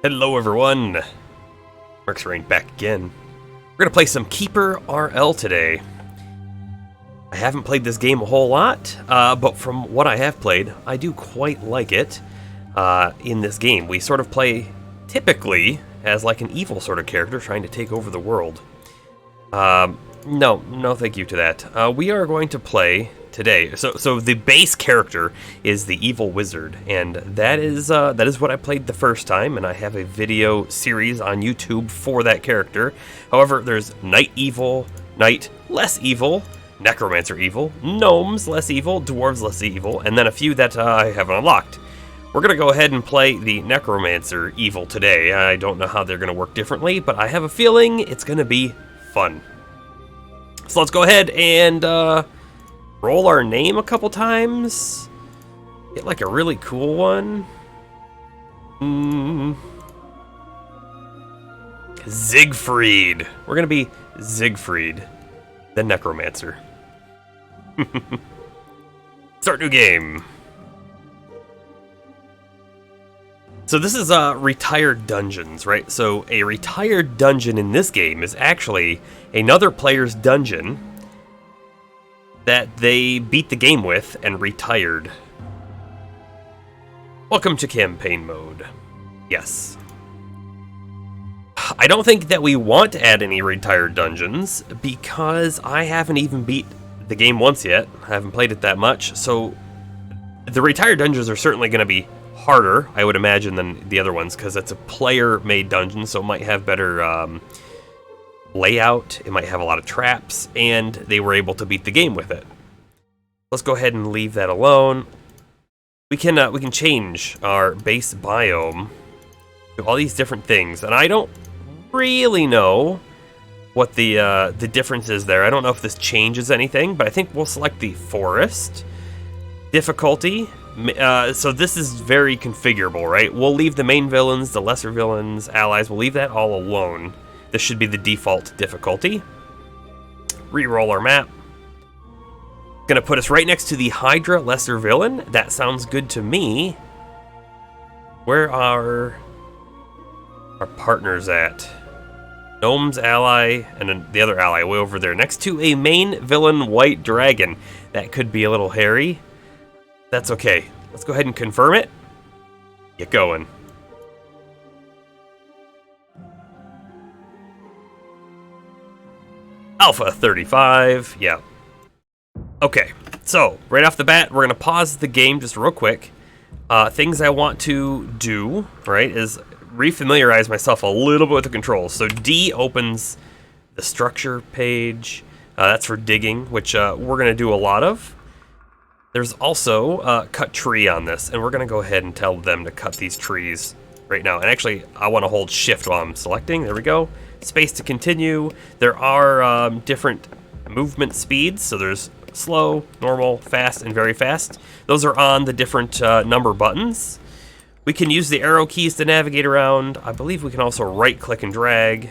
Hello everyone, Mark's Rain back again. We're going to play some KeeperRL today. I haven't played this game a whole lot, but from what I have played, I do quite like it. In this game, we sort of play typically as like an evil sort of character trying to take over the world. No thank you to that. We are going to play today. So the base character is the evil wizard, and that is what I played the first time, and I have a video series on YouTube for that character. However, there's knight evil, knight less evil, necromancer evil, gnomes less evil, dwarves less evil, and then a few that I haven't unlocked. We're going to go ahead and play the necromancer evil today. I don't know how they're going to work differently, but I have a feeling it's going to be fun. So let's go ahead and roll our name a couple times. Get like a really cool one. Zygried. We're gonna be Zygried, the Necromancer. Start new game. So this is retired dungeons, right? So a retired dungeon in this game is actually another player's dungeon that they beat the game with and retired. Welcome to campaign mode. Yes. I don't think that we want to add any retired dungeons because I haven't even beat the game once yet. I haven't played it that much, so the retired dungeons are certainly going to be harder, I would imagine, than the other ones because it's a player-made dungeon, so it might have better layout, it might have a lot of traps, and they were able to beat the game with it. Let's go ahead and leave that alone. We can change our base biome to all these different things, and I don't really know what the difference is there. I don't know if this changes anything, but I think we'll select the forest difficulty. So this is very configurable, right? We'll leave the main villains, the lesser villains, allies, we'll leave that all alone. This should be the default difficulty. Reroll our map. Gonna put us right next to the Hydra lesser villain. That sounds good to me. Where are our partners at? Gnome's ally and then the other ally way over there next to a main villain white dragon. That could be a little hairy. That's okay. Let's go ahead and confirm it. Get going. Alpha 35. Yeah. Okay. So, right off the bat, we're going to pause the game just real quick. Things I want to do, right, is refamiliarize myself a little bit with the controls. So D opens the structure page. That's for digging, which we're going to do a lot of. There's also cut tree on this, and we're going to go ahead and tell them to cut these trees right now. And actually, I want to hold shift while I'm selecting. There we go. Space to continue. There are different movement speeds, so there's slow, normal, fast, and very fast. Those are on the different number buttons. We can use the arrow keys to navigate around. I believe we can also right-click and drag.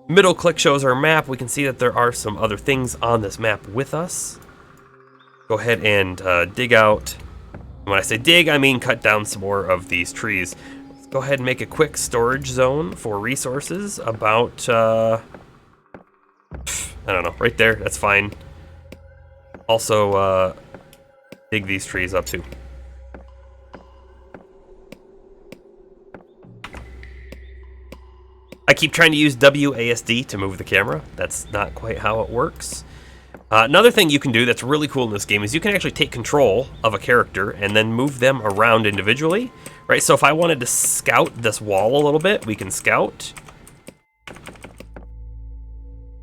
Middle click shows our map. We can see that there are some other things on this map with us. Go ahead and dig out. When I say dig, I mean cut down some more of these trees. Let's go ahead and make a quick storage zone for resources about, I don't know, right there, that's fine. Also, dig these trees up too. I keep trying to use WASD to move the camera. That's not quite how it works. Another thing you can do that's really cool in this game is you can actually take control of a character and then move them around individually, right? So if I wanted to scout this wall a little bit, we can scout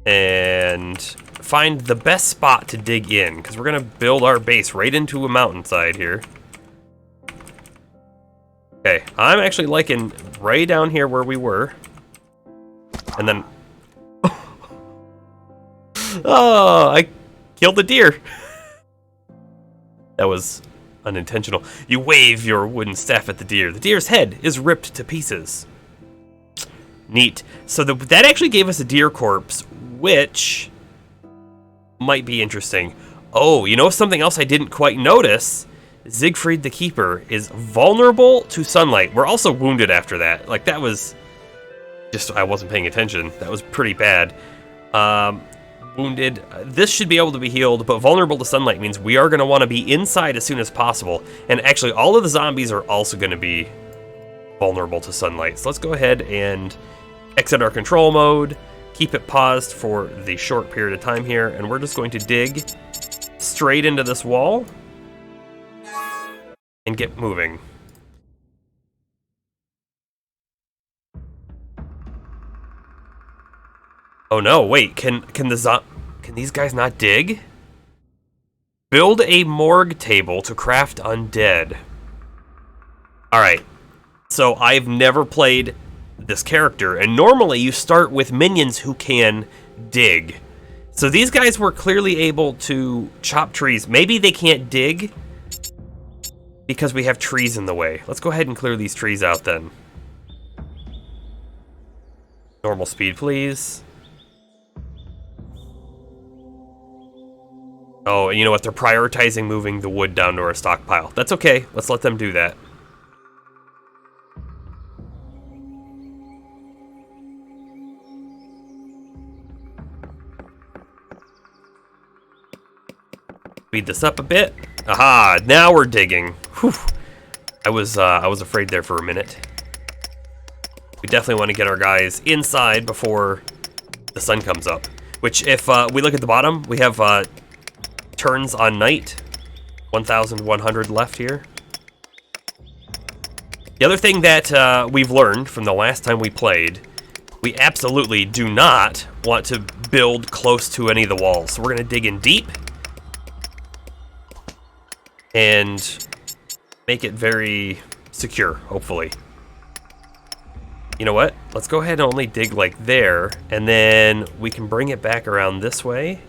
and find the best spot to dig in, because we're going to build our base right into a mountainside here. Okay, I'm actually liking right down here where we were. And then... oh, I killed the deer. That was unintentional. You wave your wooden staff at the deer. The deer's head is ripped to pieces. Neat. So that actually gave us a deer corpse, which might be interesting. Oh, you know something else I didn't quite notice? Zygried the Keeper is vulnerable to sunlight. We're also wounded after that. Like, that was... just, I wasn't paying attention. That was pretty bad. Wounded. This should be able to be healed, but vulnerable to sunlight means we are going to want to be inside as soon as possible. And actually, all of the zombies are also going to be vulnerable to sunlight. So let's go ahead and exit our control mode, keep it paused for the short period of time here, and we're just going to dig straight into this wall and get moving. Oh no, wait, can these guys not dig? Build a morgue table to craft undead. Alright, so I've never played this character, and normally you start with minions who can dig. So these guys were clearly able to chop trees. Maybe they can't dig, because we have trees in the way. Let's go ahead and clear these trees out then. Normal speed, please. Oh, and you know what? They're prioritizing moving the wood down to our stockpile. That's okay. Let's let them do that. Speed this up a bit. Aha! Now we're digging. Whew. I was afraid there for a minute. We definitely want to get our guys inside before the sun comes up. Which, if we look at the bottom, we have turns on night. 1,100 left here. The other thing that we've learned from the last time we played, we absolutely do not want to build close to any of the walls. So we're going to dig in deep and make it very secure, hopefully. You know what? Let's go ahead and only dig like there, and then we can bring it back around this way.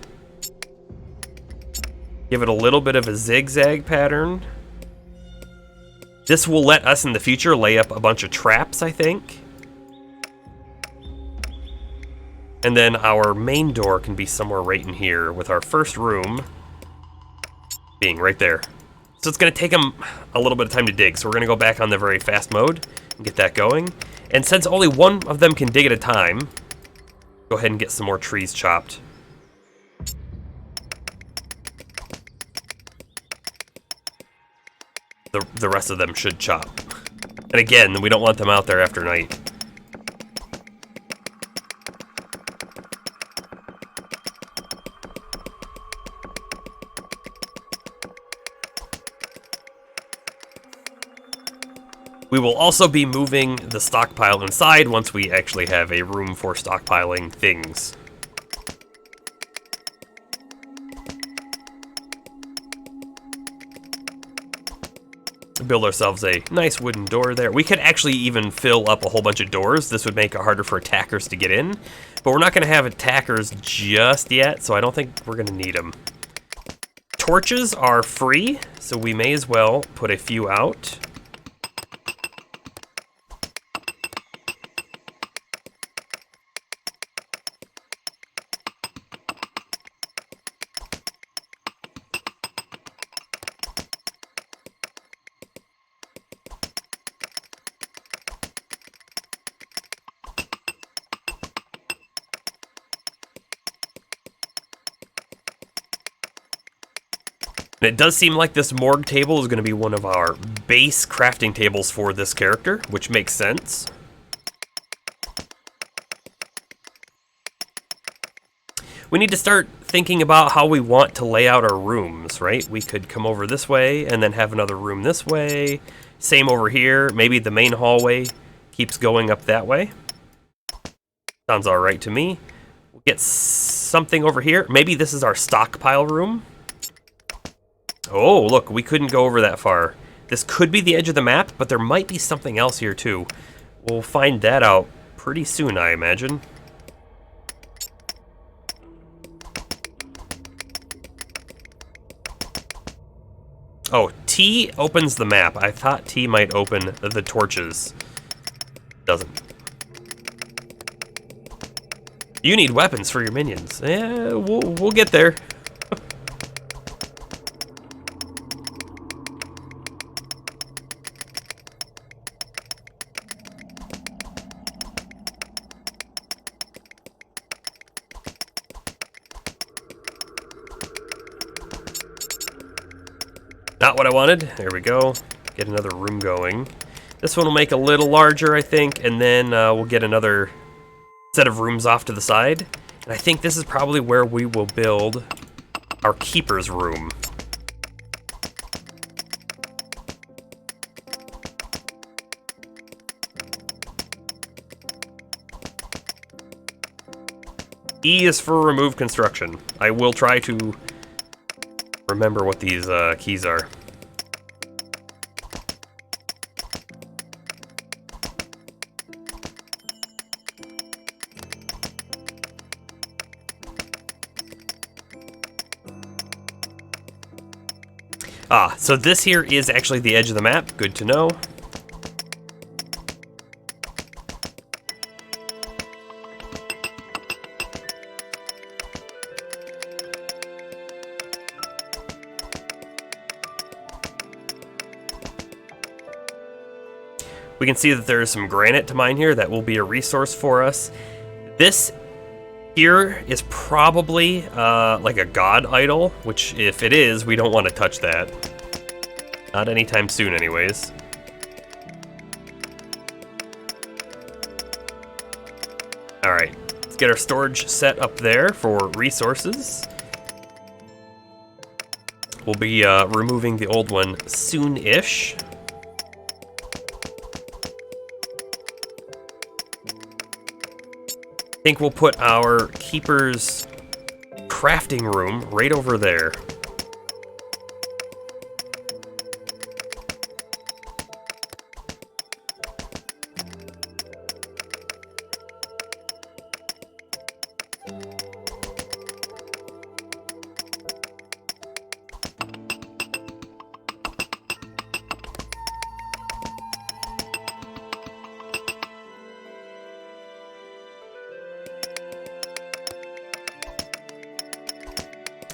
Give it a little bit of a zigzag pattern. This will let us in the future lay up a bunch of traps, I think. And then our main door can be somewhere right in here, with our first room being right there. So it's going to take them a little bit of time to dig, so we're going to go back on the very fast mode and get that going. And since only one of them can dig at a time, go ahead and get some more trees chopped. The rest of them should chop. And again, we don't want them out there after night. We will also be moving the stockpile inside once we actually have a room for stockpiling things. Build ourselves a nice wooden door there. We could actually even fill up a whole bunch of doors. This would make it harder for attackers to get in, but we're not going to have attackers just yet, so I don't think we're going to need them. Torches are free, so we may as well put a few out. And it does seem like this morgue table is going to be one of our base crafting tables for this character, which makes sense. We need to start thinking about how we want to lay out our rooms, right? We could come over this way and then have another room this way. Same over here. Maybe the main hallway keeps going up that way. Sounds all right to me. We'll get something over here. Maybe this is our stockpile room. Oh, look, we couldn't go over that far. This could be the edge of the map, but there might be something else here too. We'll find that out pretty soon, I imagine. Oh, T opens the map. I thought T might open the torches. Doesn't. You need weapons for your minions. Yeah, we'll get there. Not what I wanted. There we go. Get another room going. This one will make a little larger, I think, and then we'll get another set of rooms off to the side. And I think this is probably where we will build our keeper's room. E is for remove construction. I will try to remember what these keys are. So this here is actually the edge of the map. Good to know. We can see that there is some granite to mine here. That will be a resource for us. This here is probably like a god idol, which if it is, we don't want to touch that. Not anytime soon anyways. Alright, let's get our storage set up there for resources. We'll be removing the old one soon-ish. I think we'll put our Keeper's crafting room right over there.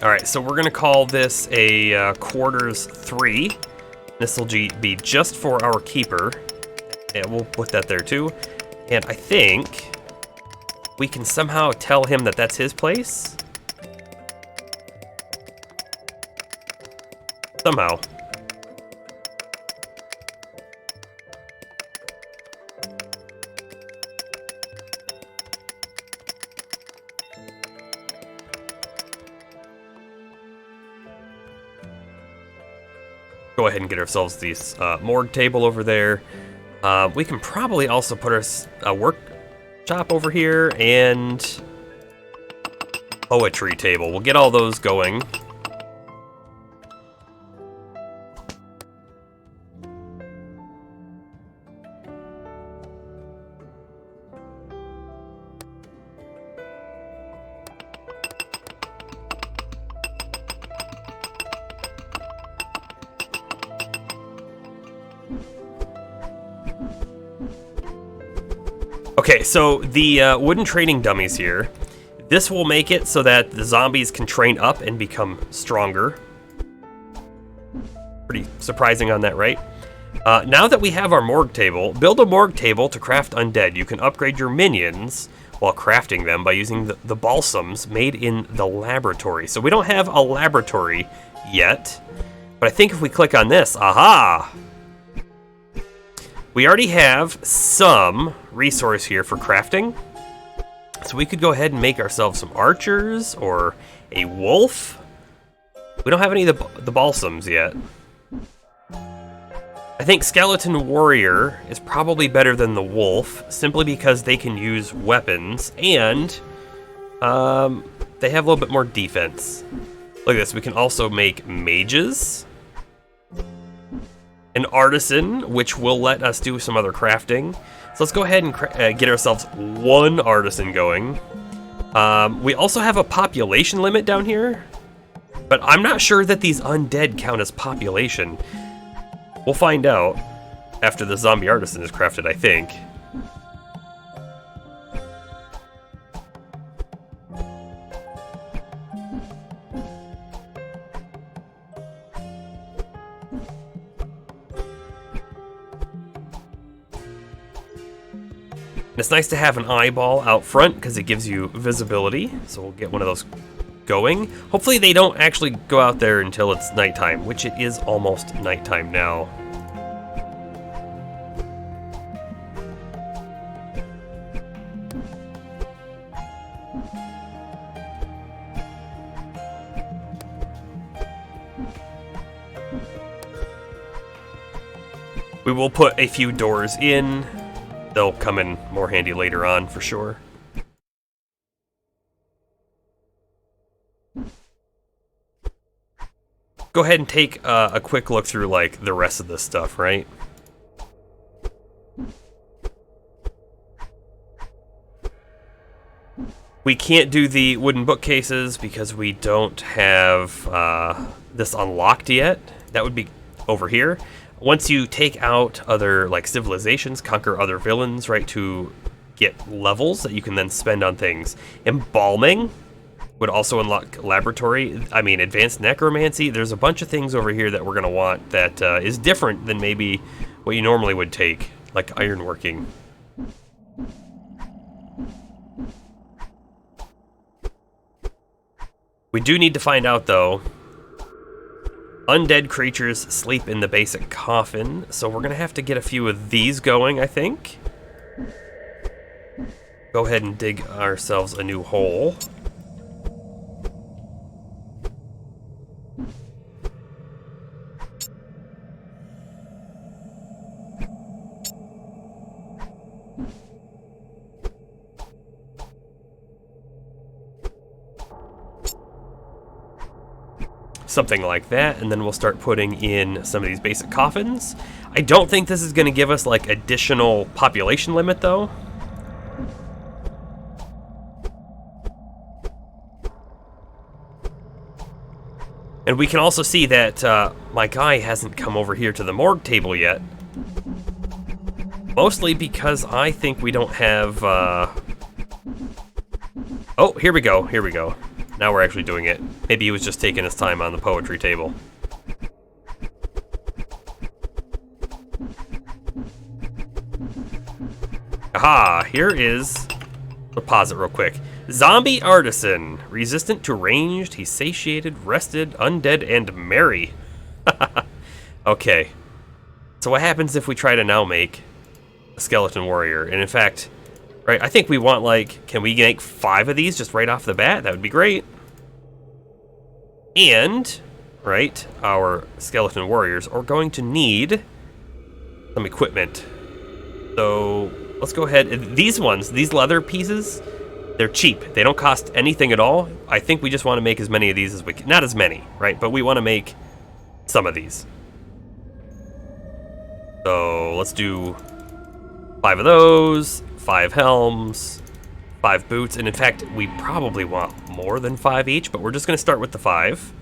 Alright, so we're going to call this a quarters 3. This will be just for our Keeper. Yeah, we'll put that there too. And I think we can somehow tell him that that's his place. Somehow. Go ahead and get ourselves this morgue table over there. We can probably also put a workshop over here and poetry table. We'll get all those going. Okay, so the wooden training dummies here, this will make it so that the zombies can train up and become stronger. Pretty surprising on that, right? Now that we have our morgue table, build a morgue table to craft undead. You can upgrade your minions while crafting them by using the balsams made in the laboratory. So we don't have a laboratory yet, but I think if we click on this, aha! We already have some resource here for crafting. So we could go ahead and make ourselves some archers or a wolf. We don't have any of the balsams yet. I think skeleton warrior is probably better than the wolf, simply because they can use weapons and they have a little bit more defense. Look at this, we can also make mages. An artisan, which will let us do some other crafting. So let's go ahead and get ourselves one artisan going. We also have a population limit down here, but I'm not sure that these undead count as population. We'll find out after the zombie artisan is crafted, I think. It's nice to have an eyeball out front because it gives you visibility, so we'll get one of those going. Hopefully they don't actually go out there until it's nighttime, which it is almost nighttime now. We will put a few doors in. They'll come in more handy later on, for sure. Go ahead and take a quick look through, like, the rest of this stuff, right? We can't do the wooden bookcases because we don't have this unlocked yet. that would be over here. Once you take out other like civilizations, conquer other villains, right, to get levels that you can then spend on things. Embalming would also unlock laboratory, advanced necromancy. There's a bunch of things over here that we're going to want that is different than maybe what you normally would take, like ironworking. We do need to find out, though, undead creatures sleep in the basic coffin, so we're going to have to get a few of these going, I think. Go ahead and dig ourselves a new hole. Something like that, and then we'll start putting in some of these basic coffins. I don't think this is going to give us like additional population limit though. And we can also see that my guy hasn't come over here to the morgue table yet. Mostly because I think we don't have... Oh, here we go, here we go. Now we're actually doing it. Maybe he was just taking his time on the poetry table. Aha, here is... I'll pause it real quick. Zombie Artisan. Resistant to ranged, he's satiated, rested, undead, and merry. Okay. So what happens if we try to now make a skeleton warrior? And in fact, right, I think we want like, can we make 5 of these just right off the bat? That would be great. And, right, our skeleton warriors are going to need some equipment. So let's go ahead. These ones, these leather pieces, they're cheap. They don't cost anything at all. I think we just want to make as many of these as we can. Not as many, right? But we want to make some of these. So let's do 5 of those, 5 helms, 5 boots. And in fact, we probably want more than 5 each, but we're just going to start with the 5.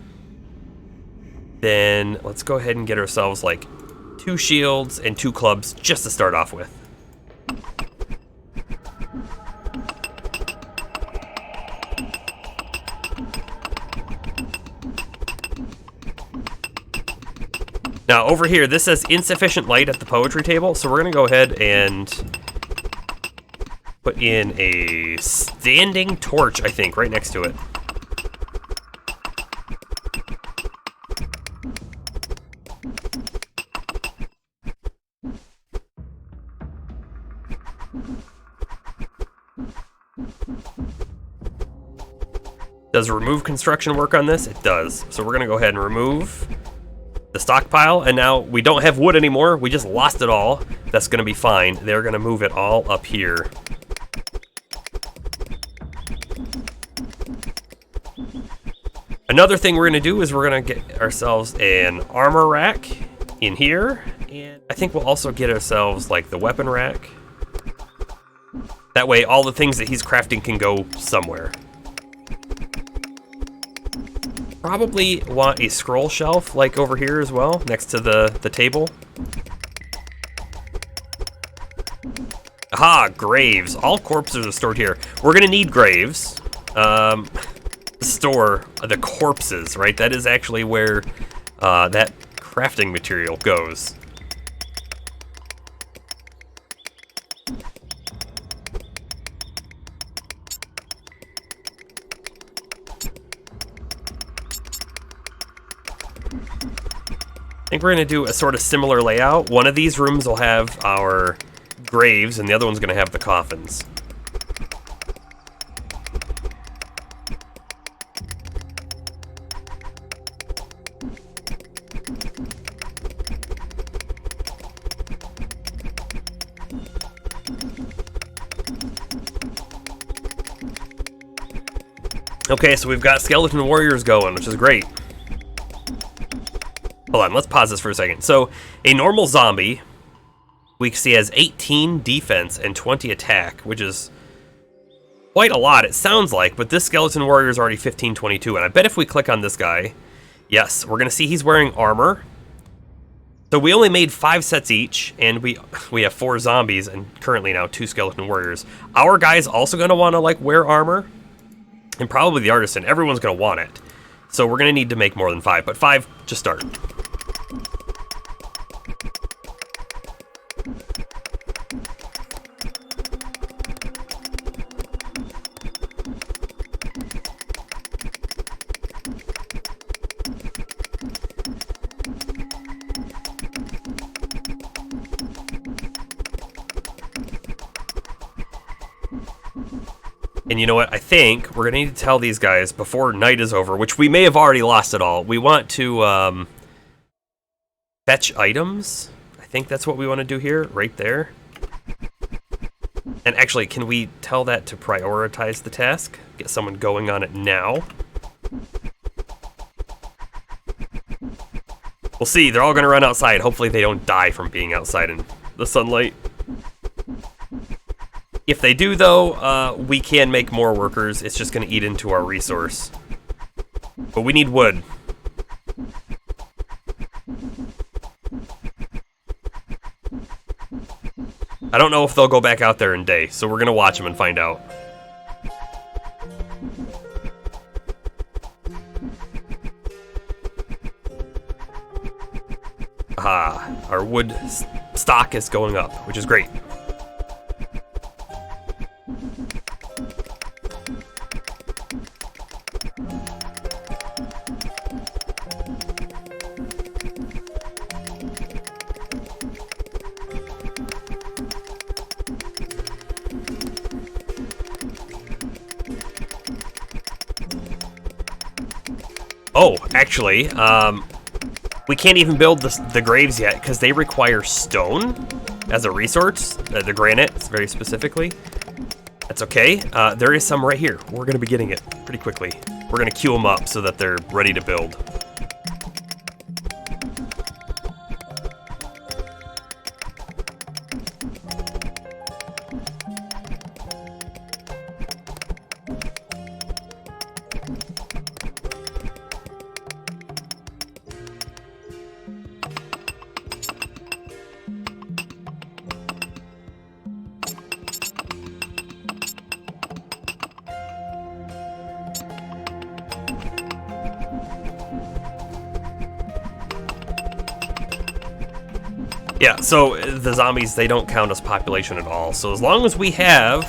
Then let's go ahead and get ourselves like 2 shields and 2 clubs just to start off with. Now over here, this says insufficient light at the poetry table, so we're gonna go ahead and put in a standing torch, I think, right next to it. Does remove construction work on this? It does. So we're gonna go ahead and remove the stockpile, and now we don't have wood anymore. We just lost it all. That's gonna be fine. They're gonna move it all up here. Another thing we're gonna do is we're gonna get ourselves an armor rack in here, and I think we'll also get ourselves like the weapon rack. That way all the things that he's crafting can go somewhere. Probably want a scroll shelf like over here as well, next to the table. Aha, graves. All corpses are stored here. We're gonna need graves. Store the corpses, right? That is actually where that crafting material goes. I think we're going to do a sort of similar layout. One of these rooms will have our graves, and the other one's going to have the coffins. Okay, so we've got skeleton warriors going, which is great. Hold on, let's pause this for a second. So, a normal zombie, we see has 18 defense and 20 attack, which is quite a lot, it sounds like, but this skeleton warrior is already 15, 22, and I bet if we click on this guy, yes, we're going to see he's wearing armor, So we only made 5 sets each, and we have 4 zombies, and currently now 2 skeleton warriors. Our guy's also going to want to, like, wear armor, and probably the artisan. Everyone's going to want it. So we're going to need to make more than 5, but 5 to start. And you know what? I think we're going to need to tell these guys before night is over, which we may have already lost it all. We want to fetch items. I think that's what we want to do here, right there. And actually, can we tell that to prioritize the task? Get someone going on it now. We'll see. They're all going to run outside. Hopefully they don't die from being outside in the sunlight. If they do, though, we can make more workers. It's just going to eat into our resource. But we need wood. I don't know if they'll go back out there in day, so we're going to watch them and find out. Aha, our wood stock is going up, which is great. Oh, actually, we can't even build the graves yet because they require stone as a resource, the granite, very specifically. That's okay. There is some right here. We're going to be getting it pretty quickly. We're going to queue them up so that they're ready to build. Yeah, so the zombies, they don't count as population at all. So as long as we have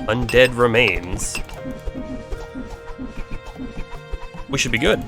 undead remains, we should be good.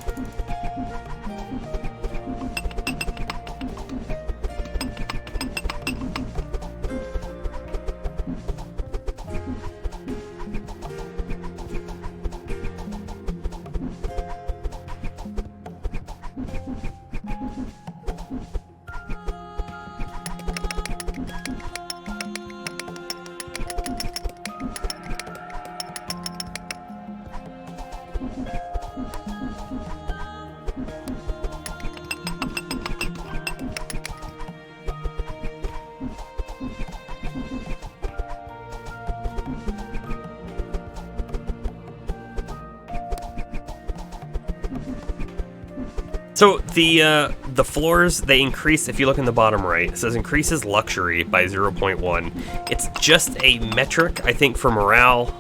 So the floors, they increase, if you look in the bottom right, it says increases luxury by 0.1. It's just a metric, I think, for morale.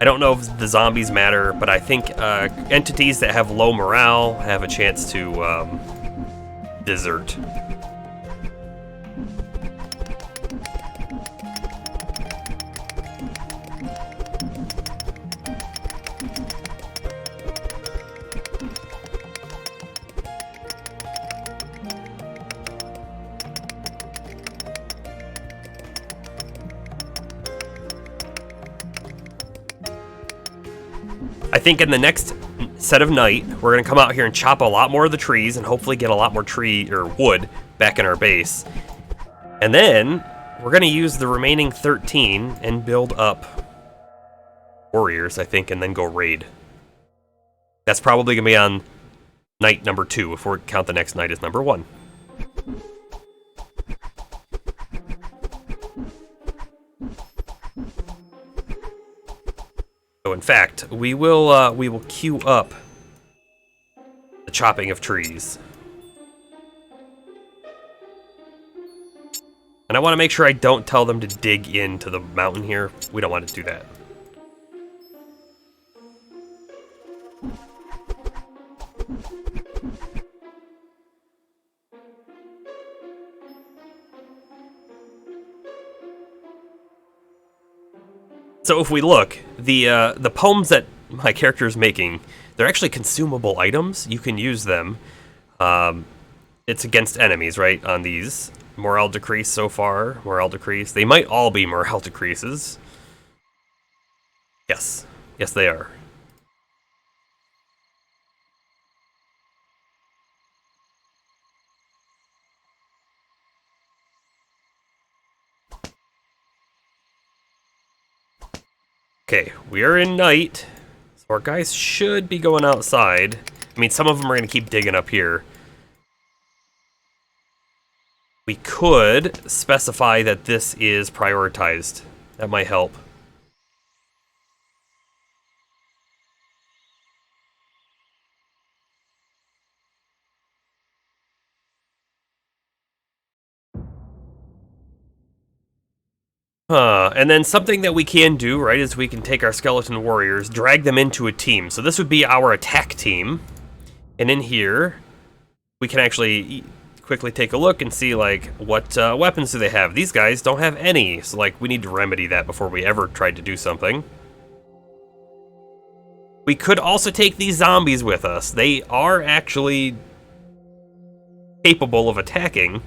I don't know if the zombies matter, but I think entities that have low morale have a chance to desert. I think in the next set of night, we're going to come out here and chop a lot more of the trees and hopefully get a lot more tree or wood back in our base. And then we're going to use the remaining 13 and build up warriors, I think, and then go raid. That's probably going to be on night number 2 if we count the next night as number 1. So in fact, we will queue up the chopping of trees. And I want to make sure I don't tell them to dig into the mountain here. We don't want to do that. So if we look, the poems that my character is making, they're actually consumable items. You can use them. It's against enemies, right, on these. Morale decrease so far. Morale decrease. They might all be morale decreases. Yes. Yes, they are. Okay, we are in night. So our guys should be going outside. I mean, some of them are going to keep digging up here. We could specify that this is prioritized. That might help. And then something that we can do, right, is we can take our skeleton warriors, drag them into a team. So this would be our attack team. And in here, we can actually quickly take a look and see, like, what weapons do they have. These guys don't have any, so, like, we need to remedy that before we ever tried to do something. We could also take these zombies with us. They are actually capable of attacking.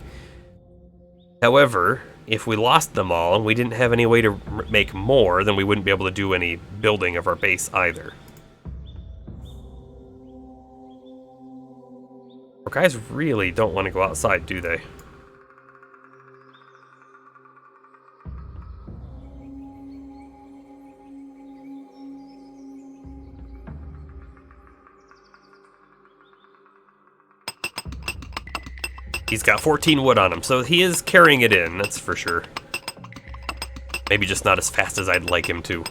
However, if we lost them all and we didn't have any way to make more, then we wouldn't be able to do any building of our base either. Our guys really don't want to go outside, do they? He's got 14 wood on him, so he is carrying it in, that's for sure. Maybe just not as fast as I'd like him to.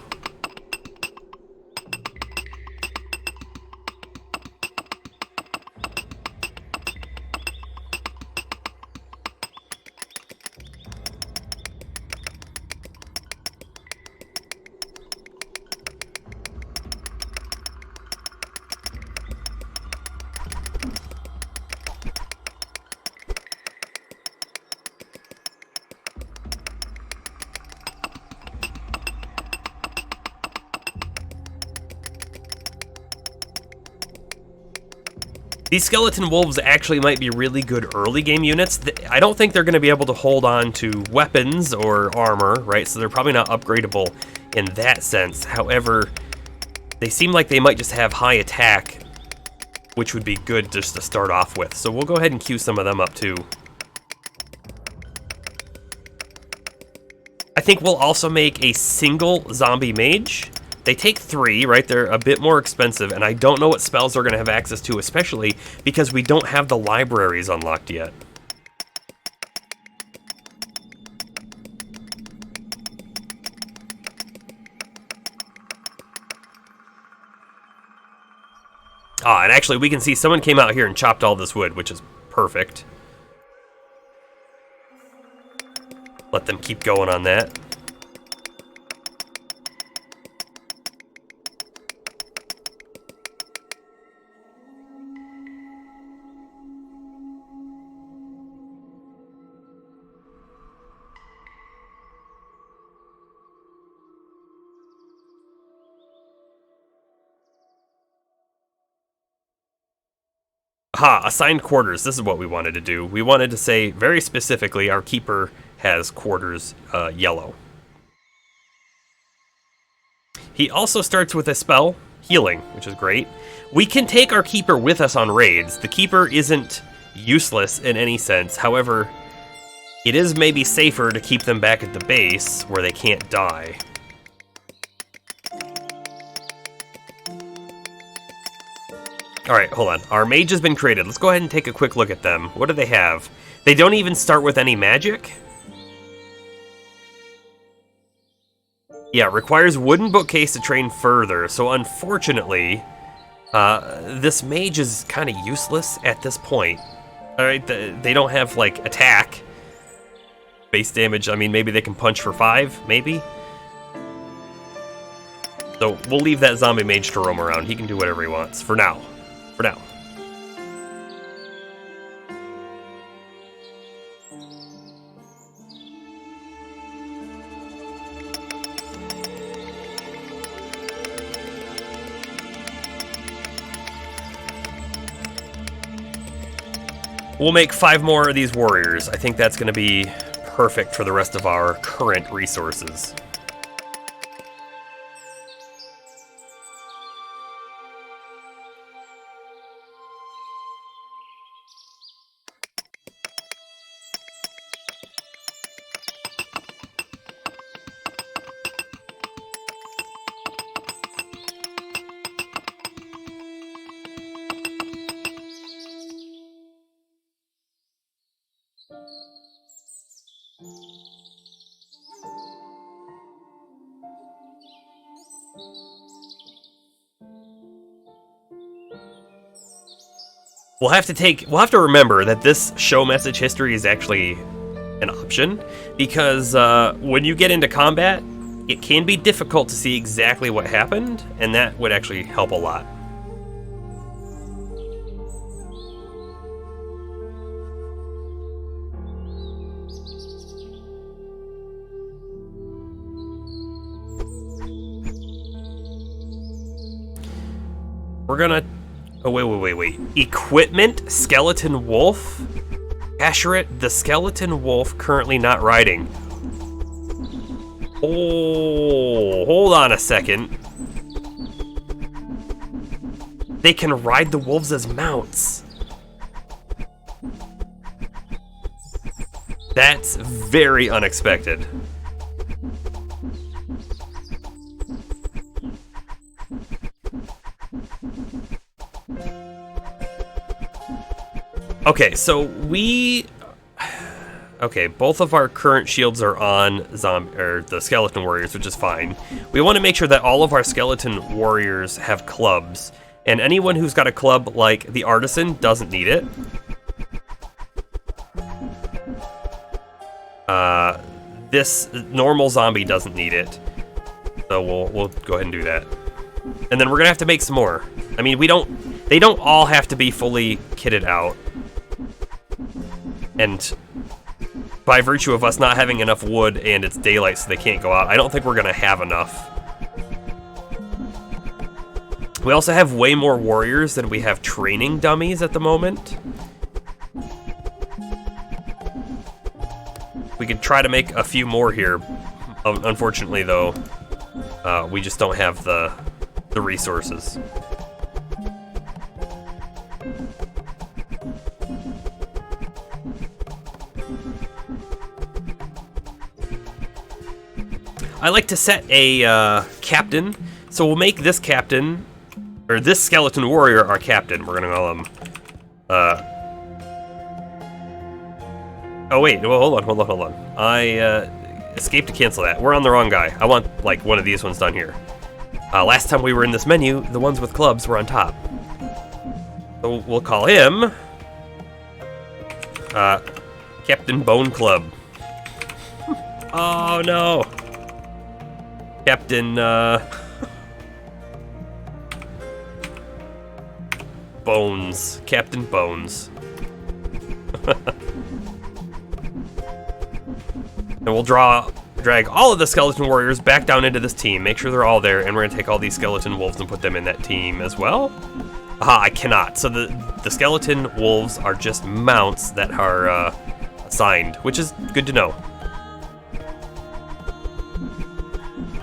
These skeleton wolves actually might be really good early game units. I don't think they're going to be able to hold on to weapons or armor, right? So they're probably not upgradable in that sense. However, they seem like they might just have high attack, which would be good just to start off with. So we'll go ahead and queue some of them up too. I think we'll also make a single zombie mage. They take 3, right? They're a bit more expensive, and I don't know what spells they're going to have access to, especially because we don't have the libraries unlocked yet. Ah, and actually we can see someone came out here and chopped all this wood, which is perfect. Let them keep going on that. Aha, assigned quarters. This is what we wanted to do. We wanted to say very specifically our keeper has quarters yellow. He also starts with a spell, healing, which is great. We can take our keeper with us on raids. The keeper isn't useless in any sense. However, it is maybe safer to keep them back at the base where they can't die. Alright, hold on. Our mage has been created. Let's go ahead and take a quick look at them. What do they have? They don't even start with any magic? Yeah, requires wooden bookcase to train further. So unfortunately, this mage is kind of useless at this point. Alright, they don't have, like, attack. base damage. I mean, maybe they can punch for 5, maybe. So we'll leave that zombie mage to roam around. He can do whatever he wants for now. For now. We'll make 5 more of these warriors. I think that's going to be perfect for the rest of our current resources. We'll have to remember that this show message history is actually an option, because when you get into combat, it can be difficult to see exactly what happened, and that would actually help a lot. We're gonna... Oh, wait. Equipment, Skeleton Wolf? Asherit, the Skeleton Wolf currently not riding. Oh, hold on a second. They can ride the wolves as mounts. That's very unexpected. Okay, so both of our current shields are on the skeleton warriors, which is fine. We want to make sure that all of our skeleton warriors have clubs, and anyone who's got a club like the artisan doesn't need it. This normal zombie doesn't need it, so we'll go ahead and do that. And then we're gonna have to make some more. I mean, they don't all have to be fully kitted out. And by virtue of us not having enough wood and it's daylight so they can't go out, I don't think we're going to have enough. We also have way more warriors than we have training dummies at the moment. We could try to make a few more here. Unfortunately, though, we just don't have the resources. I like to set a captain, so we'll make this captain, or this skeleton warrior, our captain. We're gonna call him. Oh wait, well, hold on. I escaped to cancel that. We're on the wrong guy. I want like one of these ones done here. Last time we were in this menu, the ones with clubs were on top. So we'll call him Captain Bone Club. Oh no. Captain, Bones. Captain Bones. And we'll drag all of the skeleton warriors back down into this team. Make sure they're all there, and we're gonna take all these skeleton wolves and put them in that team as well. Aha, I cannot. So the skeleton wolves are just mounts that are assigned, which is good to know.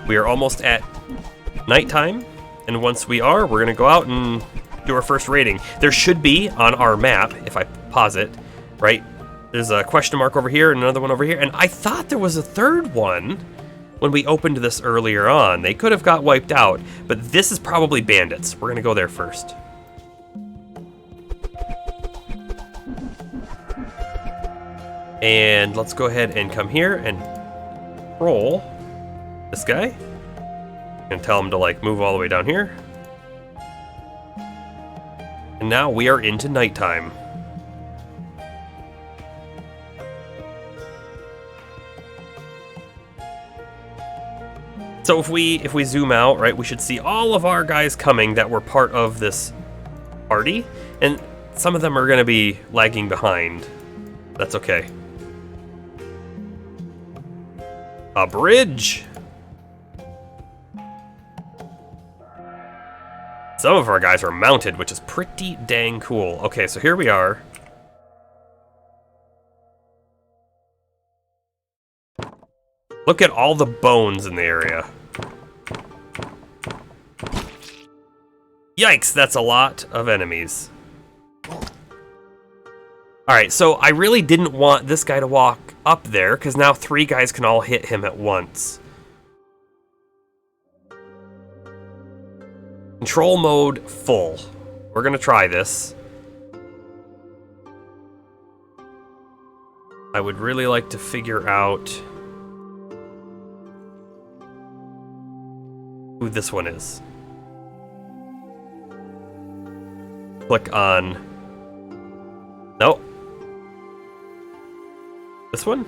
We are almost at nighttime, and once we are, we're gonna go out and do our first raiding. There should be on our map, if I pause it, right? There's a question mark over here and another one over here, and I thought there was a third one when we opened this earlier on. They could have got wiped out, but this is probably bandits. We're gonna go there first. And let's go ahead and come here and roll this guy. And tell him to like move all the way down here. And now we are into nighttime. So if we zoom out, right, we should see all of our guys coming that were part of this party, and some of them are going to be lagging behind. That's okay. A bridge. Some of our guys are mounted, which is pretty dang cool. Okay, so here we are. Look at all the bones in the area. Yikes, that's a lot of enemies. Alright, so I really didn't want this guy to walk up there, because now 3 guys can all hit him at once. Control mode full. We're gonna try this. I would really like to figure out who this one is. Click on... Nope. This one?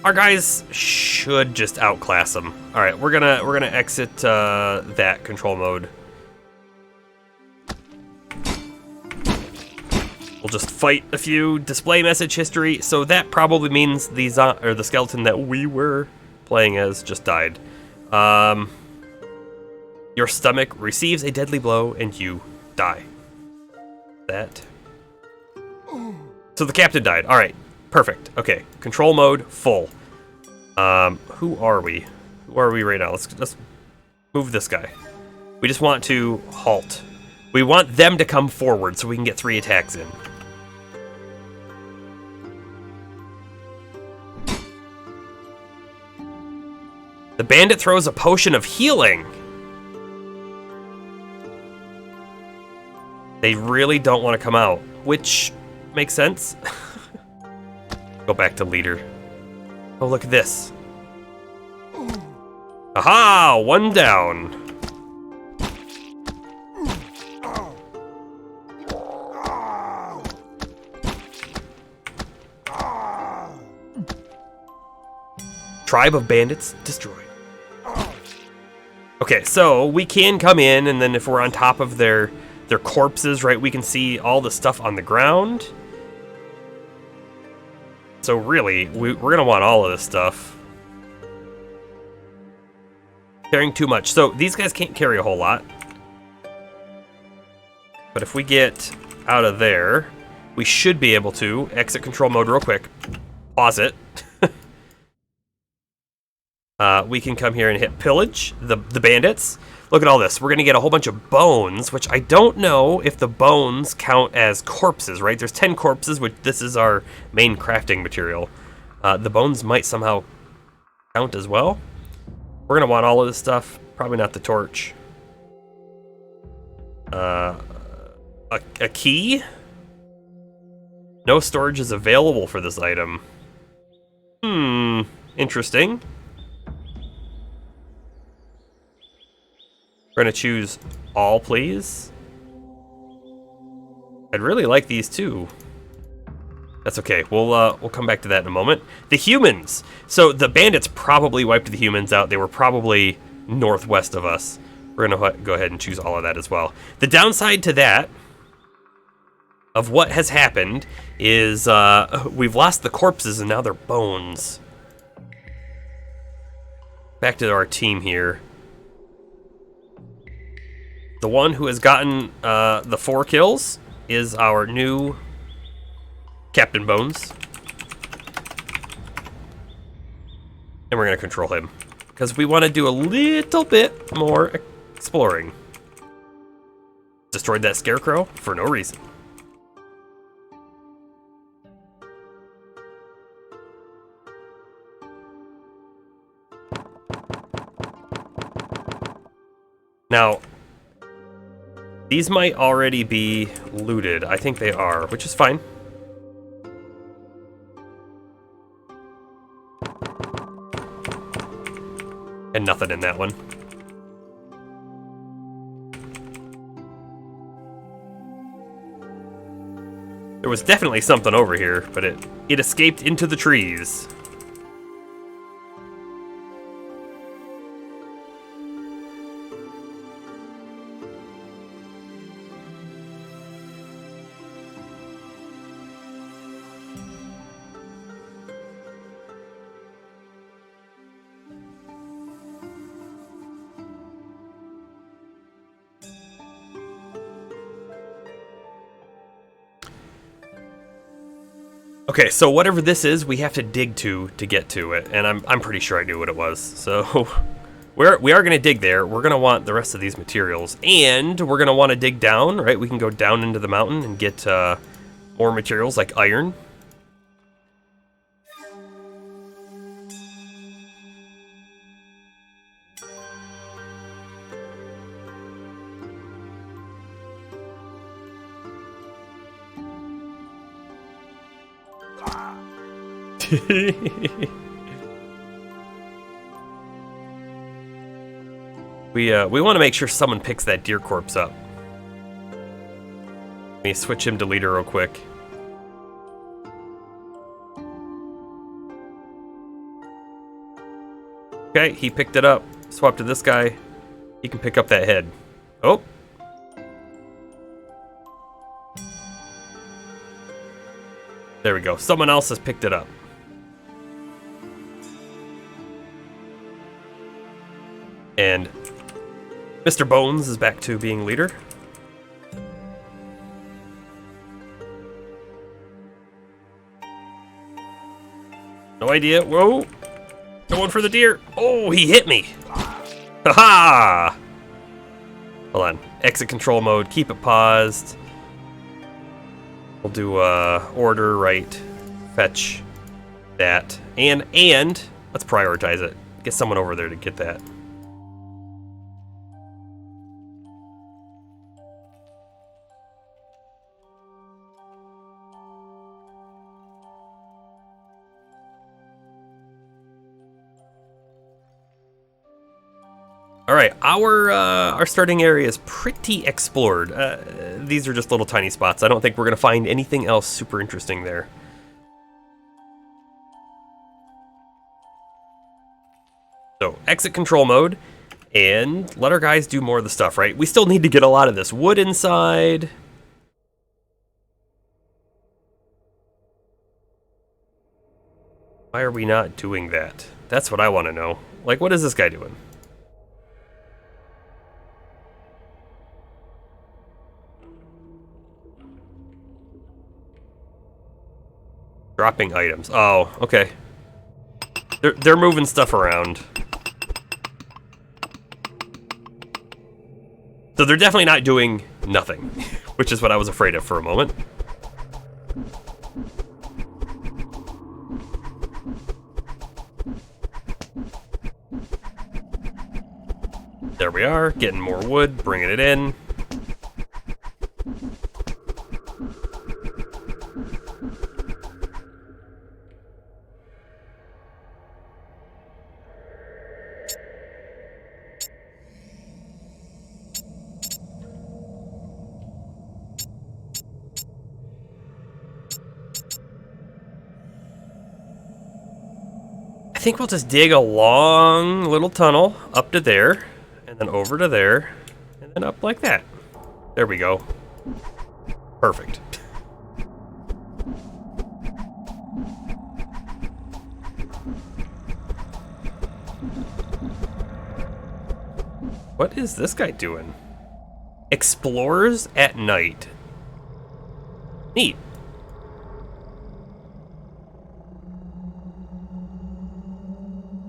Our guys should just outclass them. All right, we're gonna exit that control mode. We'll just fight a few, display message history. So that probably means the skeleton that we were playing as just died. Your stomach receives a deadly blow and you die. That. So the captain died. All right, perfect. Okay, control mode full. Who are we? Who are we right now? Let's move this guy. We just want to halt. We want them to come forward so we can get 3 attacks in. The bandit throws a potion of healing. They really don't want to come out, which makes sense. Go back to leader. Oh, look at this. Aha! 1 down. Tribe of bandits destroyed. Okay, so we can come in, and then if we're on top of their corpses, right, we can see all the stuff on the ground. So really, we're gonna want all of this stuff. Carrying too much. So these guys can't carry a whole lot. But if we get out of there, we should be able to exit control mode real quick. Pause it. We can come here and hit pillage the bandits. Look at all this. We're going to get a whole bunch of bones, which I don't know if the bones count as corpses, right? There's 10 corpses, which this is our main crafting material. The bones might somehow count as well. We're going to want all of this stuff. Probably not the torch. A key? No storage is available for this item. Interesting. We're gonna choose all, please. I'd really like these too. That's okay. We'll come back to that in a moment. The humans. So the bandits probably wiped the humans out. They were probably northwest of us. We're gonna go ahead and choose all of that as well. The downside to that, of what has happened, is we've lost the corpses and now they're bones. Back to our team here. The one who has gotten the 4 kills is our new Captain Bones. And we're going to control him, because we want to do a little bit more exploring. Destroyed that scarecrow for no reason. Now, these might already be looted. I think they are, which is fine. And nothing in that one. There was definitely something over here, but it escaped into the trees. Okay, so whatever this is, we have to dig to get to it, and I'm pretty sure I knew what it was. So we are going to dig there. We're going to want the rest of these materials, and we're going to want to dig down, right? We can go down into the mountain and get more materials like iron. We want to make sure someone picks that deer corpse up. Let me switch him to leader real quick. Okay, he picked it up. Swap to this guy. He can pick up that head. Oh. There we go. Someone else has picked it up. And Mr. Bones is back to being leader. No idea. Whoa. Going for the deer. Oh, he hit me. Ha-ha! Hold on. Exit control mode. Keep it paused. We'll do order, right, fetch that. And let's prioritize it. Get someone over there to get that. All right, our starting area is pretty explored. These are just little tiny spots. I don't think we're gonna find anything else super interesting there. So exit control mode, and let our guys do more of the stuff, right? We still need to get a lot of this wood inside. Why are we not doing that? That's what I want to know. Like, what is this guy doing? Dropping items. Oh, okay. They're moving stuff around. So they're definitely not doing nothing, which is what I was afraid of for a moment. There we are, getting more wood, bringing it in. I think we'll just dig a long little tunnel up to there, and then over to there, and then up like that. There we go. Perfect. What is this guy doing? Explores at night. Neat.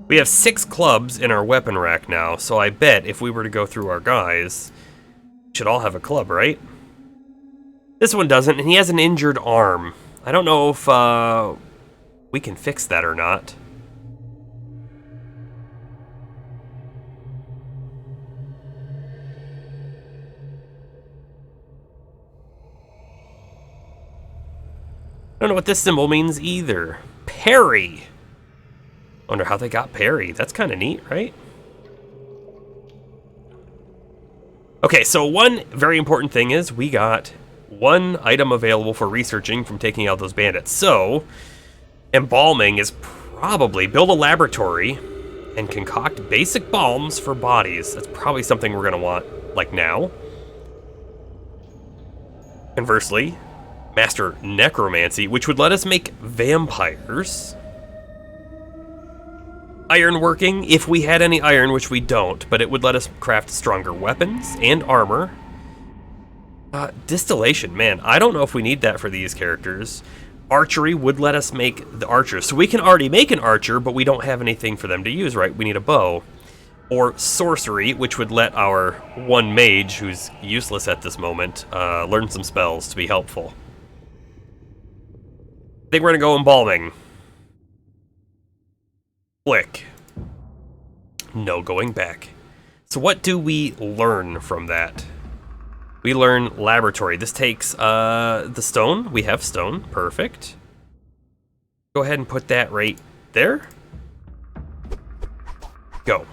We have 6 clubs in our weapon rack now, so I bet if we were to go through our guys, we should all have a club, right? This one doesn't, and he has an injured arm. I don't know if we can fix that or not. I don't know what this symbol means either. Parry. Wonder how they got parry. That's kind of neat, right? Okay, so one very important thing is we got one item available for researching from taking out those bandits. So, embalming is probably build a laboratory and concoct basic balms for bodies. That's probably something we're gonna want, like now. Conversely, master necromancy, which would let us make vampires. Ironworking, if we had any iron, which we don't, but it would let us craft stronger weapons and armor. Distillation, man, I don't know if we need that for these characters. Archery would let us make the archers. So we can already make an archer, but we don't have anything for them to use, right? We need a bow. Or sorcery, which would let our one mage, who's useless at this moment, learn some spells to be helpful. I think we're gonna go embalming. Click. No going back. So what do we learn from that? We learn laboratory. This takes the stone. We have stone. Perfect. Go ahead and put that right there. Go.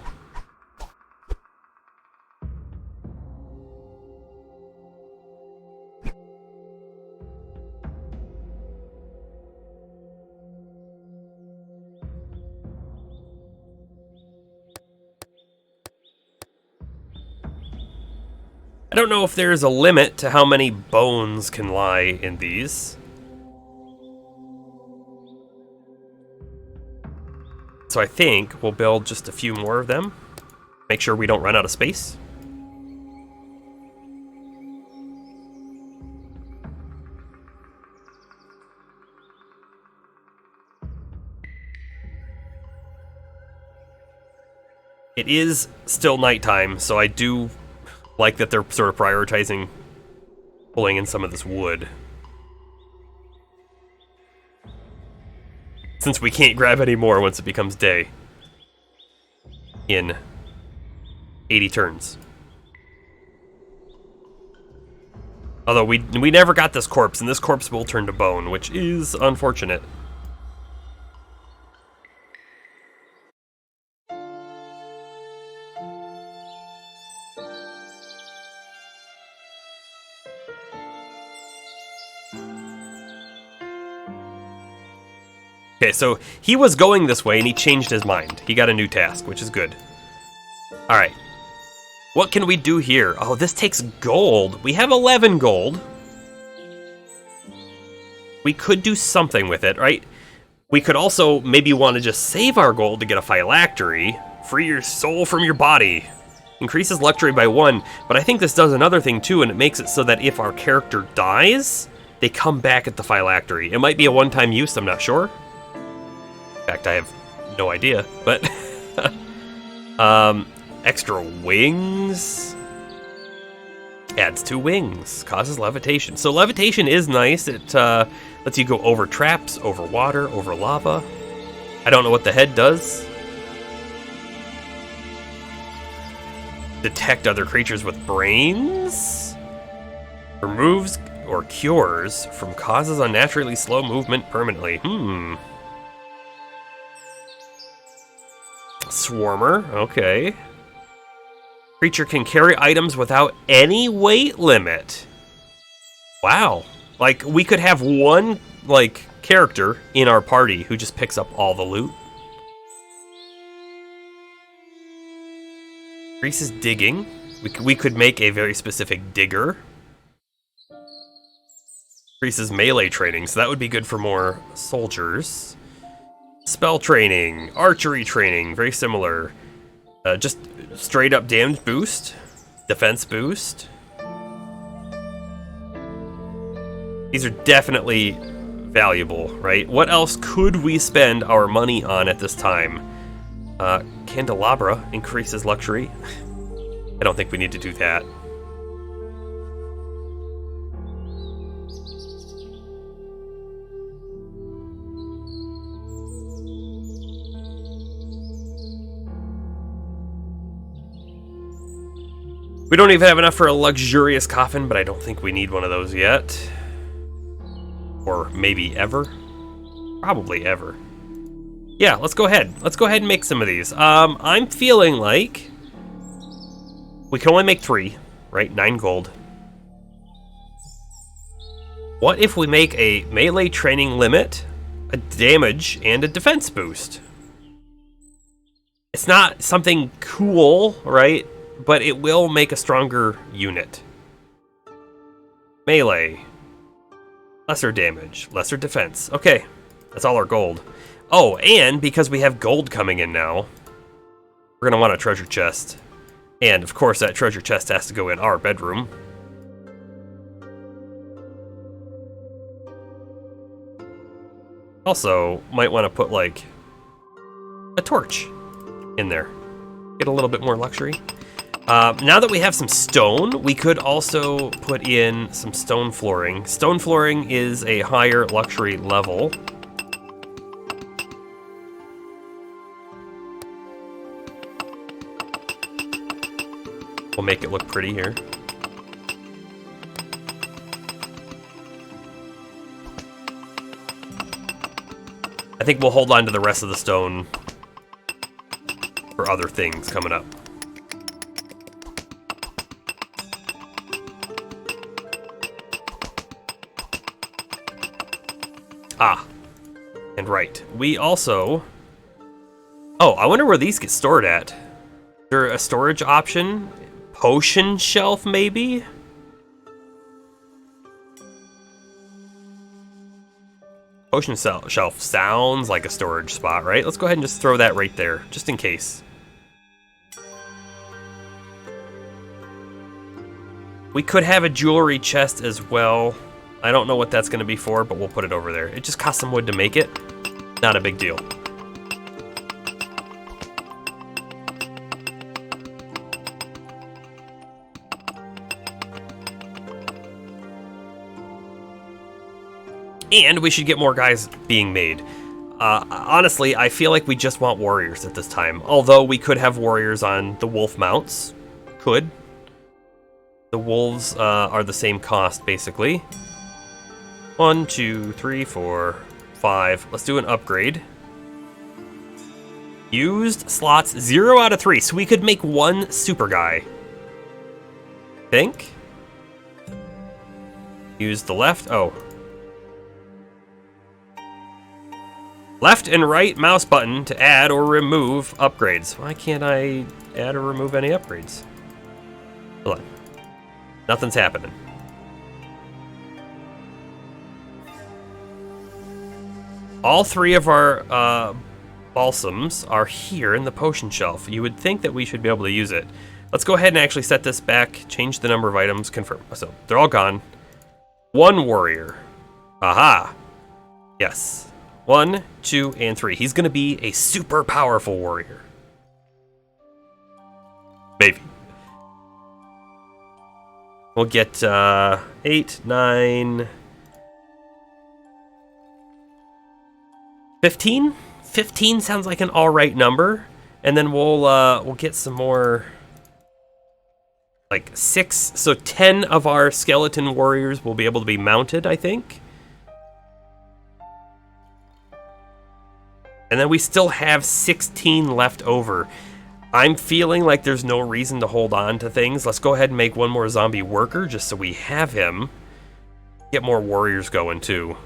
I don't know if there's a limit to how many bones can lie in these. So I think we'll build just a few more of them. Make sure we don't run out of space. It is still nighttime, so I do like that they're sort of prioritizing pulling in some of this wood. Since we can't grab any more once it becomes day. In 80 turns. Although we never got this corpse, and this corpse will turn to bone, which is unfortunate. Okay, so he was going this way and he changed his mind. He got a new task, which is good. Alright. What can we do here? Oh, this takes gold. We have 11 gold. We could do something with it, right? We could also maybe want to just save our gold to get a phylactery. Free your soul from your body. Increases luxury by 1, but I think this does another thing too, and it makes it so that if our character dies, they come back at the phylactery. It might be a one-time use, I'm not sure. In fact, I have no idea, but extra wings adds 2 wings, causes levitation. So levitation is nice. It lets you go over traps, over water, over lava. I don't know what the head does. Detect other creatures with brains. Removes or cures from causes unnaturally slow movement permanently. Swarmer, okay. Creature can carry items without any weight limit. Wow. Like, we could have one, like, character in our party who just picks up all the loot. Increases digging. We could make a very specific digger. Increases melee training, so that would be good for more soldiers. Spell training, archery training, very similar. Just straight up damage boost, defense boost. These are definitely valuable, right? What else could we spend our money on at this time? Candelabra increases luxury. I don't think we need to do that. We don't even have enough for a luxurious coffin, but I don't think we need one of those yet. Or maybe ever. Probably ever. Yeah, let's go ahead. Let's go ahead and make some of these. I'm feeling like we can only make 3, right? 9 gold. What if we make a melee training limit, a damage, and a defense boost? It's not something cool, right? But it will make a stronger unit. Melee. Lesser damage, lesser defense. Okay, that's all our gold. Oh, and because we have gold coming in now, we're gonna want a treasure chest. And of course that treasure chest has to go in our bedroom. Also, might want to put like a torch in there. Get a little bit more luxury. Now that we have some stone, we could also put in some stone flooring. Stone flooring is a higher luxury level. We'll make it look pretty here. I think we'll hold on to the rest of the stone for other things coming up. Ah, and right. We also... Oh, I wonder where these get stored at. Is there a storage option? Potion shelf, maybe? Potion shelf sounds like a storage spot, right? Let's go ahead and just throw that right there, just in case. We could have a jewelry chest as well. I don't know what that's going to be for, but we'll put it over there. It just costs some wood to make it. Not a big deal. And we should get more guys being made. Honestly, I feel like we just want warriors at this time. Although we could have warriors on the wolf mounts. Could. The wolves are the same cost, basically. 1, 2, 3, 4, 5. Let's do an upgrade. Used slots 0 out of 3. So we could make one super guy. Think. Use the left. Oh. Left and right mouse button to add or remove upgrades. Why can't I add or remove any upgrades? Hold on. Nothing's happening. All 3 of our balsams are here in the potion shelf. You would think that we should be able to use it. Let's go ahead and actually set this back, change the number of items, confirm. So they're all gone. 1 warrior. Aha. Yes. 1, 2, and 3. He's going to be a super powerful warrior. Maybe. We'll get 8, 9, 15. 15 sounds like an all right number, and then we'll get some more, like 6. So 10 of our skeleton warriors will be able to be mounted, I think. And then we still have 16 left over. I'm feeling like there's no reason to hold on to things. Let's go ahead and make one more zombie worker just so we have him. Get more warriors going too.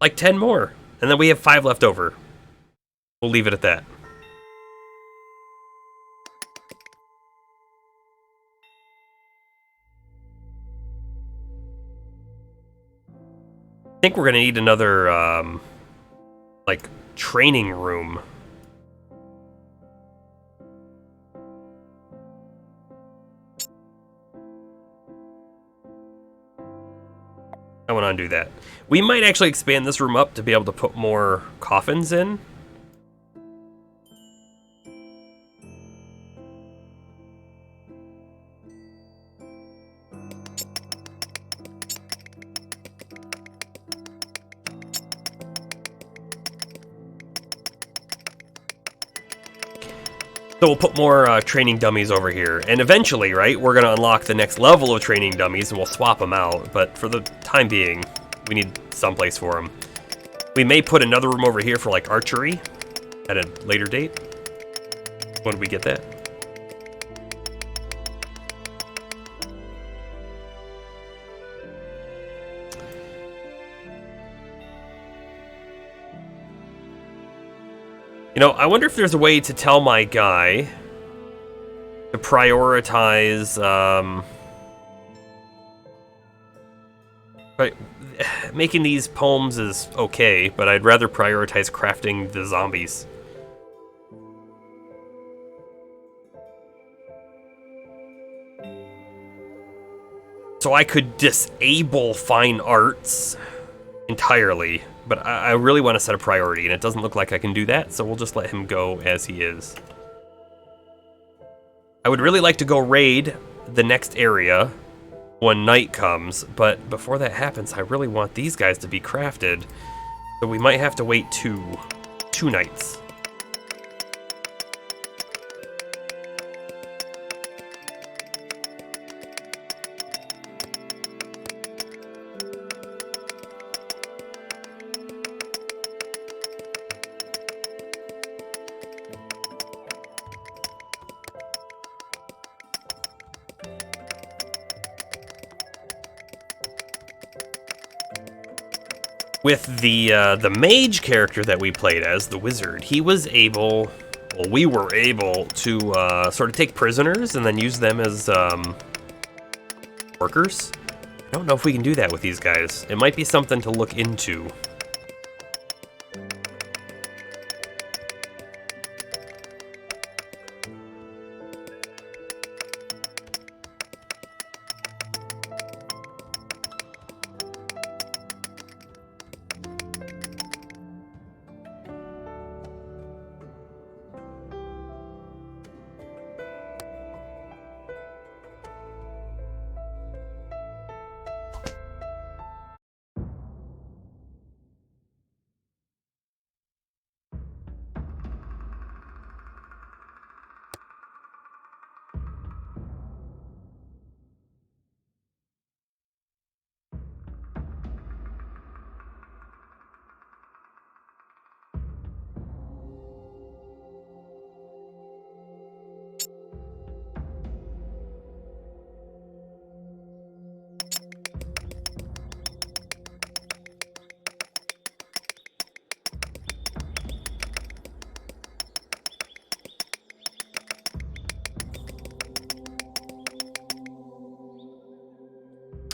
Like 10 more. And then we have 5 left over. We'll leave it at that. I think we're gonna need another, like, training room. I want to undo that. We might actually expand this room up to be able to put more coffins in. So we'll put more training dummies over here. And eventually, right, we're going to unlock the next level of training dummies and we'll swap them out. But for the time being, we need someplace for them. We may put another room over here for, like, archery at a later date. When do we get that? I wonder if there's a way to tell my guy to prioritize, but making these poems is okay, but I'd rather prioritize crafting the zombies. So I could disable fine arts entirely, but I really want to set a priority, and it doesn't look like I can do that, so we'll just let him go as he is. I would really like to go raid the next area when night comes, but before that happens, I really want these guys to be crafted, so we might have to wait two nights. With the mage character that we played as, the wizard, he was able, well, we were able to sort of take prisoners and then use them as workers. I don't know if we can do that with these guys. It might be something to look into.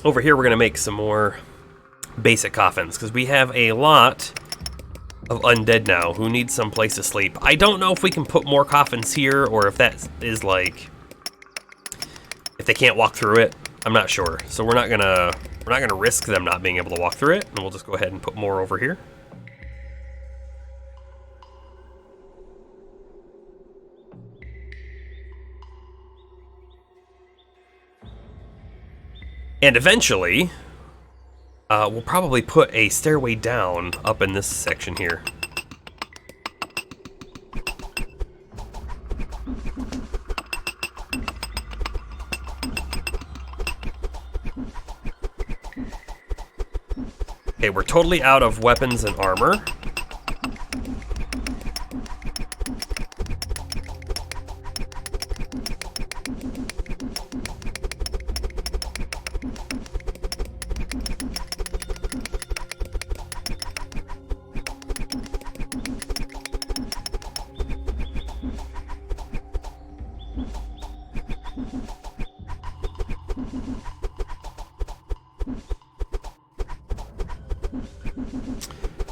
Over here, we're going to make some more basic coffins, because we have a lot of undead now who need some place to sleep. I don't know if we can put more coffins here, or if that is like, if they can't walk through it. I'm not sure. So we're not gonna risk them not being able to walk through it, and we'll just go ahead and put more over here. And eventually, we'll probably put a stairway down up in this section here. Okay, we're totally out of weapons and armor.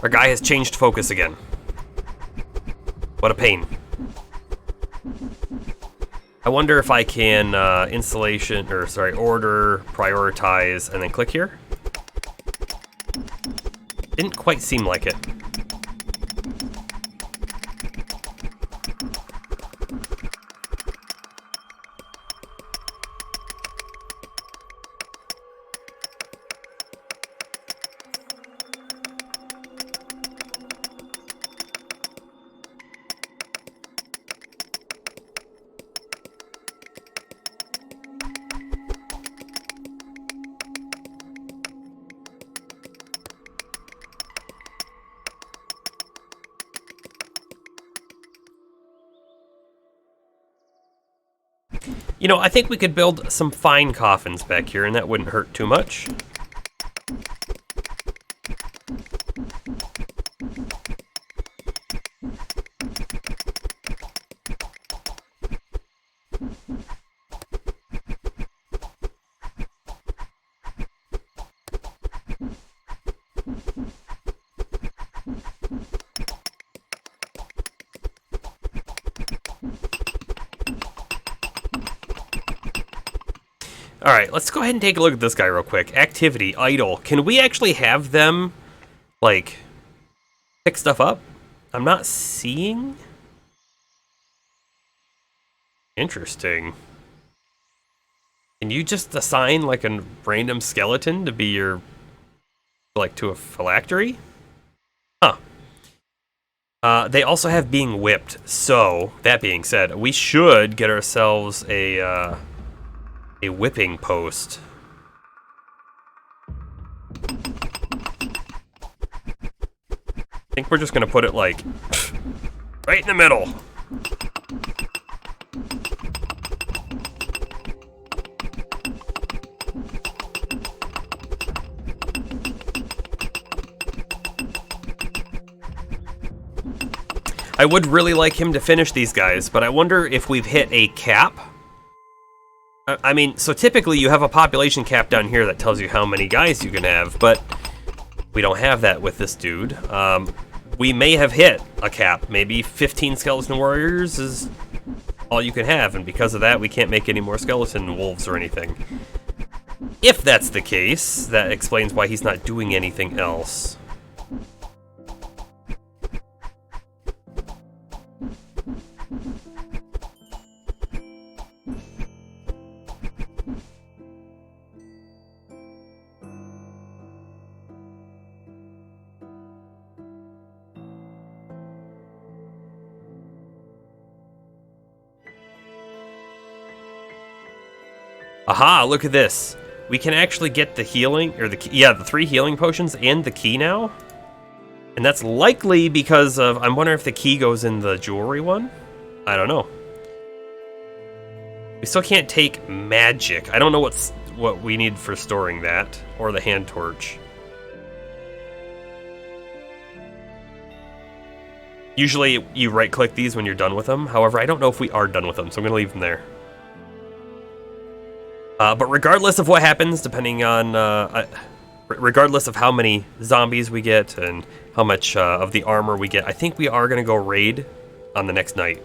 Our guy has changed focus again. What a pain. I wonder if I can order, prioritize, and then click here. Didn't quite seem like it. You know, I think we could build some fine coffins back here, and that wouldn't hurt too much. All right, let's go ahead and take a look at this guy real quick. Activity, idle. Can we actually have them, like, pick stuff up? I'm not seeing. Interesting. Can you just assign, like, a random skeleton to be your, like, to a phylactery? Huh. They also have being whipped, so, that being said, we should get ourselves a whipping post. I think we're just gonna put it, like, right in the middle. I would really like him to finish these guys, but I wonder if we've hit a cap. I mean, so typically you have a population cap down here that tells you how many guys you can have, but we don't have that with this dude. We may have hit a cap. Maybe 15 skeleton warriors is all you can have, and because of that, we can't make any more skeleton wolves or anything. If that's the case, that explains why he's not doing anything else. Aha, look at this. We can actually get the healing, or the 3 healing potions and the key now. And that's likely because of, I'm wondering if the key goes in the jewelry one? I don't know. We still can't take magic. I don't know what we need for storing that, or the hand torch. Usually you right click these when you're done with them. However, I don't know if we are done with them, so I'm gonna leave them there. But regardless of what happens, depending on, regardless of how many zombies we get and how much of the armor we get, I think we are going to go raid on the next night.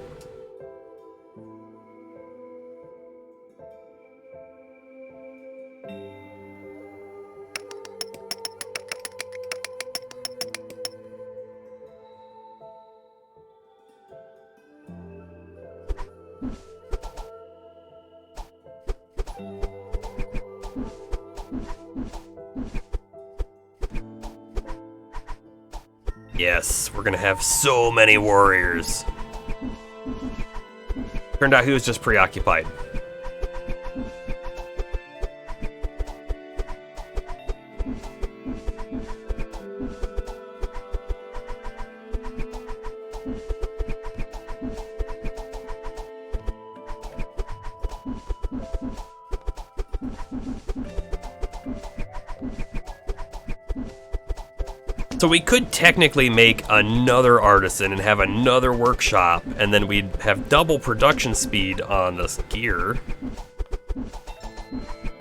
Yes, we're gonna have so many warriors. Turned out he was just preoccupied. So we could technically make another artisan and have another workshop, and then we'd have double production speed on this gear.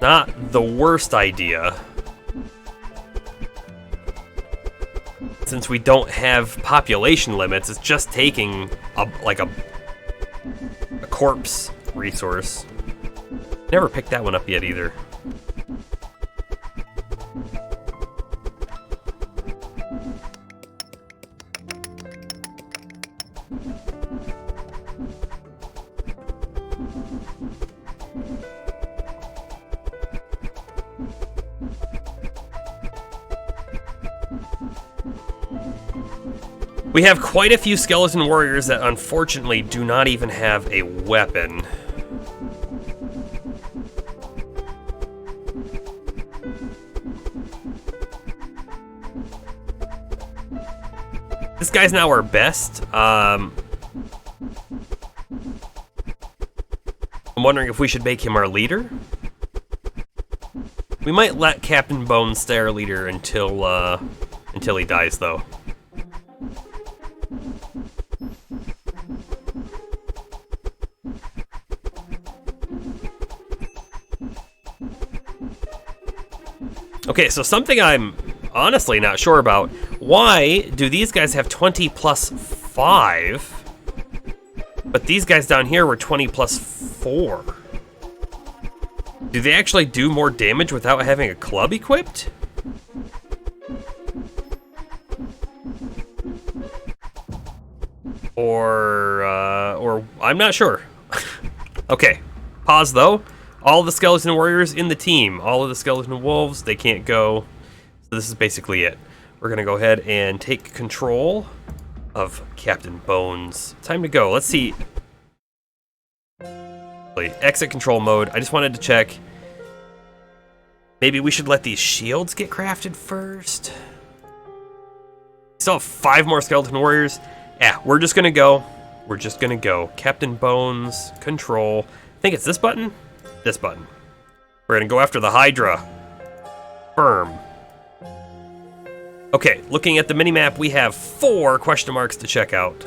Not the worst idea. Since we don't have population limits, it's just taking a corpse resource. Never picked that one up yet either. We have quite a few skeleton warriors that unfortunately do not even have a weapon. This guy's now our best. I'm wondering if we should make him our leader. We might let Captain Bones stay our leader until he dies, though. Okay, so something I'm honestly not sure about. Why do these guys have 20 plus 5, but these guys down here were 20 plus 4? Do they actually do more damage without having a club equipped? Or I'm not sure. Okay, pause though. All the skeleton warriors in the team, all of the skeleton wolves, they can't go. So this is basically it. We're gonna go ahead and take control of Captain Bones. Time to go. Let's see. Exit control mode. I just wanted to check. Maybe we should let these shields get crafted first. Still have 5 more skeleton warriors. Yeah, we're just gonna go. We're just gonna go. Captain Bones, control. I think it's this button? This button. We're gonna go after the Hydra. Firm. Okay, looking at the minimap, we have 4 question marks to check out.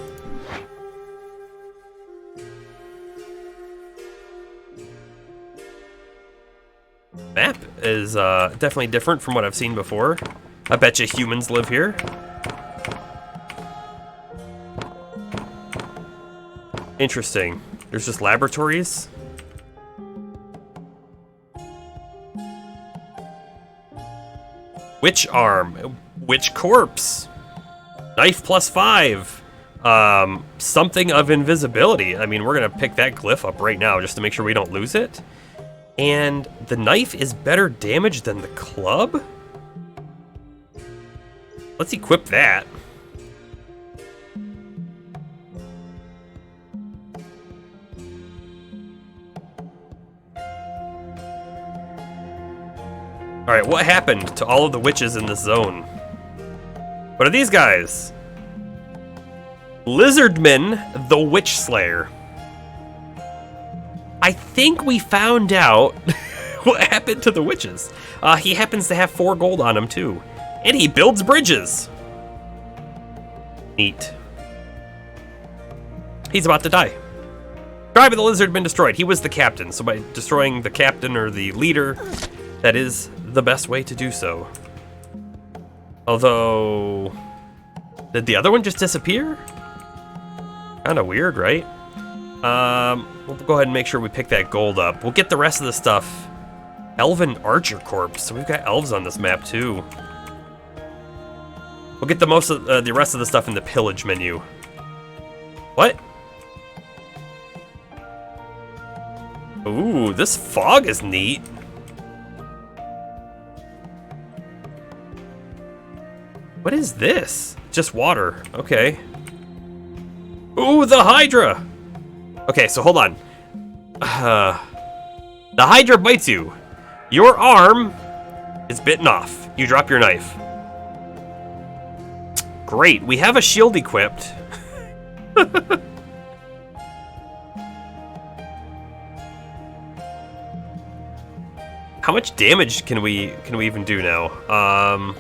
Map is definitely different from what I've seen before. I bet you humans live here. Interesting. There's just laboratories. Witch arm. Witch corpse. Knife +5. Something of invisibility. I mean, we're gonna pick that glyph up right now just to make sure we don't lose it. And the knife is better damage than the club? Let's equip that. Alright, what happened to all of the witches in this zone? What are these guys? Lizardman, the Witch Slayer. I think we found out what happened to the witches. He happens to have 4 gold on him too. And he builds bridges. Neat. He's about to die. Tribe of the Lizard been destroyed. He was the captain, so by destroying the captain or the leader, that is the best way to do so. Although, did the other one just disappear? Kinda weird, right? We'll go ahead and make sure we pick that gold up. We'll get the rest of the stuff. Elven Archer Corpse. So we've got elves on this map too. We'll get the rest of the stuff in the pillage menu. What? Ooh, this fog is neat. What is this? Just water. Okay. Ooh, the Hydra! Okay, so hold on. The Hydra bites you. Your arm is bitten off. You drop your knife. Great, we have a shield equipped. How much damage can we even do now?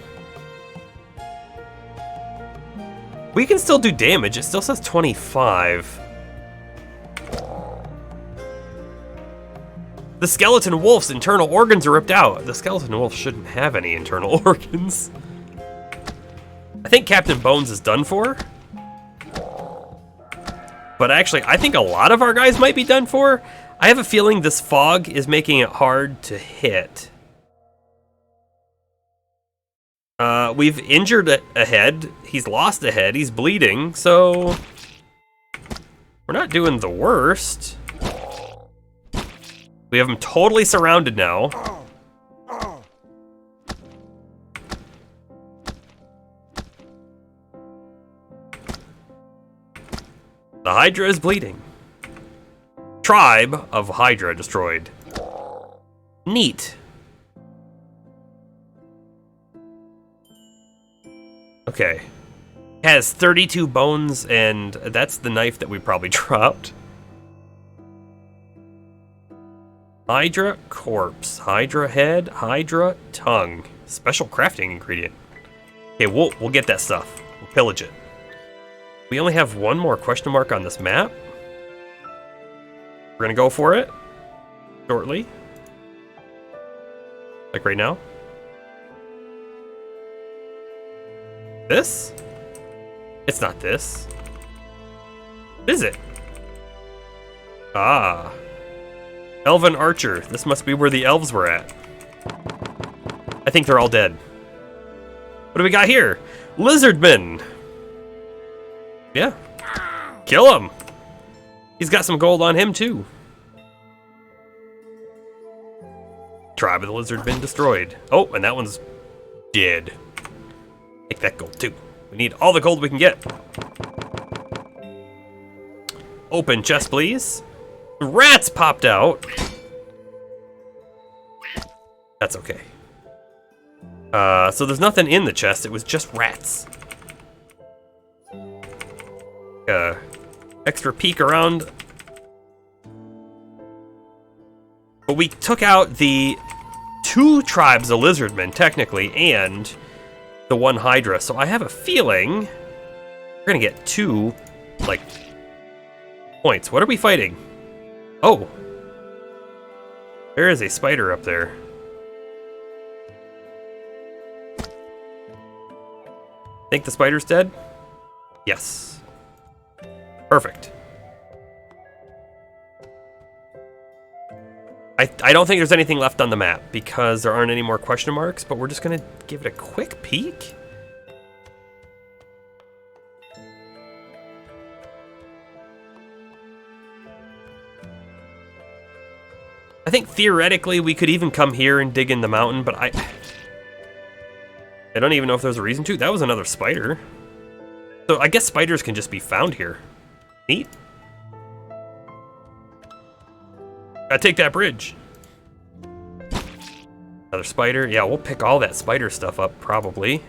We can still do damage. It still says 25. The skeleton wolf's internal organs are ripped out. The skeleton wolf shouldn't have any internal organs. I think Captain Bones is done for. But actually, I think a lot of our guys might be done for. I have a feeling this fog is making it hard to hit. We've injured a head. He's lost a head. He's bleeding, so we're not doing the worst. We have him totally surrounded now. The Hydra is bleeding. Tribe of Hydra destroyed. Neat. Okay. Has 32 bones, and that's the knife that we probably dropped. Hydra corpse, Hydra head, Hydra tongue. Special crafting ingredient. Okay, we'll get that stuff. We'll pillage it. We only have 1 more question mark on this map. We're gonna go for it shortly. Like right now. This? It's not this. What is it? Ah. Elven Archer. This must be where the elves were at. I think they're all dead. What do we got here? Lizardman. Yeah. Kill him. He's got some gold on him too. Tribe of the Lizard been destroyed. Oh, and that one's dead. Take that gold too. We need all the gold we can get. Open chest, please. Rats popped out. That's okay. So there's nothing in the chest. It was just rats. Extra peek around. But we took out the 2 tribes of lizardmen, technically, and the 1 hydra. So I have a feeling we're gonna get 2, like, points. What are we fighting? Oh. There is a spider up there. Think the spider's dead? Yes. Perfect. I don't think there's anything left on the map because there aren't any more question marks, but we're just gonna give it a quick peek. I think theoretically we could even come here and dig in the mountain, but I don't even know if there's a reason to. That was another spider. So I guess spiders can just be found here. Neat. Gotta take that bridge. Another spider. Yeah, we'll pick all that spider stuff up, probably.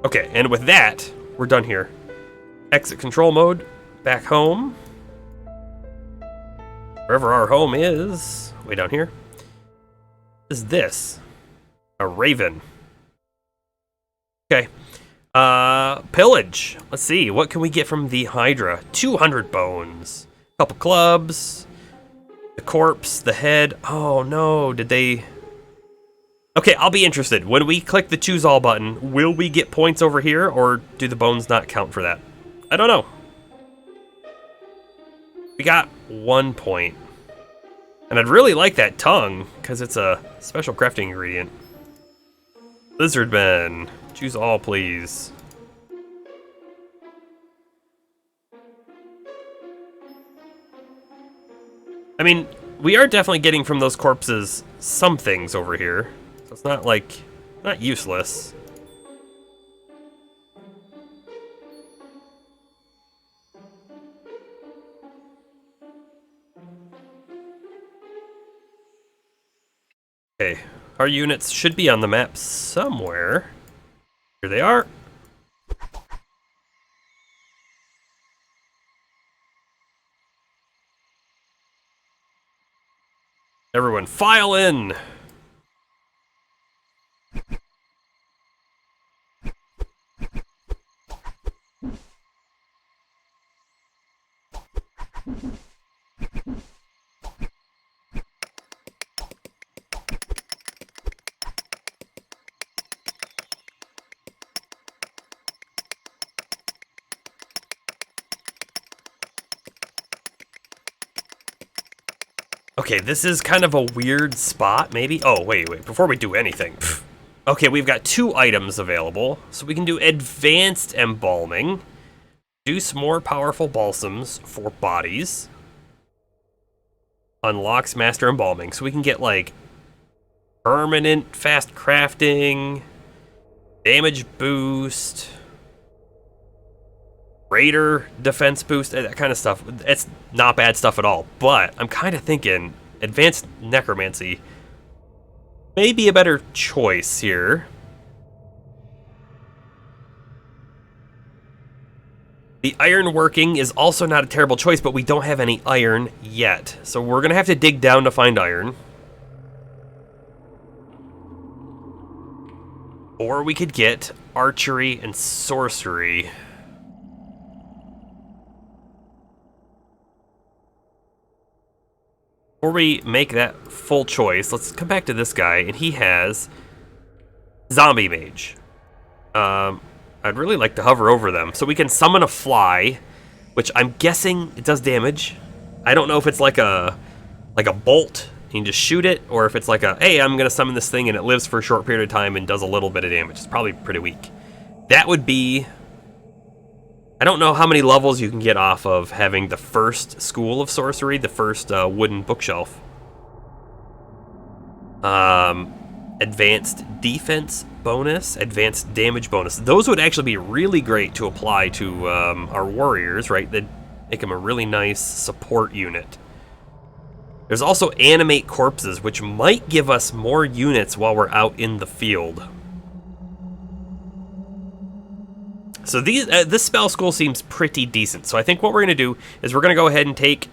Okay, and with that, we're done here. Exit control mode, back home. Wherever our home is, way down here. What is this? A raven. Okay. Pillage. Let's see, what can we get from the Hydra? 200 bones. A couple clubs. The corpse, the head. Oh no, did they... Okay, I'll be interested. When we click the choose all button, will we get points over here, or do the bones not count for that? I don't know. We got 1 point. And I'd really like that tongue, because it's a special crafting ingredient. Lizardmen. Choose all, please. I mean, we are definitely getting from those corpses some things over here. So it's not like, not useless. Okay, our units should be on the map somewhere. Here they are. Everyone file in. Okay, this is kind of a weird spot, maybe. Oh, wait, before we do anything. Okay, we've got 2 items available. So we can do advanced embalming. Produce more powerful balsams for bodies. Unlocks master embalming. So we can get, like, permanent fast crafting, damage boost, raider defense boost, that kind of stuff. It's not bad stuff at all, but I'm kind of thinking advanced necromancy may be a better choice here. The iron working is also not a terrible choice, but we don't have any iron yet, so we're gonna have to dig down to find iron. Or we could get archery and sorcery. before we make that full choice, let's come back to this guy, and he has Zombie Mage. I'd really like to hover over them. So we can summon a fly, which I'm guessing it does damage. I don't know if it's like a bolt, you can just shoot it, or if it's like a, hey, I'm gonna summon this thing and it lives for a short period of time and does a little bit of damage. It's probably pretty weak. That would be, I don't know how many levels you can get off of having the first school of sorcery, the first wooden bookshelf. Advanced defense bonus, advanced damage bonus. Those would actually be really great to apply to our warriors, right? They'd make them a really nice support unit. There's also animate corpses, which might give us more units while we're out in the field. So this spell school seems pretty decent. So I think what we're going to do is we're going to go ahead and take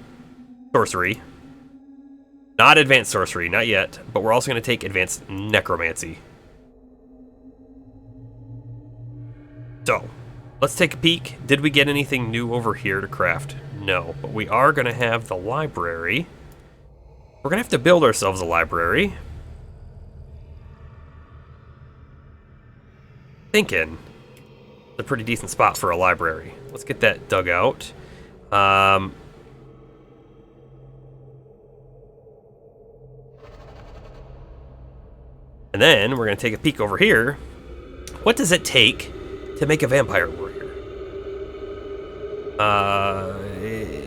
sorcery. Not advanced sorcery, not yet, but we're also going to take advanced necromancy. So, let's take a peek. Did we get anything new over here to craft? No, but we are going to have the library. We're going to have to build ourselves a library. Thinking it's a pretty decent spot for a library. Let's get that dug out. And then we're going to take a peek over here. What does it take to make a vampire warrior?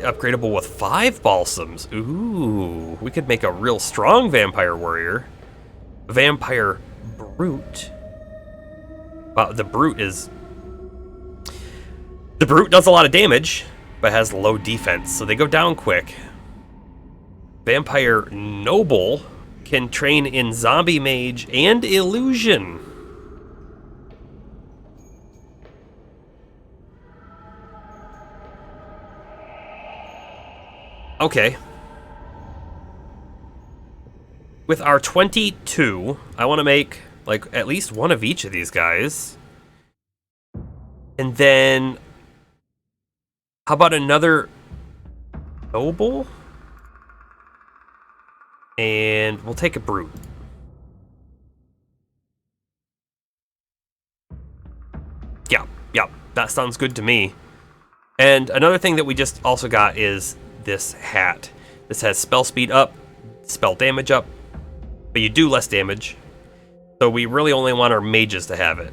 Upgradable with 5 balsams. Ooh, we could make a real strong vampire warrior. Vampire brute. Wow, the brute does a lot of damage, but has low defense, so they go down quick. Vampire noble can train in zombie mage and illusion. Okay. With our 22, I want to make like at least one of each of these guys. And then how about another noble? And we'll take a brute. Yeah, that sounds good to me. And another thing that we just also got is this hat. This has spell speed up, spell damage up, but you do less damage. So we really only want our mages to have it.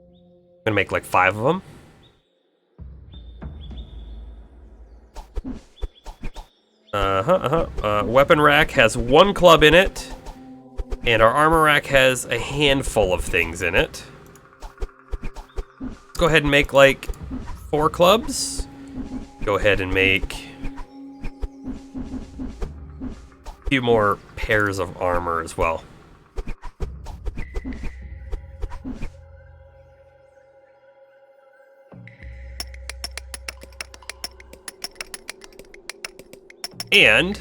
I'm gonna make like 5 of them. Weapon rack has 1 club in it, and our armor rack has a handful of things in it. Go ahead and make like 4 clubs. Go ahead and make a few more pairs of armor as well. And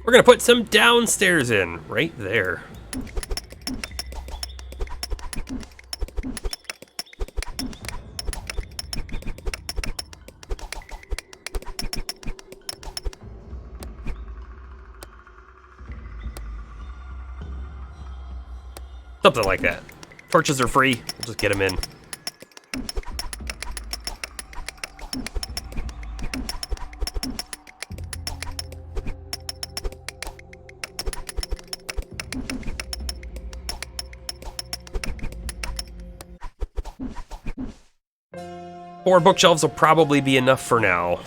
we're gonna put some downstairs in, right there. Something like that. Torches are free, we'll just get them in. Four bookshelves will probably be enough for now.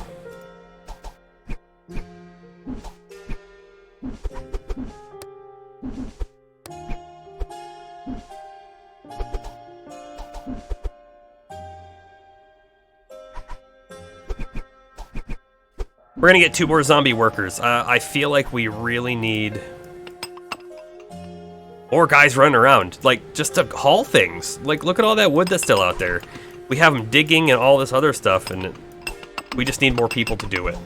We're gonna get 2 more zombie workers. I feel like we really need more guys running around, like just to haul things. Like, look at all that wood that's still out there. We have them digging and all this other stuff, and we just need more people to do it.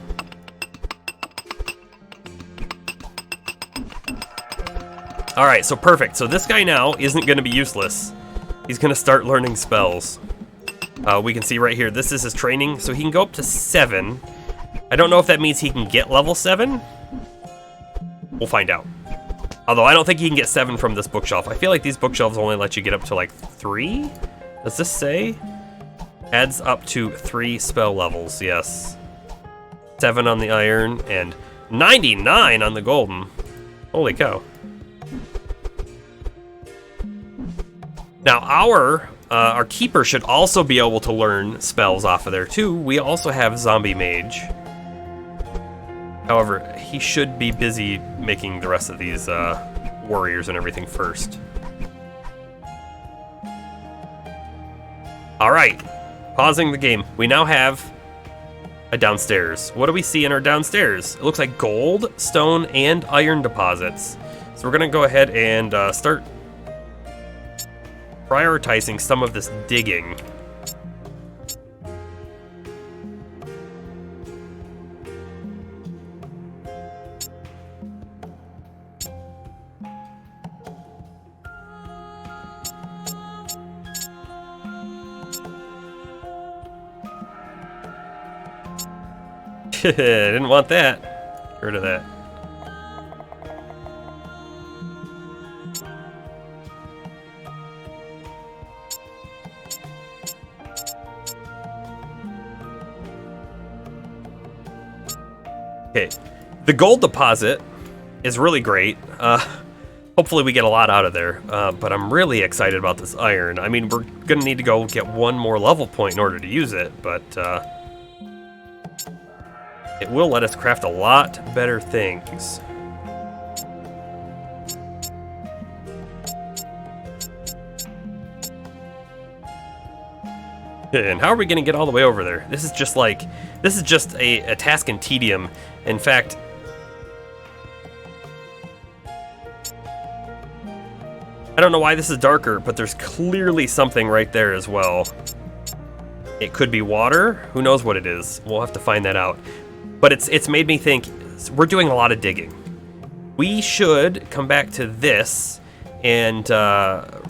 All right, so perfect. So this guy now isn't going to be useless. He's going to start learning spells. We can see right here, this is his training, so he can go up to 7. I don't know if that means he can get level 7, We'll find out. Although I don't think you can get 7 from this bookshelf. I feel like these bookshelves only let you get up to like 3. Does this say? Adds up to 3 spell levels, yes. 7 on the iron and 99 on the golden. Holy cow. Now our keeper should also be able to learn spells off of there too. We also have Zombie Mage. However, he should be busy making the rest of these warriors and everything first. All right, pausing the game. We now have a downstairs. What do we see in our downstairs? It looks like gold, stone, and iron deposits. So we're gonna go ahead and start prioritizing some of this digging. Didn't want that. Get rid of that. Okay, the gold deposit is really great. Hopefully we get a lot out of there, but I'm really excited about this iron. I mean, we're gonna need to go get 1 more level point in order to use it, but it will let us craft a lot better things. And how are we gonna get all the way over there? This is just a task in tedium. In fact, I don't know why this is darker, but there's clearly something right there as well. It could be water. Who knows what it is? We'll have to find that out. But it's made me think, we're doing a lot of digging. We should come back to this and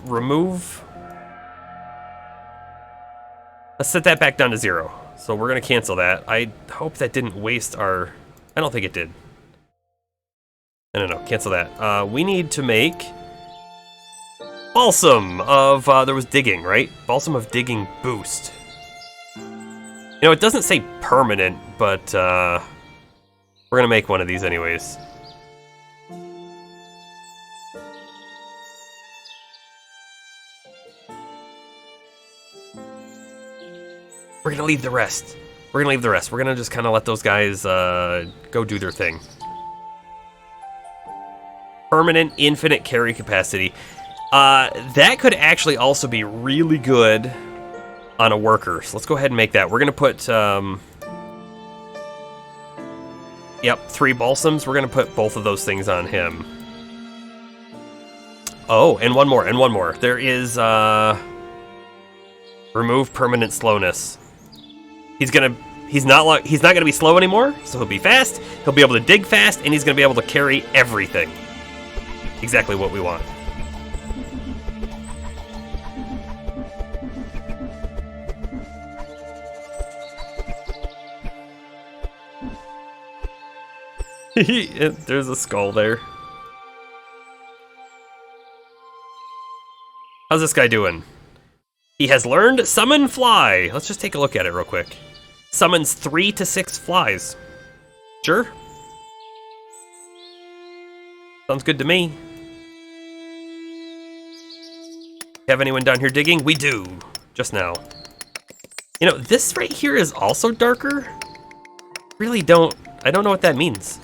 remove... Let's set that back down to 0. So we're gonna cancel that. I hope that didn't waste our... I don't think it did. No, cancel that. We need to make Balsam of, there was digging, right? Balsam of digging boost. You know, it doesn't say permanent, but we're gonna make one of these anyways. We're gonna leave the rest. We're gonna just kind of let those guys go do their thing. Permanent infinite carry capacity. That could actually also be really good on a worker. So let's go ahead and make that. We're gonna put, yep, 3 balsams. We're gonna put both of those things on him. Oh, and one more. There is, remove permanent slowness. He's not gonna be slow anymore, so he'll be fast, he'll be able to dig fast, and he's gonna be able to carry everything. Exactly what we want. There's a skull there. How's this guy doing? He has learned Summon Fly. Let's just take a look at it real quick. Summons 3 to 6 flies. Sure. Sounds good to me. Have anyone down here digging? We do. Just now. You know, this right here is also darker. I don't know what that means.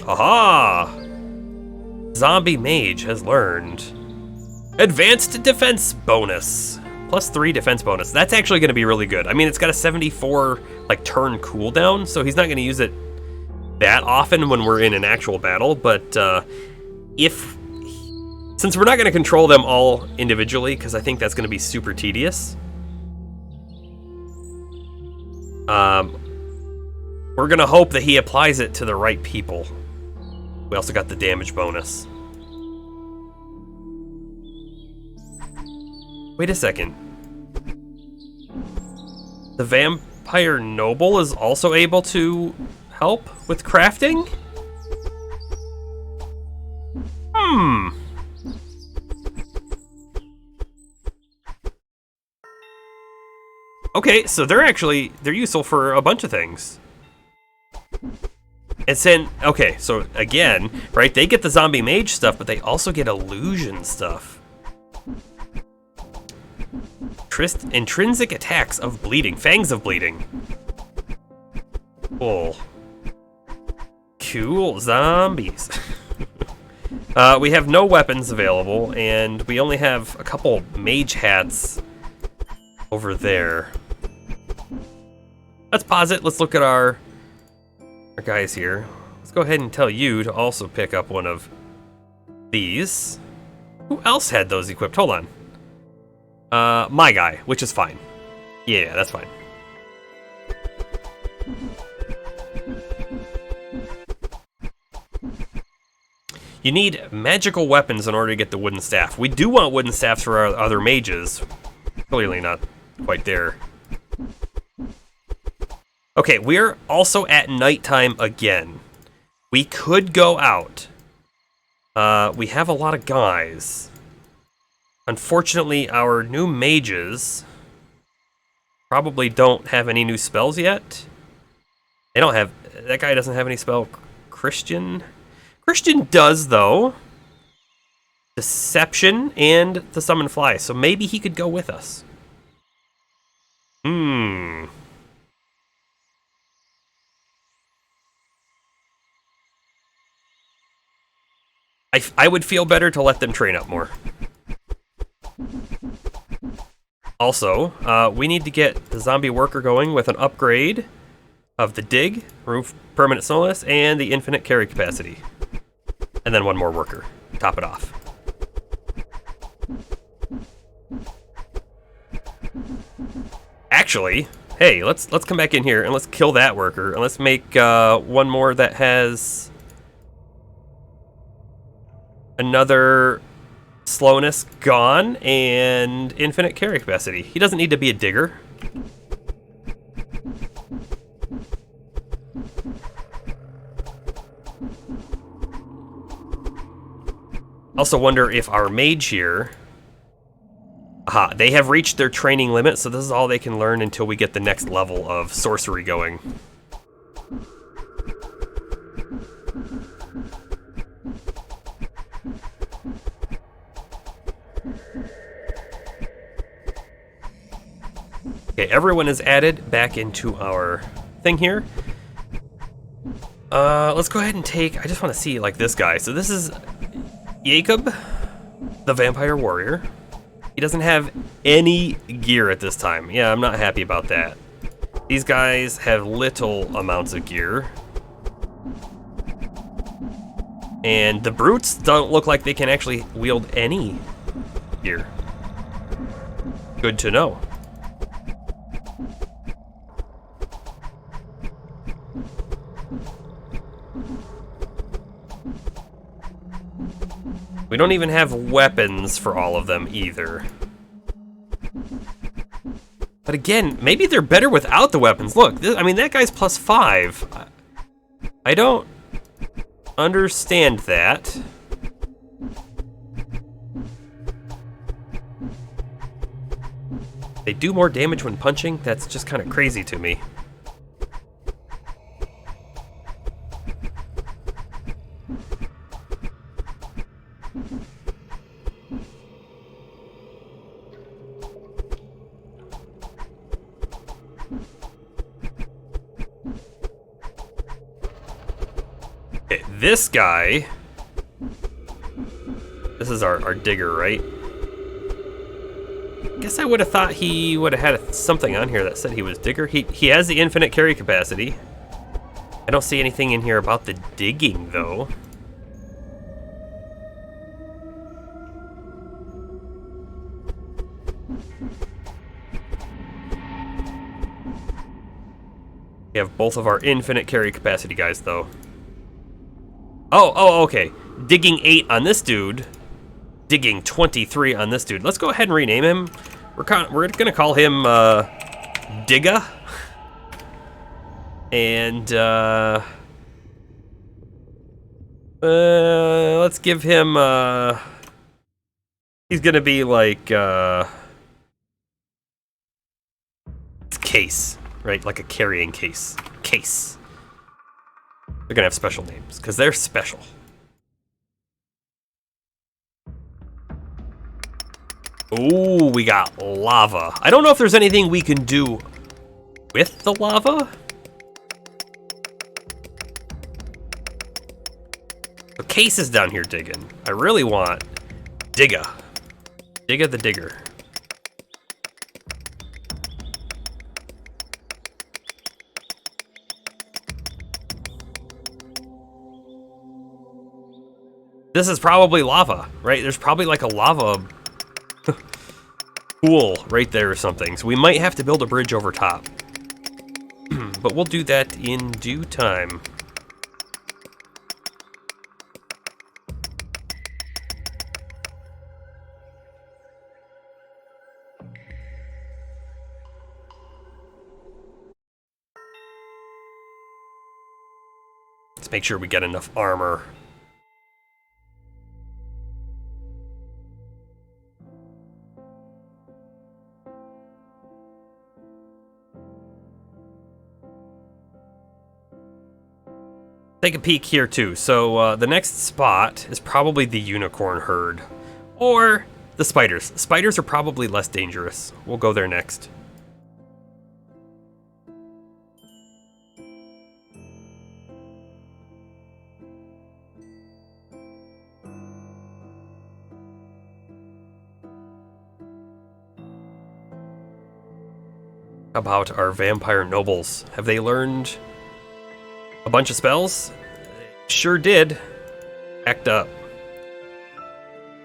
Aha! Zombie Mage has learned Advanced Defense Bonus. +3 defense bonus. That's actually going to be really good. I mean, it's got a 74 like turn cooldown, so he's not going to use it that often when we're in an actual battle, but since we're not going to control them all individually, because I think that's going to be super tedious, we're going to hope that he applies it to the right people. We also got the damage bonus. Wait a second. The vampire noble is also able to help with crafting? Okay, so they're useful for a bunch of things. And then, okay, so again, right, they get the zombie mage stuff, but they also get illusion stuff. Intrinsic attacks of bleeding, fangs of bleeding. Cool. Cool, zombies. We have no weapons available, and we only have a couple mage hats over there. Let's pause it. Let's look at our guys here. Let's go ahead and tell you to also pick up one of these. Who else had those equipped? Hold on. My guy, which is fine. Yeah, that's fine. You need magical weapons in order to get the wooden staff. We do want wooden staffs for our other mages. Clearly not quite there. Okay, we're also at nighttime again. We could go out. We have a lot of guys. Unfortunately, our new mages probably don't have any new spells yet. They don't have... That guy doesn't have any spell. Christian? Christian does, though. Deception and the summon fly. So maybe he could go with us. I would feel better to let them train up more. Also, we need to get the zombie worker going with an upgrade of the dig, remove permanent slowness, and the infinite carry capacity. And then one more worker. Top it off. Actually, hey, let's come back in here and let's kill that worker, and let's make one more that has another slowness gone and infinite carry capacity. He doesn't need to be a digger. Also wonder if our mage here... Aha, they have reached their training limit, so this is all they can learn until we get the next level of sorcery going. Okay, everyone is added back into our thing here. Let's go ahead and take... I just want to see, like, this guy. So this is Jacob, the vampire warrior. He doesn't have any gear at this time. Yeah, I'm not happy about that. These guys have little amounts of gear. And the brutes don't look like they can actually wield any gear. Good to know. We don't even have weapons for all of them either. But again, maybe they're better without the weapons. Look, this, I mean, that guy's +5. I don't understand that. They do more damage when punching? That's just kind of crazy to me. Okay, this guy... This is our digger, right? Guess I would have thought he would have had something on here that said he was digger. He has the infinite carry capacity. I don't see anything in here about the digging, though. We have both of our infinite carry capacity guys, though. Oh, okay. Digging 8 on this dude. digging 23 on this dude. Let's go ahead and rename him. We're gonna call him Digga. And let's give him he's gonna be like case, right? Like a carrying case. Case. They're gonna have special names because they're special. Ooh, we got lava. I don't know if there's anything we can do with the lava. The case is down here digging. I really want Digga. Digga the digger. This is probably lava, right? There's probably like a lava pool right there or something. So we might have to build a bridge over top. But we'll do that in due time. Let's make sure we get enough armor. Take a peek here too. So the next spot is probably the unicorn herd. Or the spiders. Spiders are probably less dangerous. We'll go there next. How about our vampire nobles? Have they learned a bunch of spells? Sure did. Act up.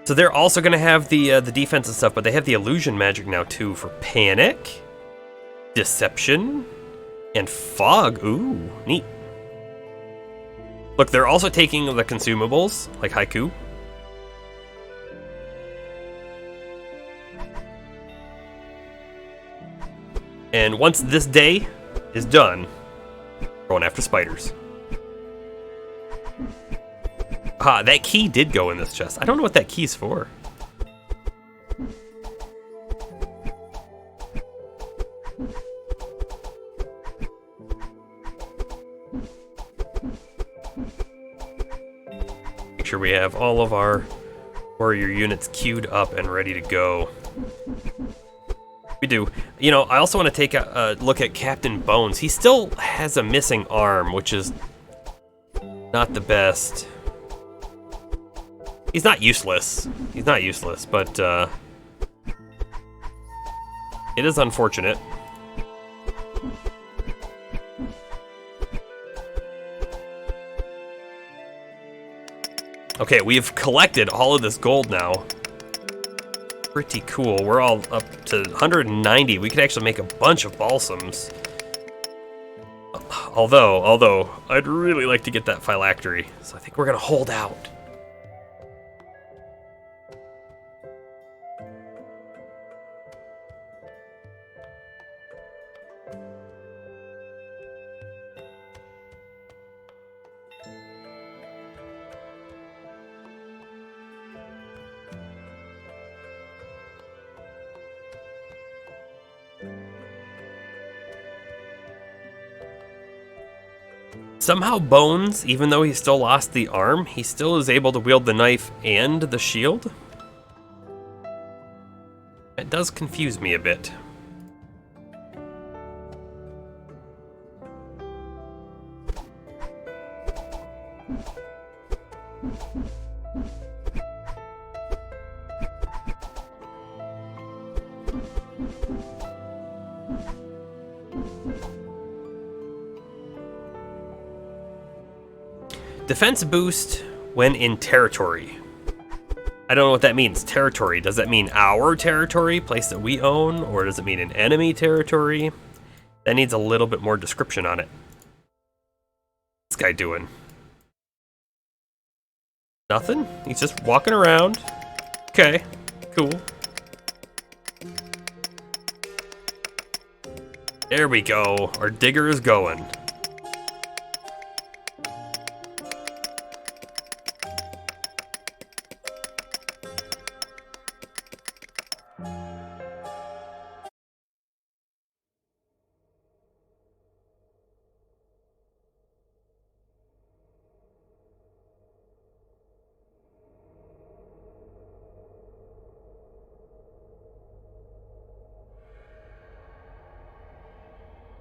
So they're also going to have the defense and stuff, but they have the illusion magic now too for panic, deception, and fog. Ooh, neat. Look, they're also taking the consumables, like Haiku. And once this day is done, we're going after spiders. Ah, that key did go in this chest. I don't know what that key's for. Make sure we have all of our warrior units queued up and ready to go. We do. You know, I also want to take a look at Captain Bones. He still has a missing arm, which is not the best. He's not useless. He's not useless, but it is unfortunate. Okay, we've collected all of this gold now. Pretty cool. We're all up to 190. We could actually make a bunch of balsams. Although, I'd really like to get that phylactery. So I think we're gonna hold out. Somehow Bones, even though he still lost the arm, he still is able to wield the knife and the shield. It does confuse me a bit. Defense boost when in territory. I don't know what that means. Territory. Does that mean our territory, place that we own, or does it mean an enemy territory? That needs a little bit more description on it. What's this guy doing? Nothing? He's just walking around, Okay, cool. There we go. Our digger is going.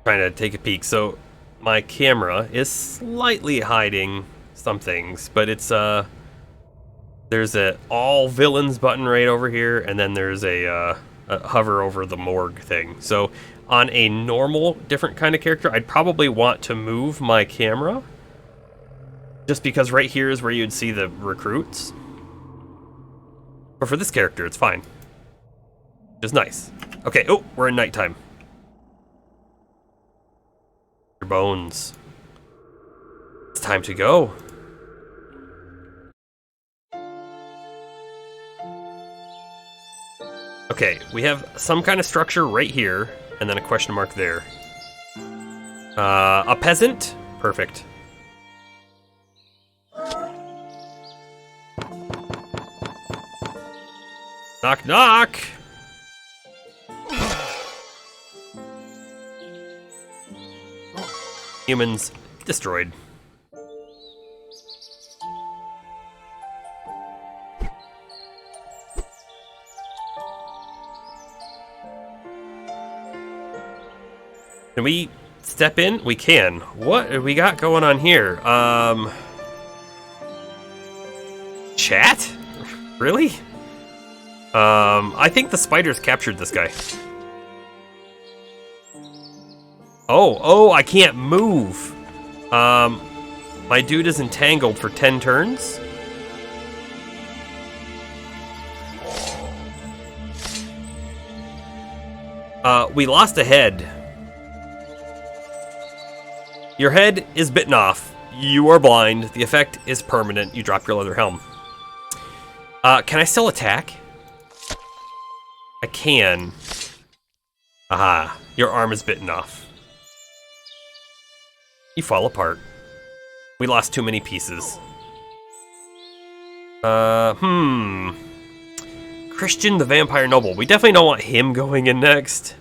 Trying to take a peek. So my camera is slightly hiding some things, but it's there's a all villains button right over here, and then there's a hover over the morgue thing. So on a normal different kind of character, I'd probably want to move my camera just because right here is where you'd see the recruits. But for this character, it's fine. It's nice. Okay, oh, we're in nighttime. Your bones. It's time to go. Okay, we have some kind of structure right here, and then a question mark there. A peasant? Perfect. Knock, knock! Humans destroyed. Can we step in? We can. What have we got going on here? Chat? Really? I think the spiders captured this guy. Oh, I can't move. My dude is entangled for 10 turns. We lost a head. Your head is bitten off. You are blind. The effect is permanent. You drop your leather helm. Can I still attack? I can. Aha. Your arm is bitten off. You fall apart. We lost too many pieces. Christian the Vampire Noble. We definitely don't want him going in next.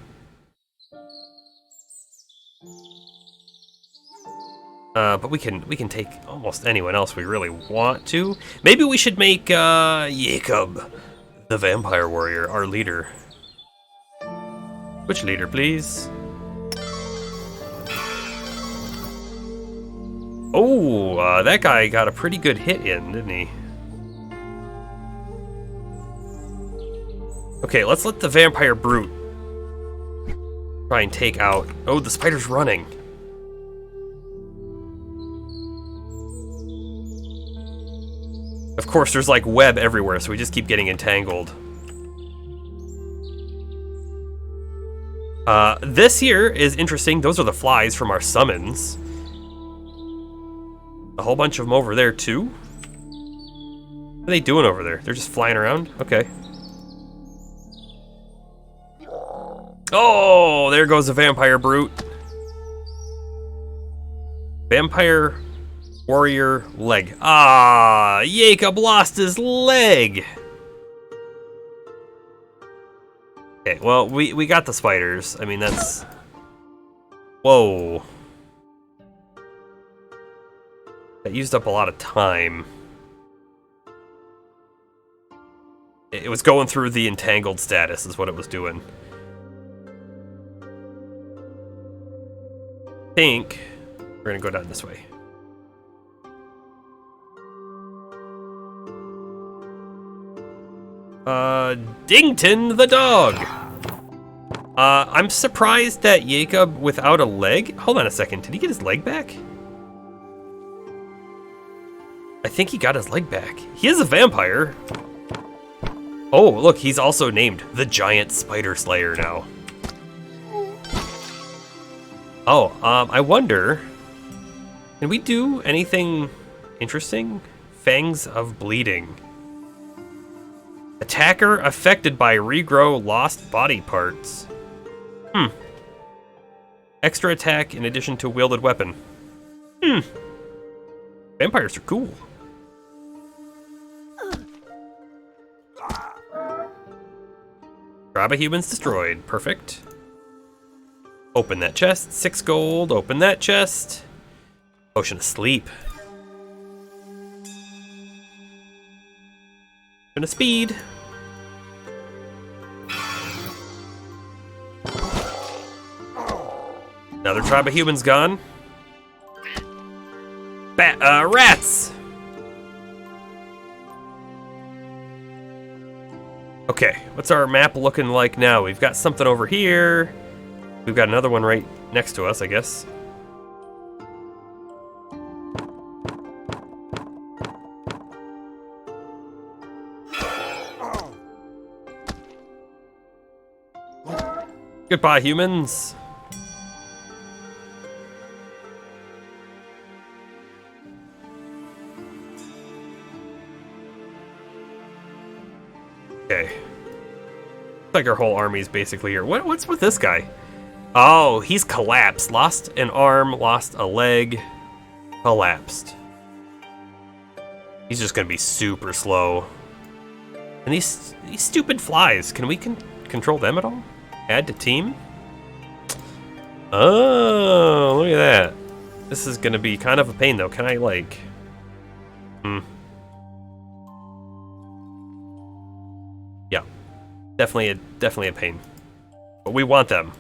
But we can take almost anyone else we really want to. Maybe we should make Jacob, the Vampire Warrior, our leader. Which leader, please? Oh, that guy got a pretty good hit in, didn't he? Okay, let's let the Vampire Brute try and take out... Oh, the spider's running. Of course, there's like web everywhere, so we just keep getting entangled. This here is interesting. Those are the flies from our summons. A whole bunch of them over there, too. What are they doing over there? They're just flying around? Okay. Oh, there goes the Vampire Brute. Vampire Warrior leg. Ah, Jacob lost his leg. Okay, well, we got the spiders. I mean, that's... Whoa. That used up a lot of time. It was going through the entangled status is what it was doing. I think we're gonna go down this way. Dington the dog. I'm surprised that Jacob without a leg. Hold on a second. Did he get his leg back? I think he got his leg back. He is a vampire. Oh, look, he's also named the Giant Spider Slayer now. Oh, I wonder, can we do anything interesting? Fangs of Bleeding. Attacker affected by regrow lost body parts. Extra attack in addition to wielded weapon. Vampires are cool. Tribe of humans destroyed. Perfect. Open that chest. 6 gold. Open that chest. Potion of sleep. Potion of speed. Another tribe of humans gone. Rats! Okay, what's our map looking like now? We've got something over here. We've got another one right next to us, I guess. Goodbye, humans. Okay. Looks like our whole army's basically here. What's with this guy? Oh, he's collapsed. Lost an arm, lost a leg, collapsed. He's just gonna be super slow. And these stupid flies, can we control them at all? Add to team? Oh, look at that. This is gonna be kind of a pain though. Can I like... Yeah. Definitely a pain. But we want them.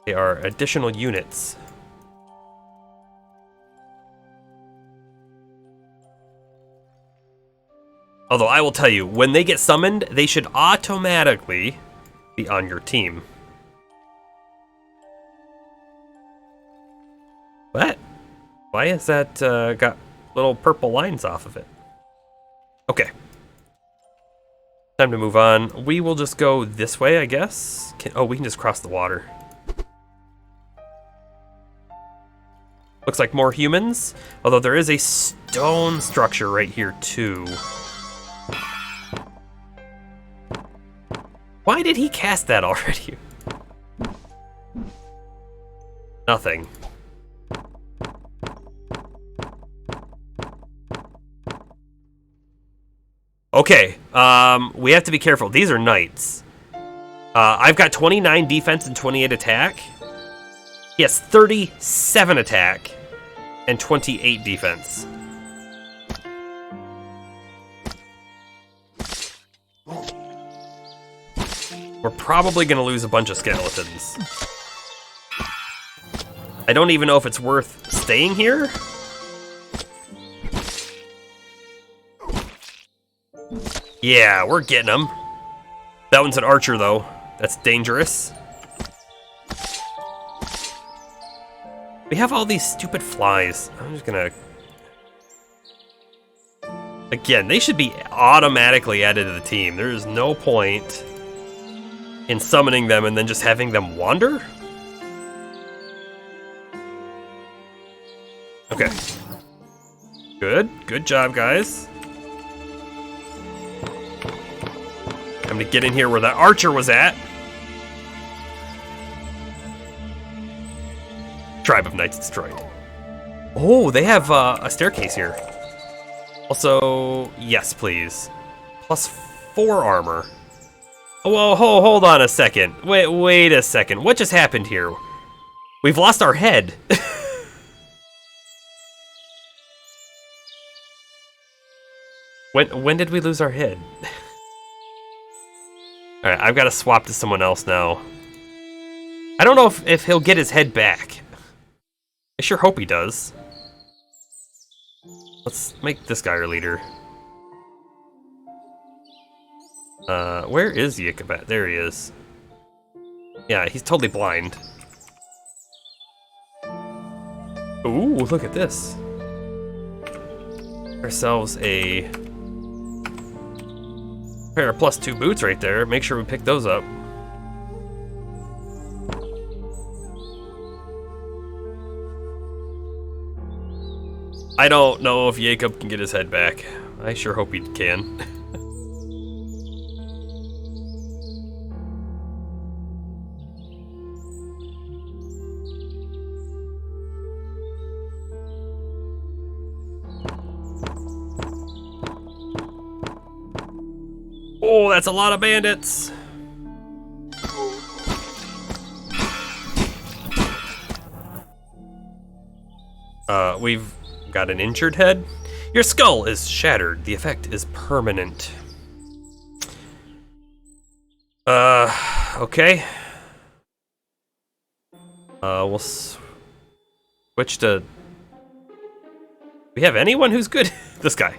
They are additional units. Although I will tell you, when they get summoned, they should automatically be on your team. What? Why is that got little purple lines off of it? Okay. Time to move on. We will just go this way, I guess. We can just cross the water. Looks like more humans, although there is a stone structure right here too. Why did he cast that already? Nothing. Okay, we have to be careful. These are knights. I've got 29 defense and 28 attack. He has 37 attack and 28 defense. We're probably gonna lose a bunch of skeletons. I don't even know if it's worth staying here. Yeah, we're getting them. That one's an archer, though. That's dangerous. We have all these stupid flies. I'm just gonna... Again, they should be automatically added to the team. There is no point in summoning them and then just having them wander. Okay. Good job, guys. Time to get in here where that archer was at. Tribe of Knights destroyed. Oh, they have a staircase here. Also, yes, please. +4 armor. Oh, well, hold on a second. Wait a second. What just happened here? We've lost our head. When did we lose our head? Alright, I've got to swap to someone else now. I don't know if he'll get his head back. I sure hope he does. Let's make this guy our leader. Where is Zygried? There he is. Yeah, he's totally blind. Ooh, look at this. Ourselves a pair of +2 boots right there. Make sure we pick those up. I don't know if Jacob can get his head back. I sure hope he can. Oh, that's a lot of bandits. We've got an injured head. Your skull is shattered. The effect is permanent. Okay. We'll switch to... We have anyone who's good? This guy.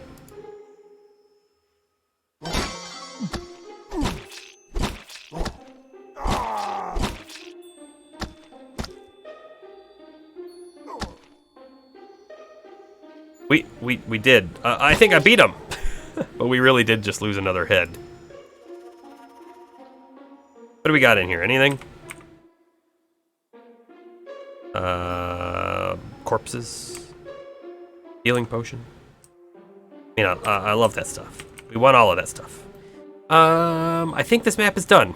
We did. I think I beat him. But we really did just lose another head. What do we got in here? Anything? Corpses. Healing potion. You know, I love that stuff. We want all of that stuff. I think this map is done.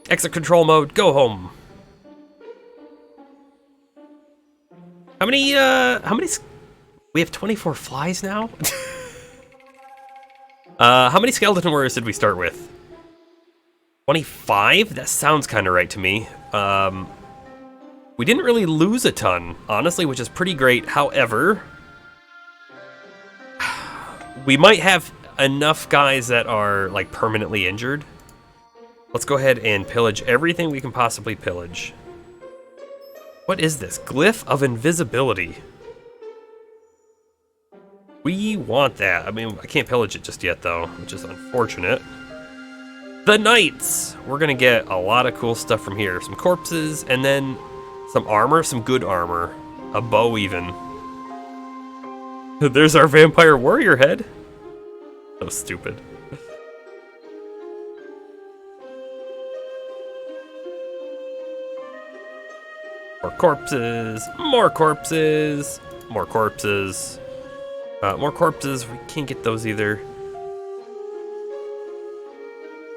Exit control mode, go home. How many, we have 24 flies now? How many skeleton warriors did we start with? 25? That sounds kind of right to me. We didn't really lose a ton, honestly, which is pretty great. However, we might have enough guys that are, like, permanently injured. Let's go ahead and pillage everything we can possibly pillage. What is this? Glyph of invisibility. We want that. I mean, I can't pillage it just yet, though, which is unfortunate. The Knights! We're gonna get a lot of cool stuff from here. Some corpses, and then some armor, some good armor. A bow, even. There's our vampire warrior head. So stupid. More corpses, more corpses, more corpses. More corpses, we can't get those either.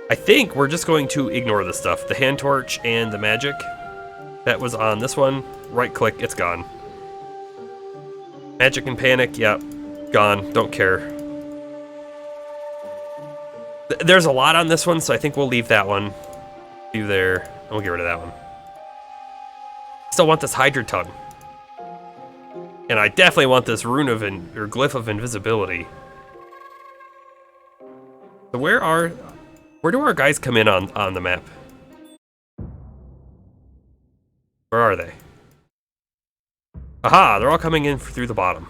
I think we're just going to ignore this stuff. The hand torch and the magic that was on this one, right click, it's gone. Magic and panic, yep, gone, don't care. There's a lot on this one, so I think we'll leave that one. Do there, and we'll get rid of that one. Still want this Hydra tongue. And I definitely want this rune of or glyph of invisibility. So where do our guys come in on the map? Where are they? Aha, they're all coming in through the bottom.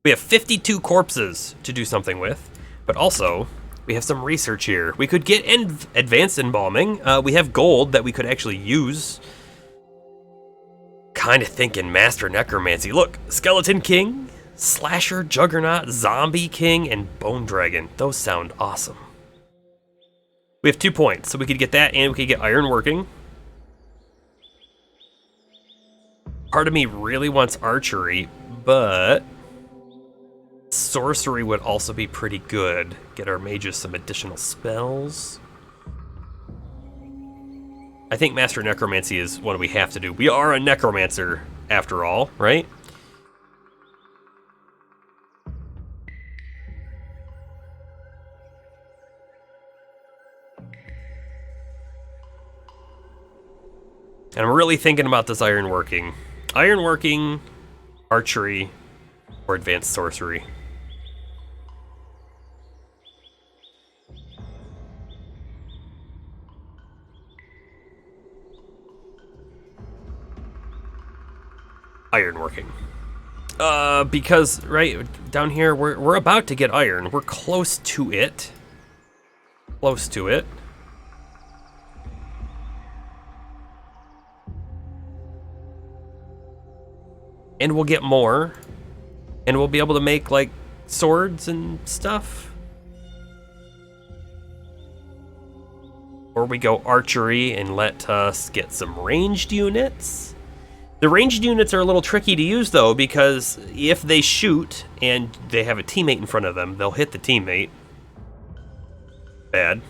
We have 52 corpses to do something with, but also we have some research here. We could get advanced embalming. We have gold that we could actually use. Kind of thinking Master Necromancy. Look, Skeleton King, Slasher, Juggernaut, Zombie King, and Bone Dragon. Those sound awesome. We have 2 points, so we could get that and we could get iron working. Part of me really wants archery, but sorcery would also be pretty good. Get our mages some additional spells. I think Master Necromancy is what we have to do. We are a Necromancer, after all, right? And I'm really thinking about this ironworking. Ironworking, archery, or advanced sorcery. Ironworking. Because right down here we're about to get iron. We're close to it. Close to it. And we'll get more. And we'll be able to make like swords and stuff. Or we go archery and let us get some ranged units. The ranged units are a little tricky to use though, because if they shoot and they have a teammate in front of them, they'll hit the teammate. Bad.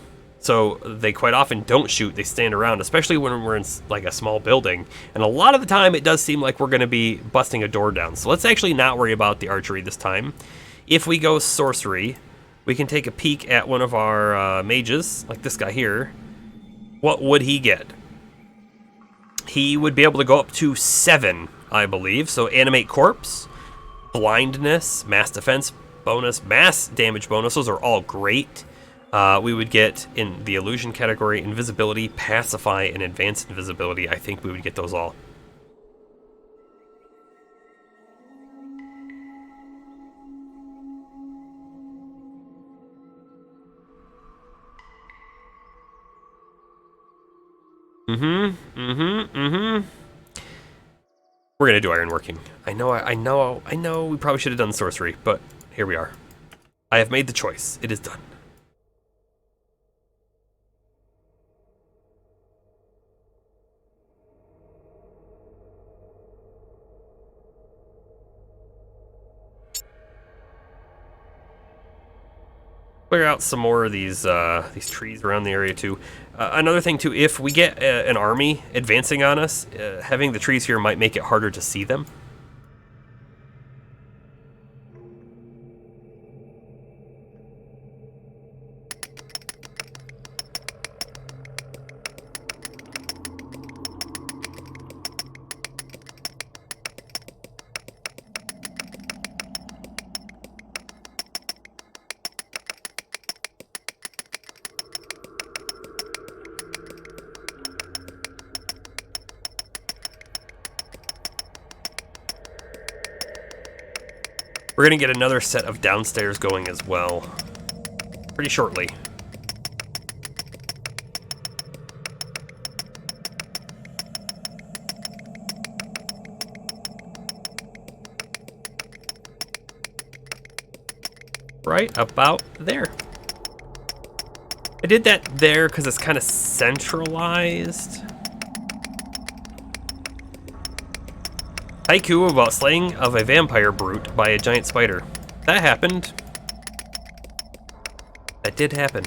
So they quite often don't shoot, they stand around, especially when we're in like a small building. And a lot of the time it does seem like we're going to be busting a door down. So let's actually not worry about the archery this time. If we go sorcery, we can take a peek at one of our mages, like this guy here. What would he get? He would be able to go up to 7, I believe. So animate corpse, blindness, mass defense bonus, mass damage bonus. Those are all great. We would get, in the illusion category, invisibility, pacify, and advanced invisibility. I think we would get those all. We're gonna do ironworking. I know we probably should have done sorcery, but here we are. I have made the choice. It is done. Clear out some more of these trees around the area too. Another thing too, if we get an army advancing on us, having the trees here might make it harder to see them. We're gonna get another set of downstairs going as well, pretty shortly. Right about there. I did that there because it's kind of centralized. Haiku about slaying of a vampire brute by a giant spider. That happened. That did happen.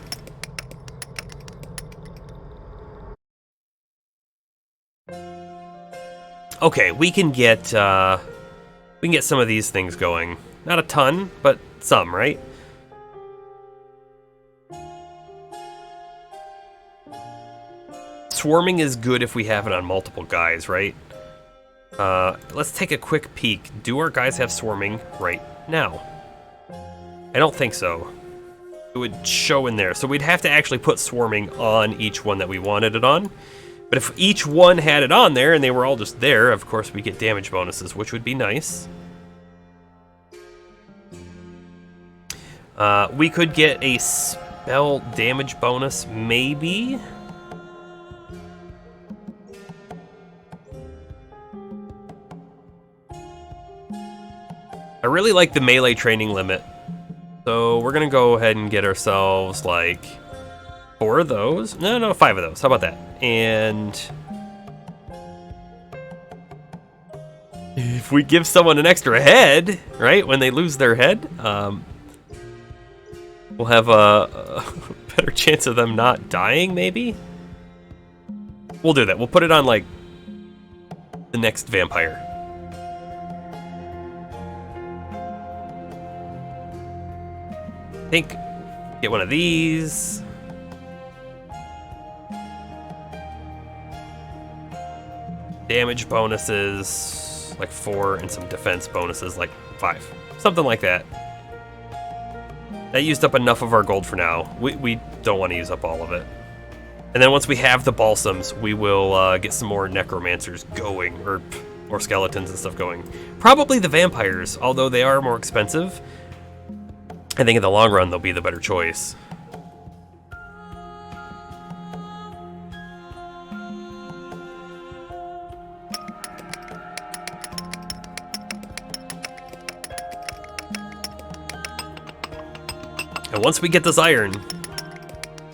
Okay, we can get some of these things going. Not a ton, but some, right? Swarming is good if we have it on multiple guys, right? Let's take a quick peek. Do our guys have swarming right now? I don't think so. It would show in there. So we'd have to actually put swarming on each one that we wanted it on. But if each one had it on there and they were all just there, of course we get damage bonuses, which would be nice. We could get a spell damage bonus, maybe? I really like the melee training limit. So we're gonna go ahead and get ourselves like 4 of those. No, 5 of those. How about that? And if we give someone an extra head, right, when they lose their head, we'll have a better chance of them not dying, maybe? We'll do that. We'll put it on, like, the next vampire. I think, get one of these. Damage bonuses, like 4, and some defense bonuses, like 5. Something like that. That used up enough of our gold for now. We don't want to use up all of it. And then once we have the balsams, we will get some more necromancers going, or skeletons and stuff going. Probably the vampires, although they are more expensive. I think in the long run, they'll be the better choice. And once we get this iron,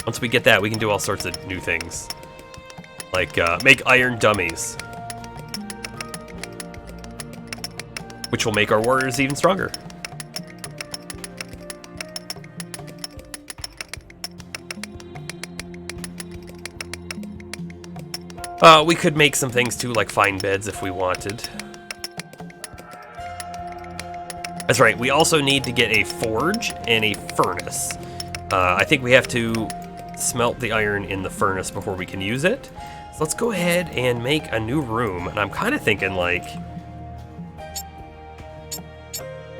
once we get that, we can do all sorts of new things. Like, make iron dummies. Which will make our warriors even stronger. We could make some things too, like fine beds if we wanted. That's right, we also need to get a forge and a furnace. I think we have to smelt the iron in the furnace before we can use it. So let's go ahead and make a new room. And I'm kind of thinking, like,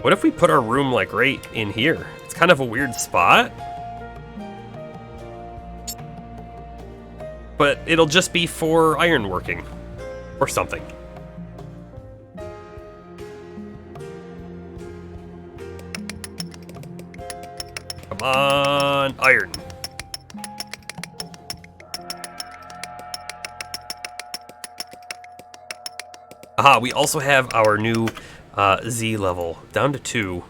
what if we put our room, like, right in here? It's kind of a weird spot. But it'll just be for ironworking or something. Come on, iron. Aha, we also have our new Z level, down to 2.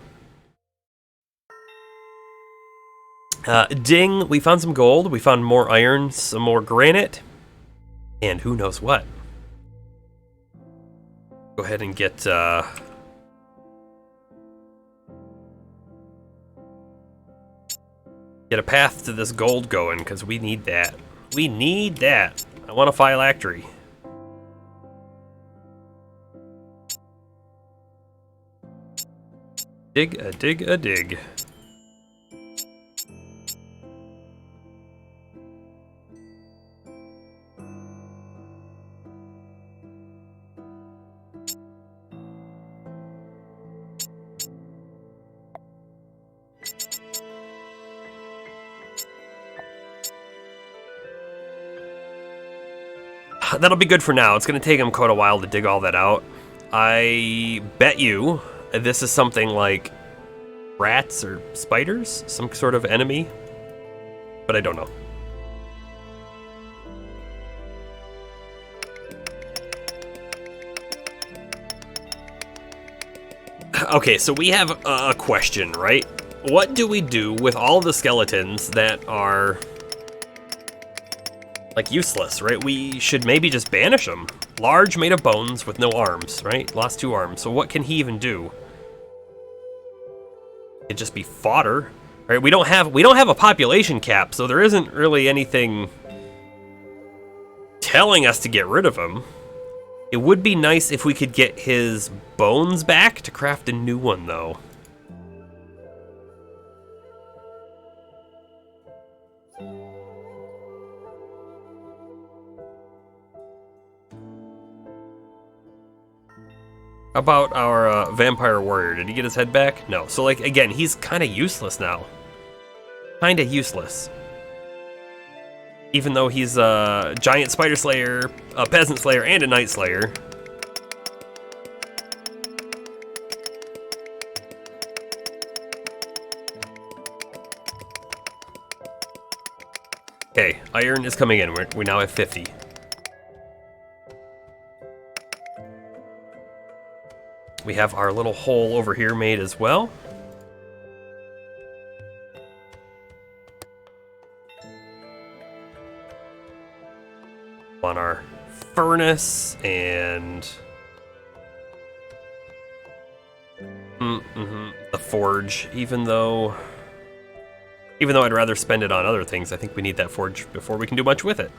Ding, we found some gold, we found more iron, some more granite, and who knows what. Go ahead and get, get a path to this gold going, because we need that. We need that. I want a phylactery. Dig a dig a dig. That'll be good for now. It's going to take him quite a while to dig all that out. I bet you this is something like rats or spiders, some sort of enemy, but I don't know. Okay, so we have a question, right? What do we do with all the skeletons that are, like, useless, right? We should maybe just banish them. Large, made of bones, with no arms, right? Lost 2 arms. So what can he even do? It'd just be fodder, right? We don't have a population cap, so there isn't really anything telling us to get rid of him. It would be nice if we could get his bones back to craft a new one, though. About our vampire warrior, did he get his head back? No. So, like, again, he's kind of useless now. Kind of useless. Even though he's a giant spider slayer, a peasant slayer, and a night slayer. Okay, iron is coming in. We now have 50. We have our little hole over here made as well. On our furnace and the forge, even though I'd rather spend it on other things, I think we need that forge before we can do much with it.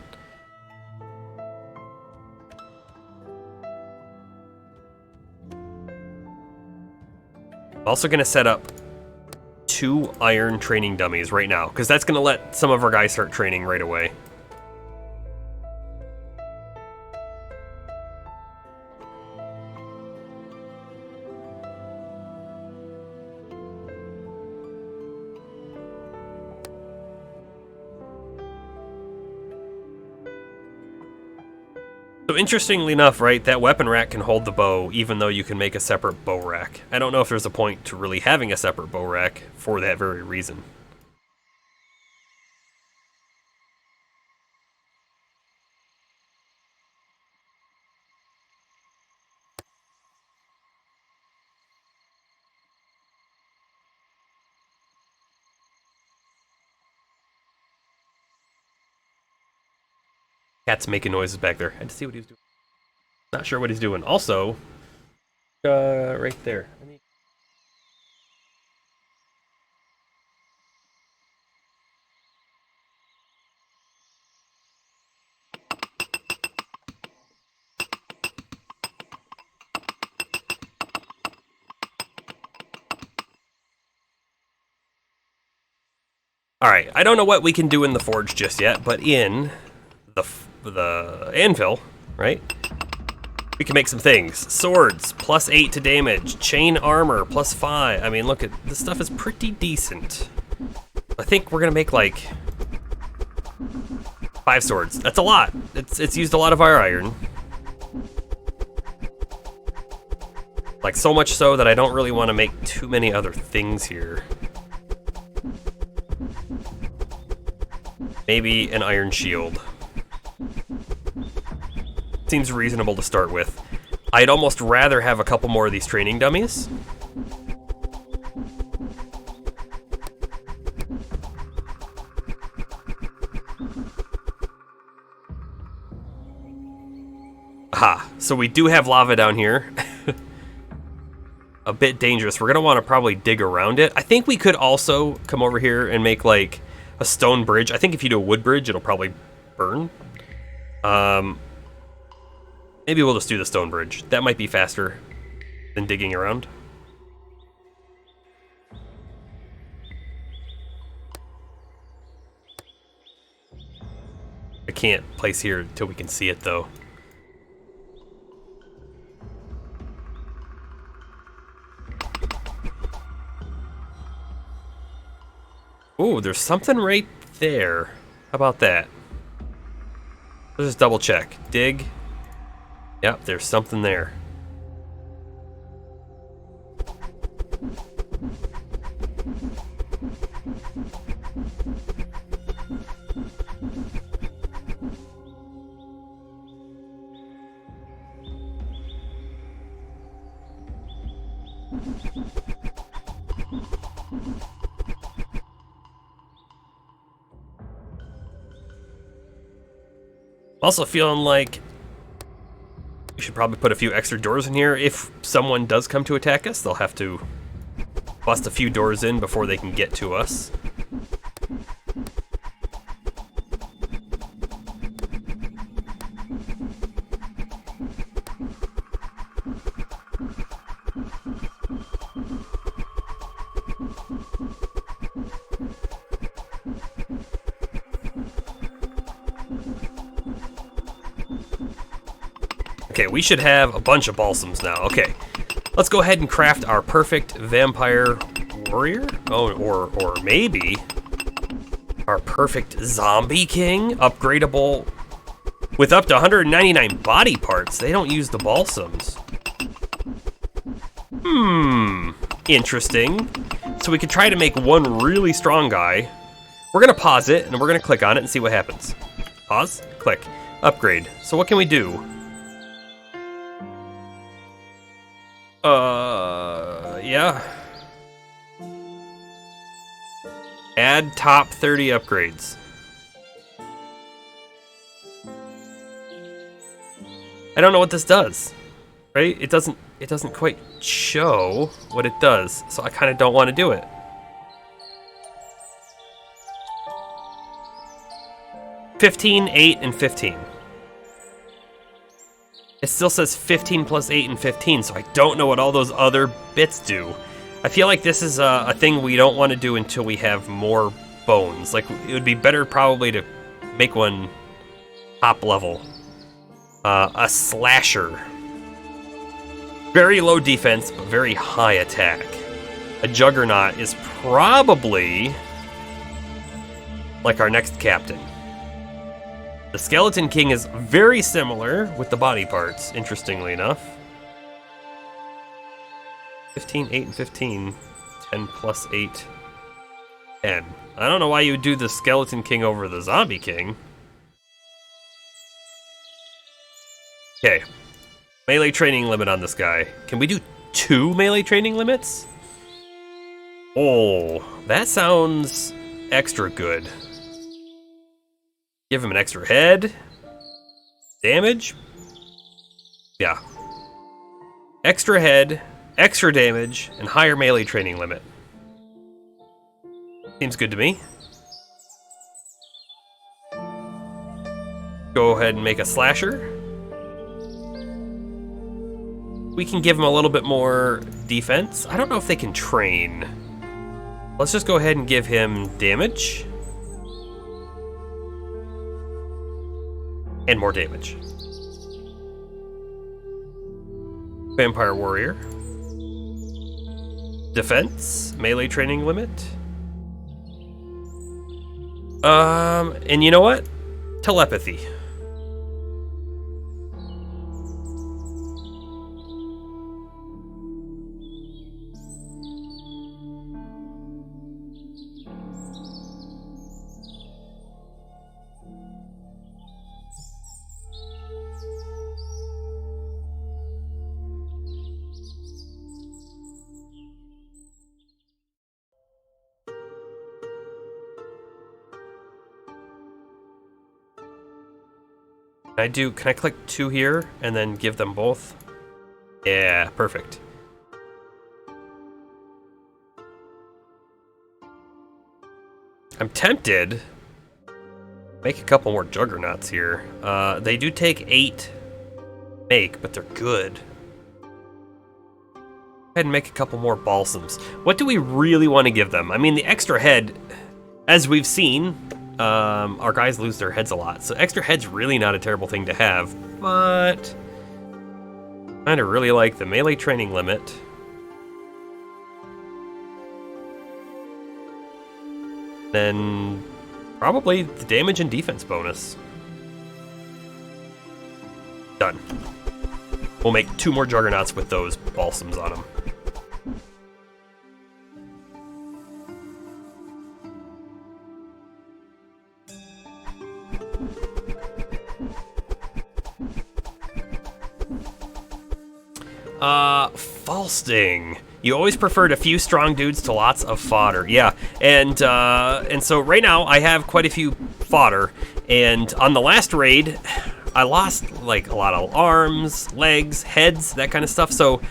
I'm also going to set up 2 iron training dummies right now, because that's going to let some of our guys start training right away. So interestingly enough, right, that weapon rack can hold the bow, even though you can make a separate bow rack. I don't know if there's a point to really having a separate bow rack for that very reason. Cat's making noises back there. I had to see what he's doing. Not sure what he's doing. Also, right there. Alright, I don't know what we can do in the forge just yet, but in the anvil, right? We can make some things. Swords, +8 to damage. Chain armor, +5. I mean, look, this stuff is pretty decent. I think we're gonna make like 5 swords. That's a lot. It's used a lot of our iron. Like, so much so that I don't really want to make too many other things here. Maybe an iron shield. Seems reasonable to start with. I'd almost rather have a couple more of these training dummies. Aha, so we do have lava down here. A bit dangerous. We're gonna want to probably dig around it. I think we could also come over here and make like a stone bridge. I think if you do a wood bridge, it'll probably burn. Maybe we'll just do the stone bridge. That might be faster than digging around. I can't place here until we can see it though. Ooh, there's something right there. How about that? Let's just double check. Dig. Yep, there's something there. Also feeling like we should probably put a few extra doors in here. If someone does come to attack us, they'll have to bust a few doors in before they can get to us. Okay, we should have a bunch of balsams now. Okay, let's go ahead and craft our perfect vampire warrior. Oh, or maybe our perfect zombie king, upgradable with up to 199 body parts. They don't use the balsams. Interesting. So we could try to make one really strong guy. We're gonna pause it and we're gonna click on it and see what happens. Pause, click, upgrade. So what can we do? Yeah. Add top 30 upgrades. I don't know what this does, right? It doesn't quite show what it does, so I kind of don't want to do it. 15, 8, and 15. It still says 15 plus 8 and 15, so I don't know what all those other bits do. I feel like this is a thing we don't want to do until we have more bones. Like, it would be better probably to make one top level. A slasher. Very low defense, but very high attack. A juggernaut is probably like our next captain. The Skeleton King is very similar with the body parts, interestingly enough. 15, 8, and 15. 10 plus 8, 10. I don't know why you would do the Skeleton King over the Zombie King. Okay. Melee training limit on this guy. Can we do 2 melee training limits? Oh, that sounds extra good. Give him an extra head. Damage? Yeah. Extra head, extra damage, and higher melee training limit. Seems good to me. Go ahead and make a slasher. We can give him a little bit more defense. I don't know if they can train. Let's just go ahead and give him damage. And more damage. Vampire Warrior. Defense, melee training limit. And you know what? Telepathy. Can I click 2 here and then give them both? Yeah, perfect. I'm tempted. Make a couple more juggernauts here. They do take 8 make, but they're good. Go ahead and make a couple more balsams. What do we really want to give them? I mean, the extra head, as we've seen, our guys lose their heads a lot, so extra head's really not a terrible thing to have, but I kind of really like the melee training limit. Then probably the damage and defense bonus. Done. We'll make 2 more juggernauts with those balsams on them. Falsting. You always preferred a few strong dudes to lots of fodder. Yeah, and so right now I have quite a few fodder, and on the last raid, I lost like a lot of arms, legs, heads, that kind of stuff. So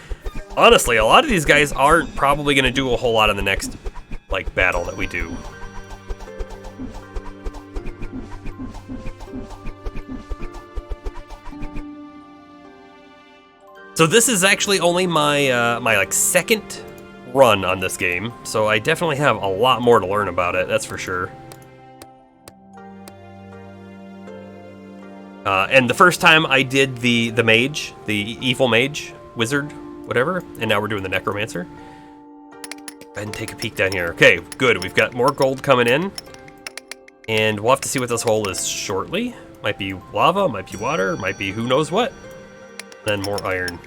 honestly, a lot of these guys aren't probably going to do a whole lot in the next like battle that we do. So this is actually only my my like second run on this game, so I definitely have a lot more to learn about it, that's for sure. And the first time I did the mage, the evil mage, wizard, whatever, and now we're doing the necromancer. Go ahead and take a peek down here. Okay, good, we've got more gold coming in, and we'll have to see what this hole is shortly. Might be lava, might be water, might be who knows what. Then more iron.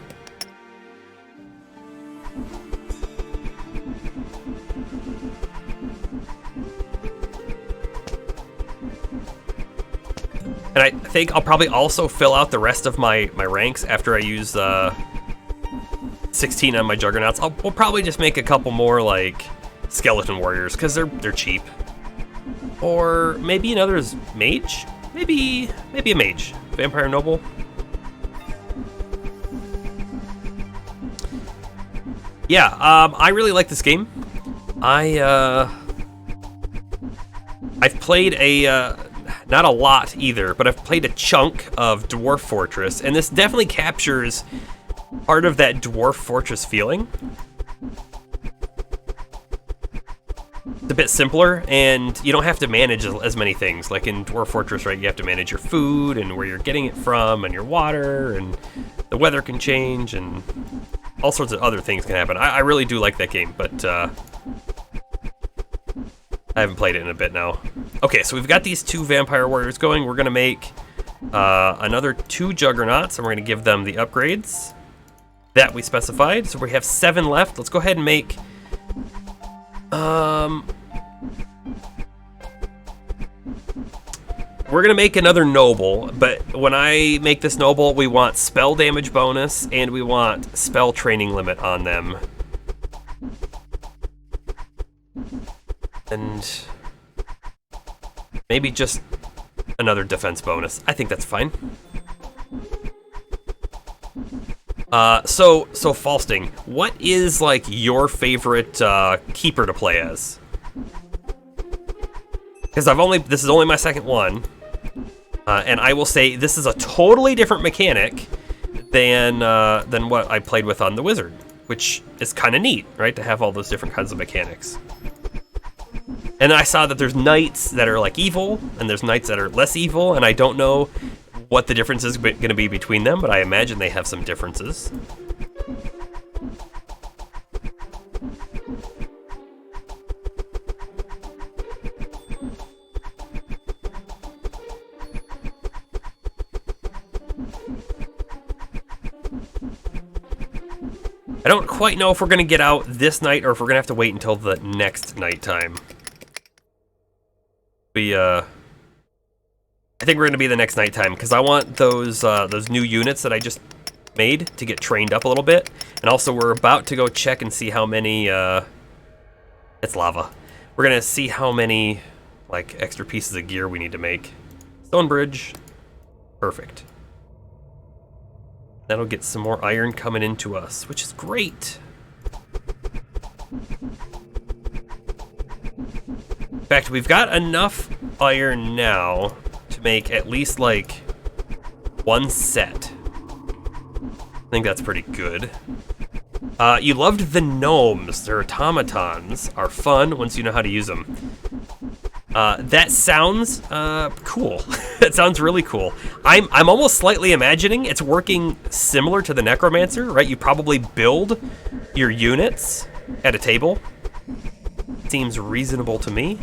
And I think I'll probably also fill out the rest of my ranks after I use 16 on my juggernauts. We'll probably just make a couple more like skeleton warriors because they're cheap. Or maybe another mage? Maybe a mage. Vampire noble. Yeah, I really like this game. I've played not a lot either, but I've played a chunk of Dwarf Fortress, and this definitely captures part of that Dwarf Fortress feeling. It's a bit simpler, and you don't have to manage as many things. Like in Dwarf Fortress, right, you have to manage your food, and where you're getting it from, and your water, and the weather can change, and all sorts of other things can happen. I really do like that game, but I haven't played it in a bit now. Okay, so we've got these 2 vampire warriors going. We're gonna make another 2 juggernauts, and we're gonna give them the upgrades that we specified. So we have 7 left. Let's go ahead and make we're gonna make another noble, but when I make this noble, we want spell damage bonus and we want spell training limit on them. And maybe just another defense bonus. I think that's fine. So Falsting, what is like your favorite keeper to play as? Because this is only my second one. And I will say this is a totally different mechanic than what I played with on the Wizard, which is kind of neat, right? To have all those different kinds of mechanics. And I saw that there's knights that are like evil, and there's knights that are less evil, and I don't know what the difference is going to be between them, but I imagine they have some differences. I don't quite know if we're going to get out this night or if we're going to have to wait until the next nighttime. I think we're going to be the next nighttime because I want those new units that I just made to get trained up a little bit. And also we're about to go check and see how many, it's lava. We're going to see how many, like, extra pieces of gear we need to make. Stone bridge. Perfect. That'll get some more iron coming into us, which is great. In fact, we've got enough iron now to make at least, like, one set. I think that's pretty good. You loved the gnomes. Their automatons are fun once you know how to use them. That sounds cool. That sounds really cool. I'm almost slightly imagining it's working similar to the Necromancer, right? You probably build your units at a table. Seems reasonable to me.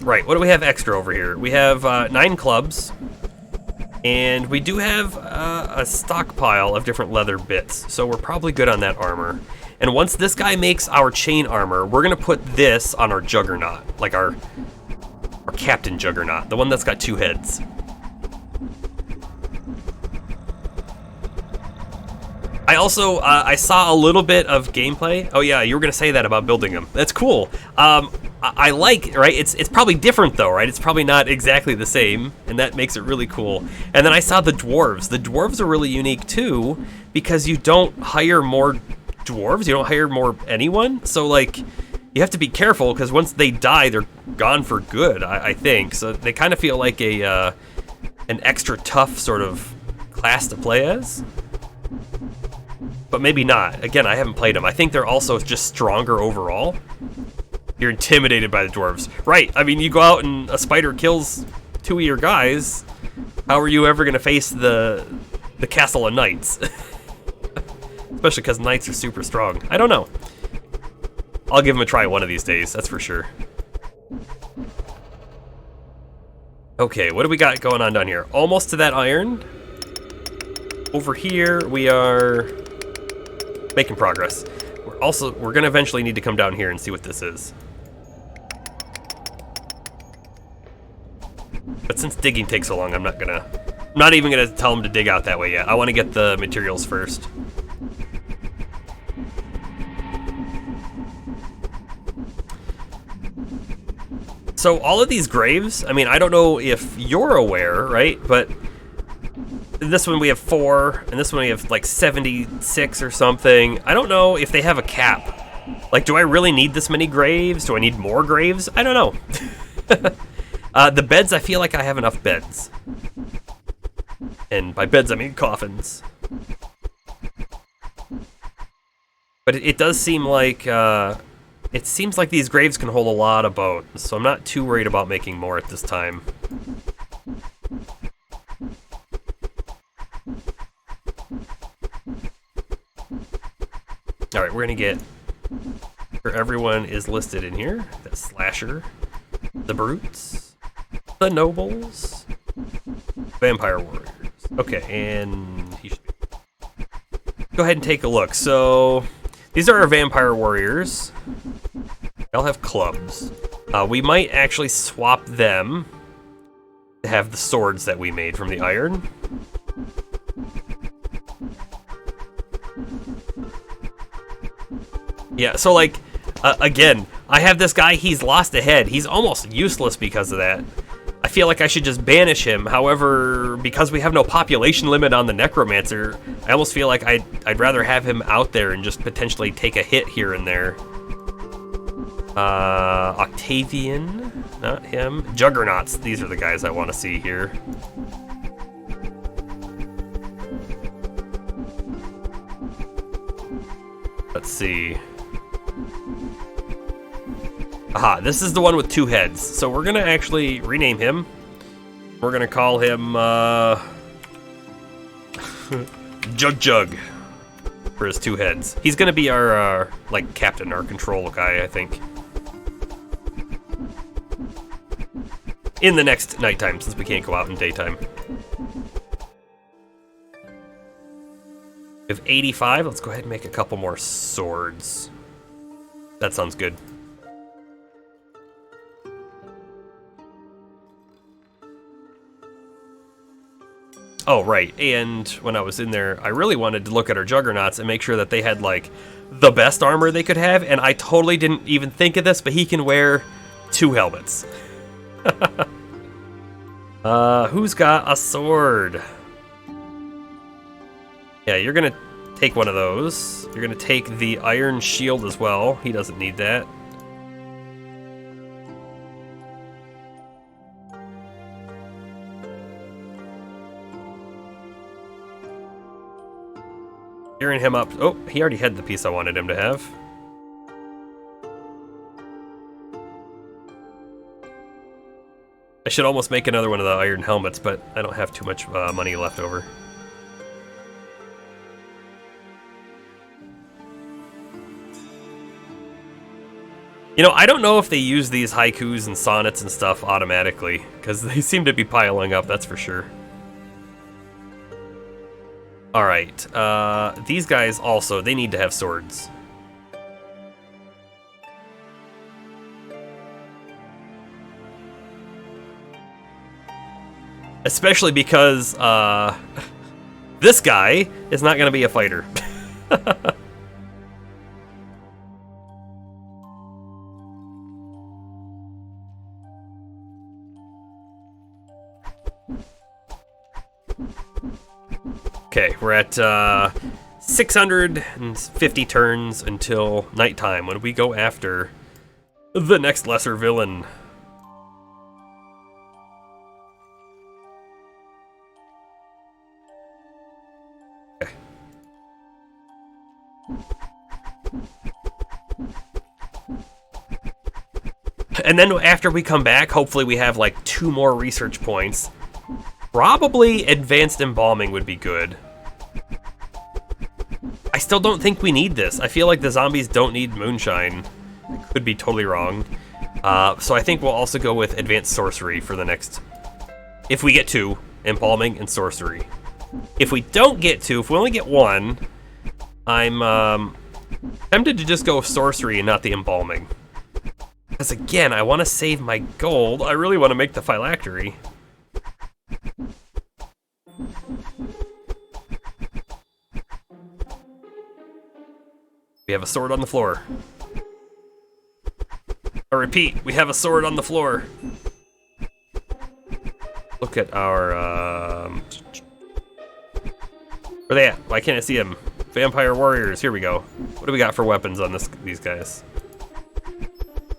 Right, what do we have extra over here? We have 9 clubs, and we do have a stockpile of different leather bits, so we're probably good on that armor. And once this guy makes our chain armor, we're gonna put this on our Juggernaut, like our Captain Juggernaut, the one that's got 2 heads. I also, I saw a little bit of gameplay. Oh yeah, you were gonna say that about building them. That's cool. I like, right? It's probably different though, right? It's probably not exactly the same, and that makes it really cool. And then I saw the dwarves. The dwarves are really unique too, because you don't hire more dwarves, you don't hire more anyone, so like you have to be careful because once they die they're gone for good, I think. So they kind of feel like an extra tough sort of class to play as, but maybe not. Again, I haven't played them. I think they're also just stronger overall. You're intimidated by the dwarves, right? I mean, you go out and a spider kills 2 of your guys, how are you ever going to face the castle of knights? Especially because knights are super strong. I don't know. I'll give them a try one of these days, that's for sure. Okay, what do we got going on down here? Almost to that iron. Over here, we are making progress. We're gonna eventually need to come down here and see what this is. But since digging takes so long, I'm not even gonna tell them to dig out that way yet. I want to get the materials first. So all of these graves, I mean, I don't know if you're aware, right? But this one we have 4, and this one we have like 76 or something. I don't know if they have a cap. Like, do I really need this many graves? Do I need more graves? I don't know. The beds, I feel like I have enough beds. And by beds, I mean coffins. But it does seem like, it seems like these graves can hold a lot of bones, so I'm not too worried about making more at this time. Alright, we're gonna get where everyone is listed in here. The Slasher, the Brutes, the Nobles, Vampire Warriors. Okay, and he should go ahead and take a look. So these are our Vampire Warriors. They'll have clubs. We might actually swap them to have the swords that we made from the iron. Yeah, so like, again, I have this guy, he's lost a head. He's almost useless because of that. I feel like I should just banish him. However, because we have no population limit on the Necromancer, I almost feel like I'd rather have him out there and just potentially take a hit here and there. Octavian, not him. Juggernauts, these are the guys I want to see here. Let's see. Aha, this is the one with 2 heads. So we're gonna actually rename him. We're gonna call him, Jug Jug for his 2 heads. He's gonna be our, like, captain, our control guy, I think. In the next nighttime, since we can't go out in daytime. We have 85. Let's go ahead and make a couple more swords. That sounds good. Oh, right, and when I was in there, I really wanted to look at our juggernauts and make sure that they had, like, the best armor they could have, and I totally didn't even think of this, but he can wear 2 helmets. Who's got a sword? Yeah, you're gonna take one of those. You're gonna take the iron shield as well. He doesn't need that. Gearing him up. Oh, he already had the piece I wanted him to have. I should almost make another one of the iron helmets, but I don't have too much money left over. You know, I don't know if they use these haikus and sonnets and stuff automatically, because they seem to be piling up, that's for sure. Alright, these guys also, they need to have swords. Especially because, this guy is not going to be a fighter. Okay, we're at 650 turns until nighttime when we go after the next lesser villain. Okay. And then after we come back, hopefully we have like 2 more research points. Probably advanced embalming would be good. I still don't think we need this. I feel like the zombies don't need moonshine. I could be totally wrong. So I think we'll also go with advanced sorcery for the next... If we get 2, embalming and sorcery. If we don't get 2, if we only get 1, I'm tempted to just go with sorcery and not the embalming. Because again, I want to save my gold. I really want to make the phylactery. We have a sword on the floor. I repeat, we have a sword on the floor. Look at our, where are they at? Why can't I see them? Vampire warriors, here we go. What do we got for weapons on these guys?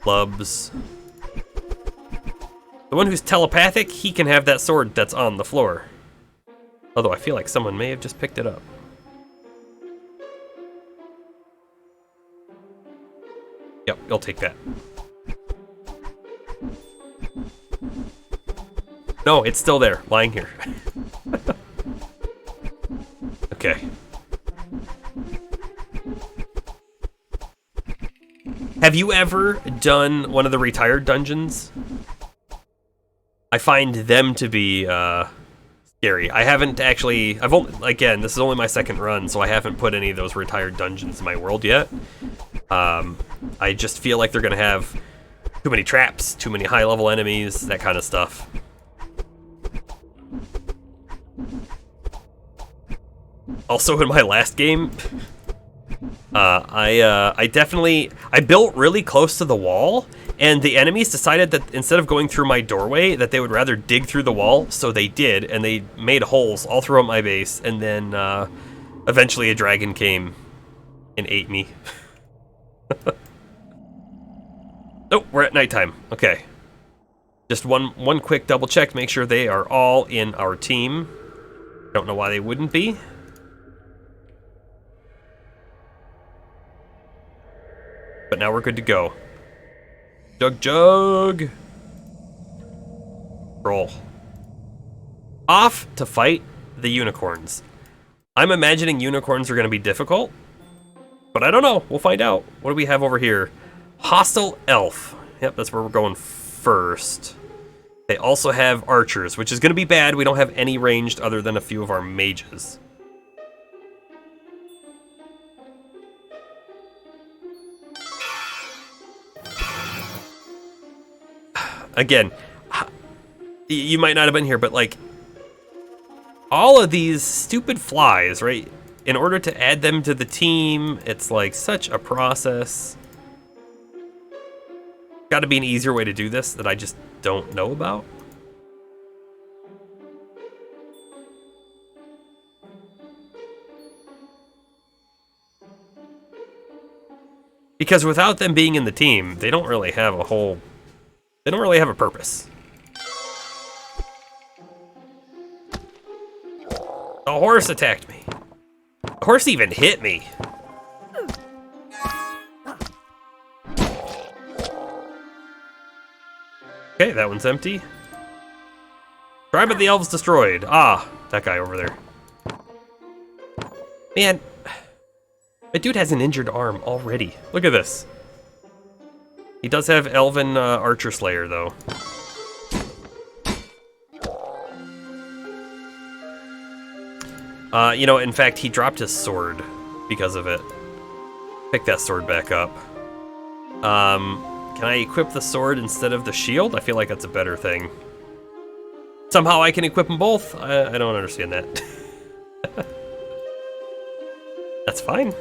Clubs. The one who's telepathic, he can have that sword that's on the floor. Although I feel like someone may have just picked it up. Yep, I'll take that. No, it's still there, lying here. Okay. Have you ever done one of the retired dungeons? I find them to be scary. I haven't actually, again, this is only my second run, so I haven't put any of those retired dungeons in my world yet. I just feel like they're gonna have too many traps, too many high-level enemies, that kind of stuff. Also, in my last game, I built really close to the wall, and the enemies decided that instead of going through my doorway, that they would rather dig through the wall, so they did, and they made holes all throughout my base, and then eventually a dragon came and ate me. Oh, we're at nighttime. Okay. Just one quick double check, make sure they are all in our team. Don't know why they wouldn't be. But now we're good to go. Jug. Roll. Off to fight the unicorns. I'm imagining unicorns are going to be difficult, but I don't know. We'll find out. What do we have over here? Hostile elf. Yep, that's where we're going first. They also have archers, which is going to be bad. We don't have any ranged other than a few of our mages. Again, you might not have been here, but like, all of these stupid flies, right? In order to add them to the team, it's like such a process. Got to be an easier way to do this that I just don't know about. Because without them being in the team, they don't really have a whole... They don't really have a purpose. The horse attacked me. The horse even hit me. Okay, that one's empty. Tribe of the Elves destroyed. Ah, that guy over there. Man, my dude has an injured arm already. Look at this. He does have Elven Archer Slayer, though. You know, in fact, he dropped his sword because of it. Pick that sword back up. Can I equip the sword instead of the shield? I feel like that's a better thing. Somehow I can equip them both? I don't understand that. That's fine.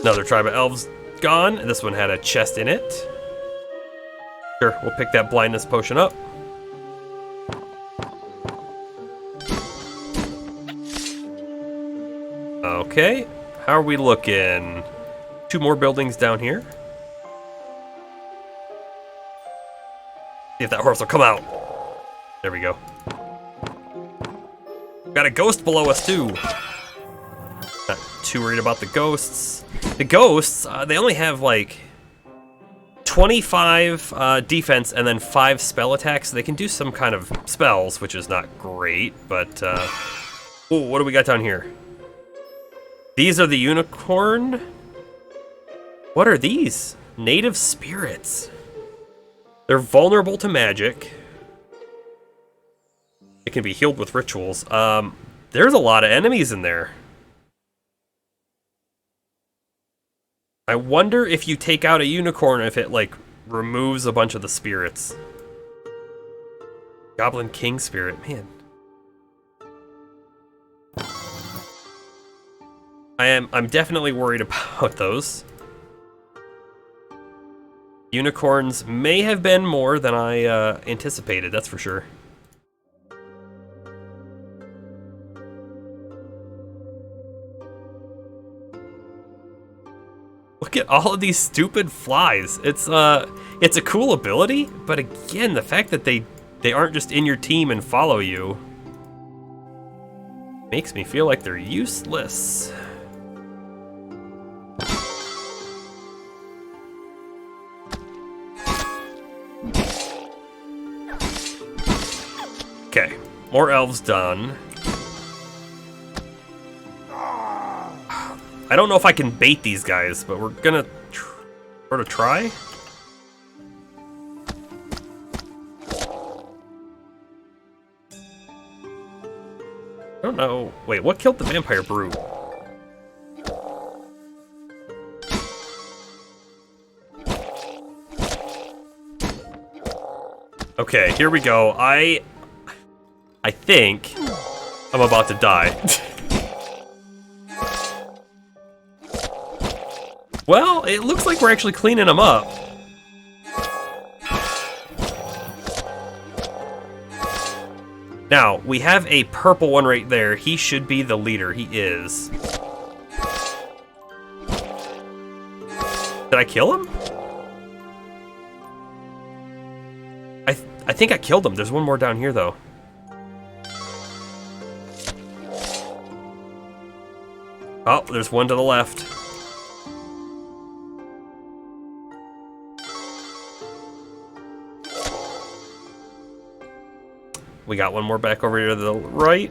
Another tribe of elves gone. This one had a chest in it. Sure, we'll pick that blindness potion up. Okay, how are we looking? 2 more buildings down here. See if that horse will come out. There we go. Got a ghost below us too. Not too worried about the ghosts. The ghosts, they only have like 25 defense and then 5 spell attacks. So they can do some kind of spells, which is not great, but... Ooh, what do we got down here? These are the unicorn? What are these? Native spirits. They're vulnerable to magic. It can be healed with rituals. There's a lot of enemies in there. I wonder if you take out a unicorn, if it, like, removes a bunch of the spirits. Goblin King Spirit, man. I'm definitely worried about those. Unicorns may have been more than I anticipated, that's for sure. Look at all of these stupid flies. It's a cool ability, but again, the fact that they aren't just in your team and follow you makes me feel like they're useless. Okay, more elves done. I don't know if I can bait these guys, but we're gonna sort of try. I don't know. Wait, what killed the vampire brute? Okay, here we go. I think I'm about to die. Well, it looks like we're actually cleaning them up. Now, we have a purple one right there. He should be the leader. He is. Did I kill him? I think I killed him. There's one more down here, though. Oh, there's one to the left. We got one more back over here to the right.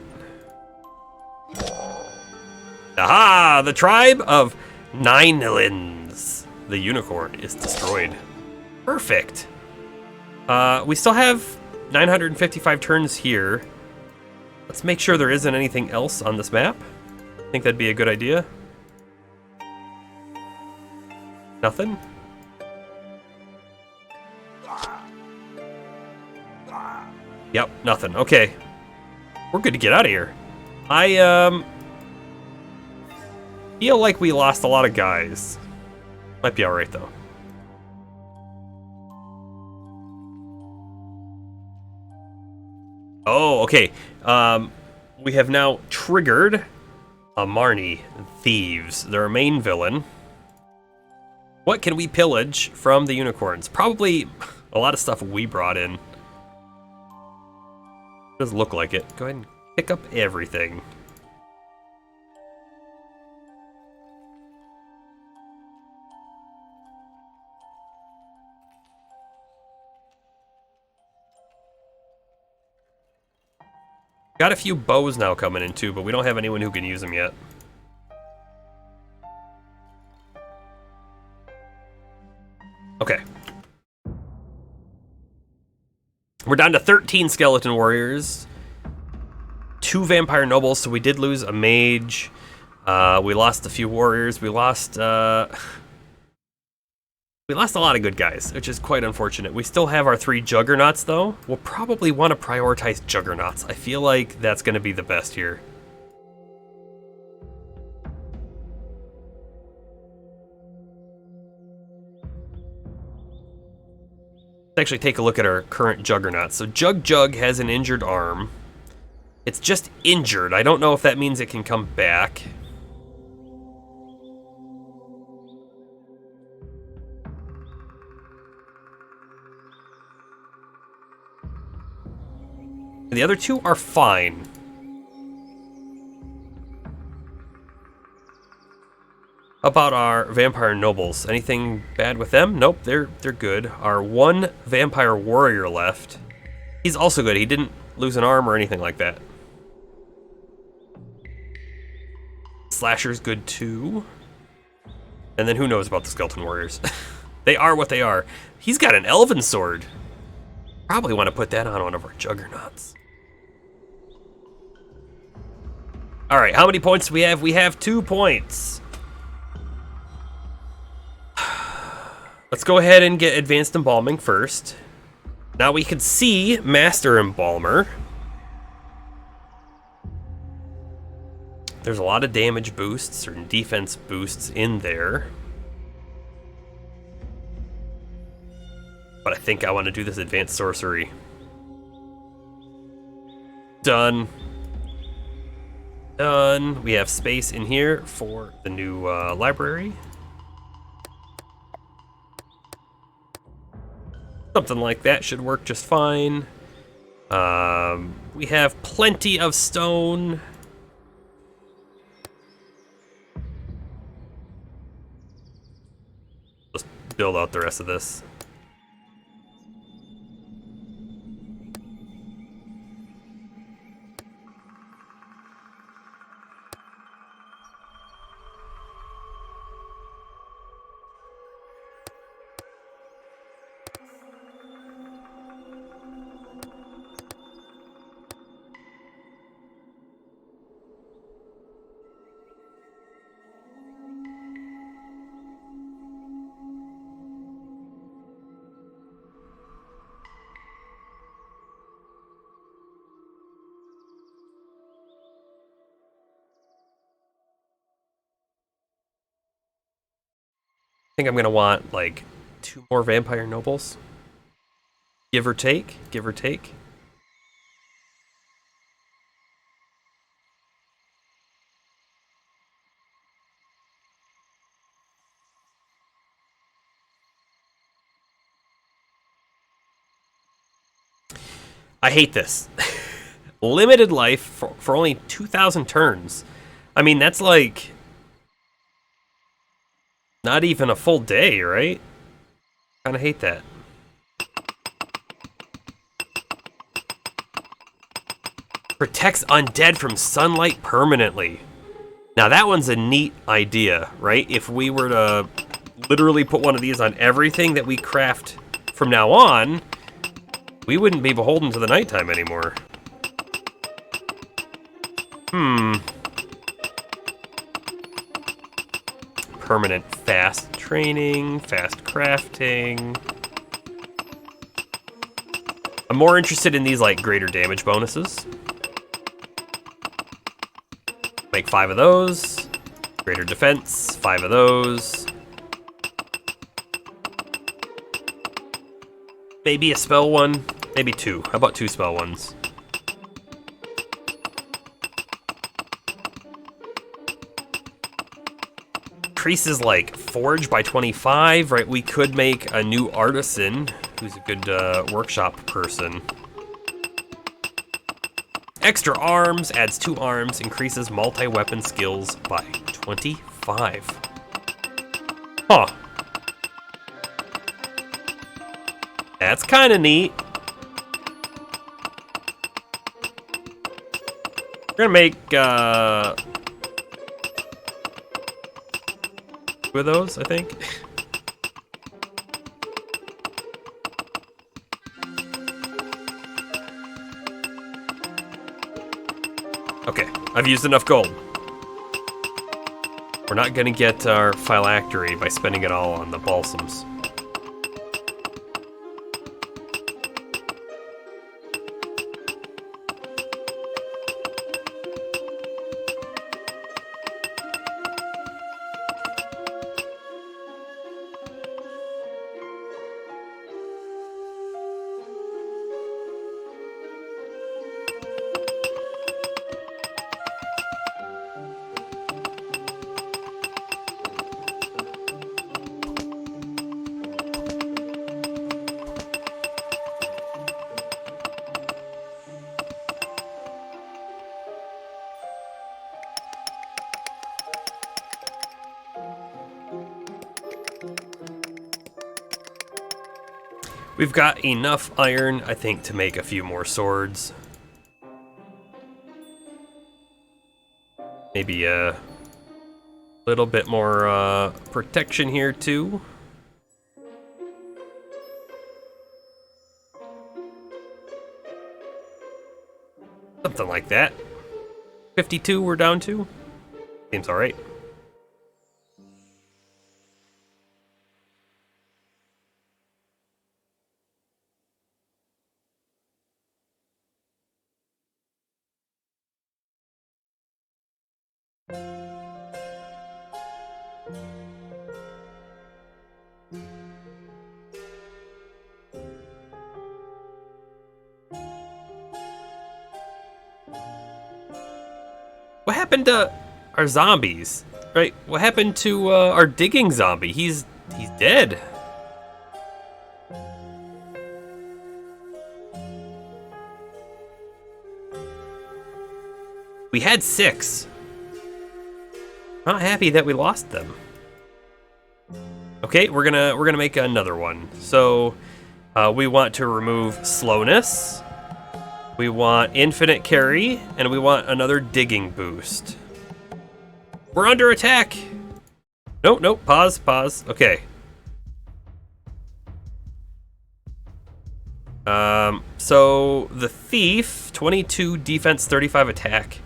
Aha! The tribe of Ninelins. The unicorn is destroyed. Perfect. We still have 955 turns here. Let's make sure there isn't anything else on this map. I think that'd be a good idea. Nothing? Yep, nothing. Okay. We're good to get out of here. I feel like we lost a lot of guys. Might be alright though. Oh, okay. We have now triggered Amarni Thieves, their main villain. What can we pillage from the unicorns? Probably a lot of stuff we brought in. Does look like it. Go ahead and pick up everything. Got a few bows now coming in too, but we don't have anyone who can use them yet. Okay. We're down to 13 skeleton warriors, 2 vampire nobles, so we did lose a mage. We lost a few warriors. We lost a lot of good guys, which is quite unfortunate. We still have our 3 juggernauts, though. We'll probably want to prioritize juggernauts. I feel like that's going to be the best here. Let's actually take a look at our current juggernaut. So Jug has an injured arm. It's just injured. I don't know if that means it can come back. The other 2 are fine. How about our vampire nobles? Anything bad with them? Nope, they're good. Our 1 vampire warrior left. He's also good. He didn't lose an arm or anything like that. Slasher's good too. And then who knows about the skeleton warriors? They are what they are. He's got an elven sword. Probably want to put that on one of our juggernauts. All right, how many points do we have? We have 2 points. Let's go ahead and get advanced embalming first. Now we can see Master Embalmer. There's a lot of damage boosts or defense boosts in there. But I think I want to do this advanced sorcery. Done. Done. We have space in here for the new library. Something like that should work just fine. We have plenty of stone. Let's build out the rest of this. I think I'm gonna want like 2 more vampire nobles. Give or take, give or take. I hate this. Limited life for only 2,000 turns. I mean, that's like Not even a full day, right? Kinda hate that. Protects undead from sunlight permanently. Now that one's a neat idea, right? If we were to literally put one of these on everything that we craft from now on, we wouldn't be beholden to the nighttime anymore. Permanent fast training, fast crafting. I'm more interested in these like greater damage bonuses. Make 5 of those. Greater defense, 5 of those. Maybe a spell one, maybe 2. How about 2 spell ones? Increases like forge by 25, right? We could make a new artisan who's a good workshop person. Extra arms, adds 2 arms, increases multi-weapon skills by 25. Huh. That's kind of neat. We're gonna make 2 of those, I think. Okay, I've used enough gold. We're not gonna get our phylactery by spending it all on the balsams. We've got enough iron, I think, to make a few more swords. Maybe a little bit more protection here, too. Something like that. 52 we're down to. Seems alright. What happened to our zombies? Right? What happened to our digging zombie? He's dead. We had 6. Not happy that we lost them. Okay, we're gonna make another one. So we want to remove slowness. We want infinite carry, and we want another digging boost. We're under attack. Nope, pause. Okay. So the thief, 22 defense, 35 attack,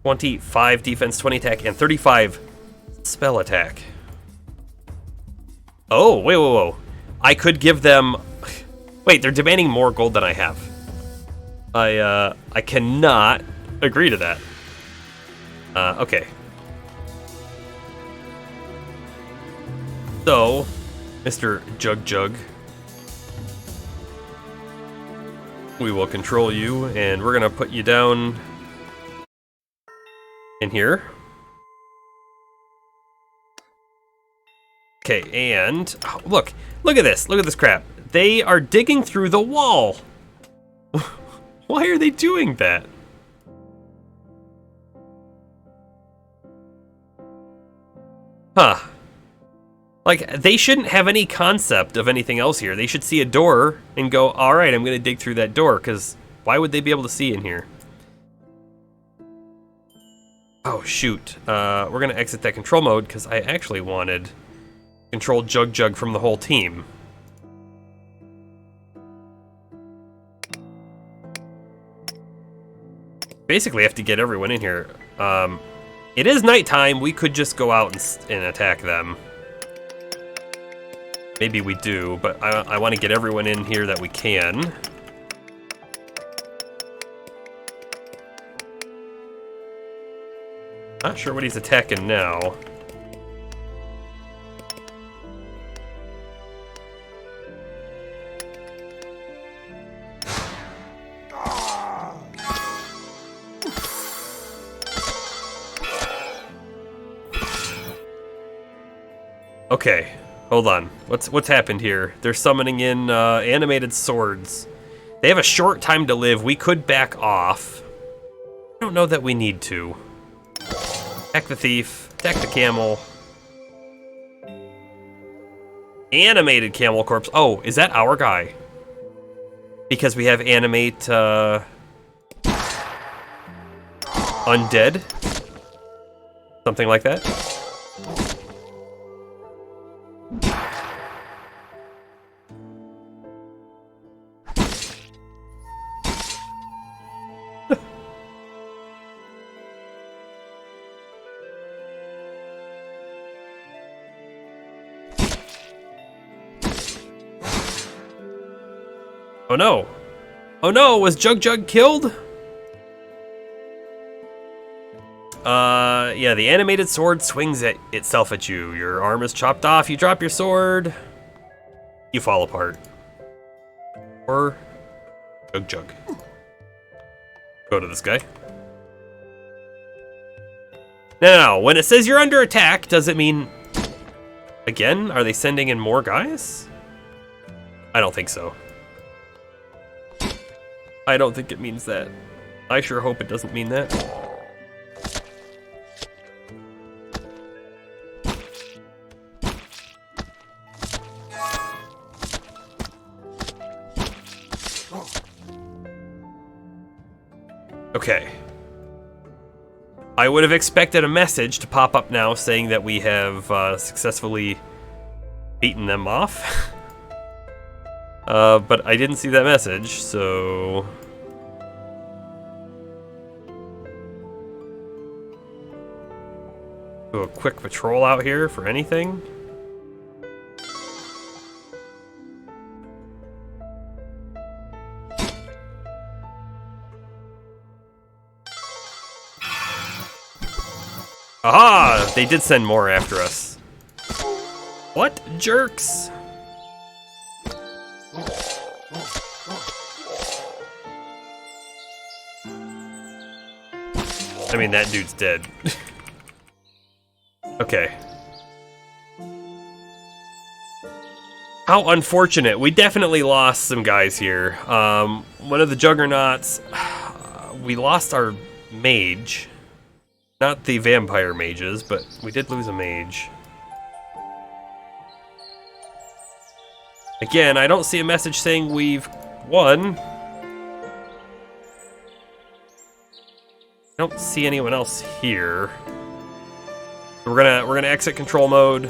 25 defense, 20 attack, and 35 spell attack. Oh, wait, whoa. I could give them... Wait, they're demanding more gold than I have. I cannot agree to that. Okay. So, Mr. Jug, we will control you, and we're gonna put you down in here. Okay, and oh, look at this crap. They are digging through the wall. Why are they doing that? Huh. Like, they shouldn't have any concept of anything else here. They should see a door and go, all right, I'm going to dig through that door, because why would they be able to see in here? Oh, shoot. We're going to exit that control mode, because I actually wanted control Jug from the whole team. Basically, I have to get everyone in here. It is nighttime. We could just go out and attack them. Maybe we do, but I want to get everyone in here that we can. Not sure what he's attacking now. Okay, hold on. What's happened here? They're summoning in animated swords. They have a short time to live. We could back off. I don't know that we need to. Attack the thief. Attack the camel. Animated camel corpse. Oh, is that our guy? Because we have animate undead? Something like that? Oh no! Oh no! Was Jug killed? Yeah, the animated sword swings itself at you. Your arm is chopped off, you drop your sword, you fall apart. Or Jug. Go to this guy. Now, when it says you're under attack, does it mean... Again, are they sending in more guys? I don't think so. I don't think it means that. I sure hope it doesn't mean that. Okay. I would have expected a message to pop up now saying that we have successfully beaten them off. But I didn't see that message, so... Do a quick patrol out here for anything. Aha! They did send more after us. What jerks? I mean, that dude's dead. Okay. How unfortunate. We definitely lost some guys here. One of the juggernauts, we lost our mage. Not the vampire mages, but we did lose a mage. Again, I don't see a message saying we've won. I don't see anyone else here. We're gonna exit control mode.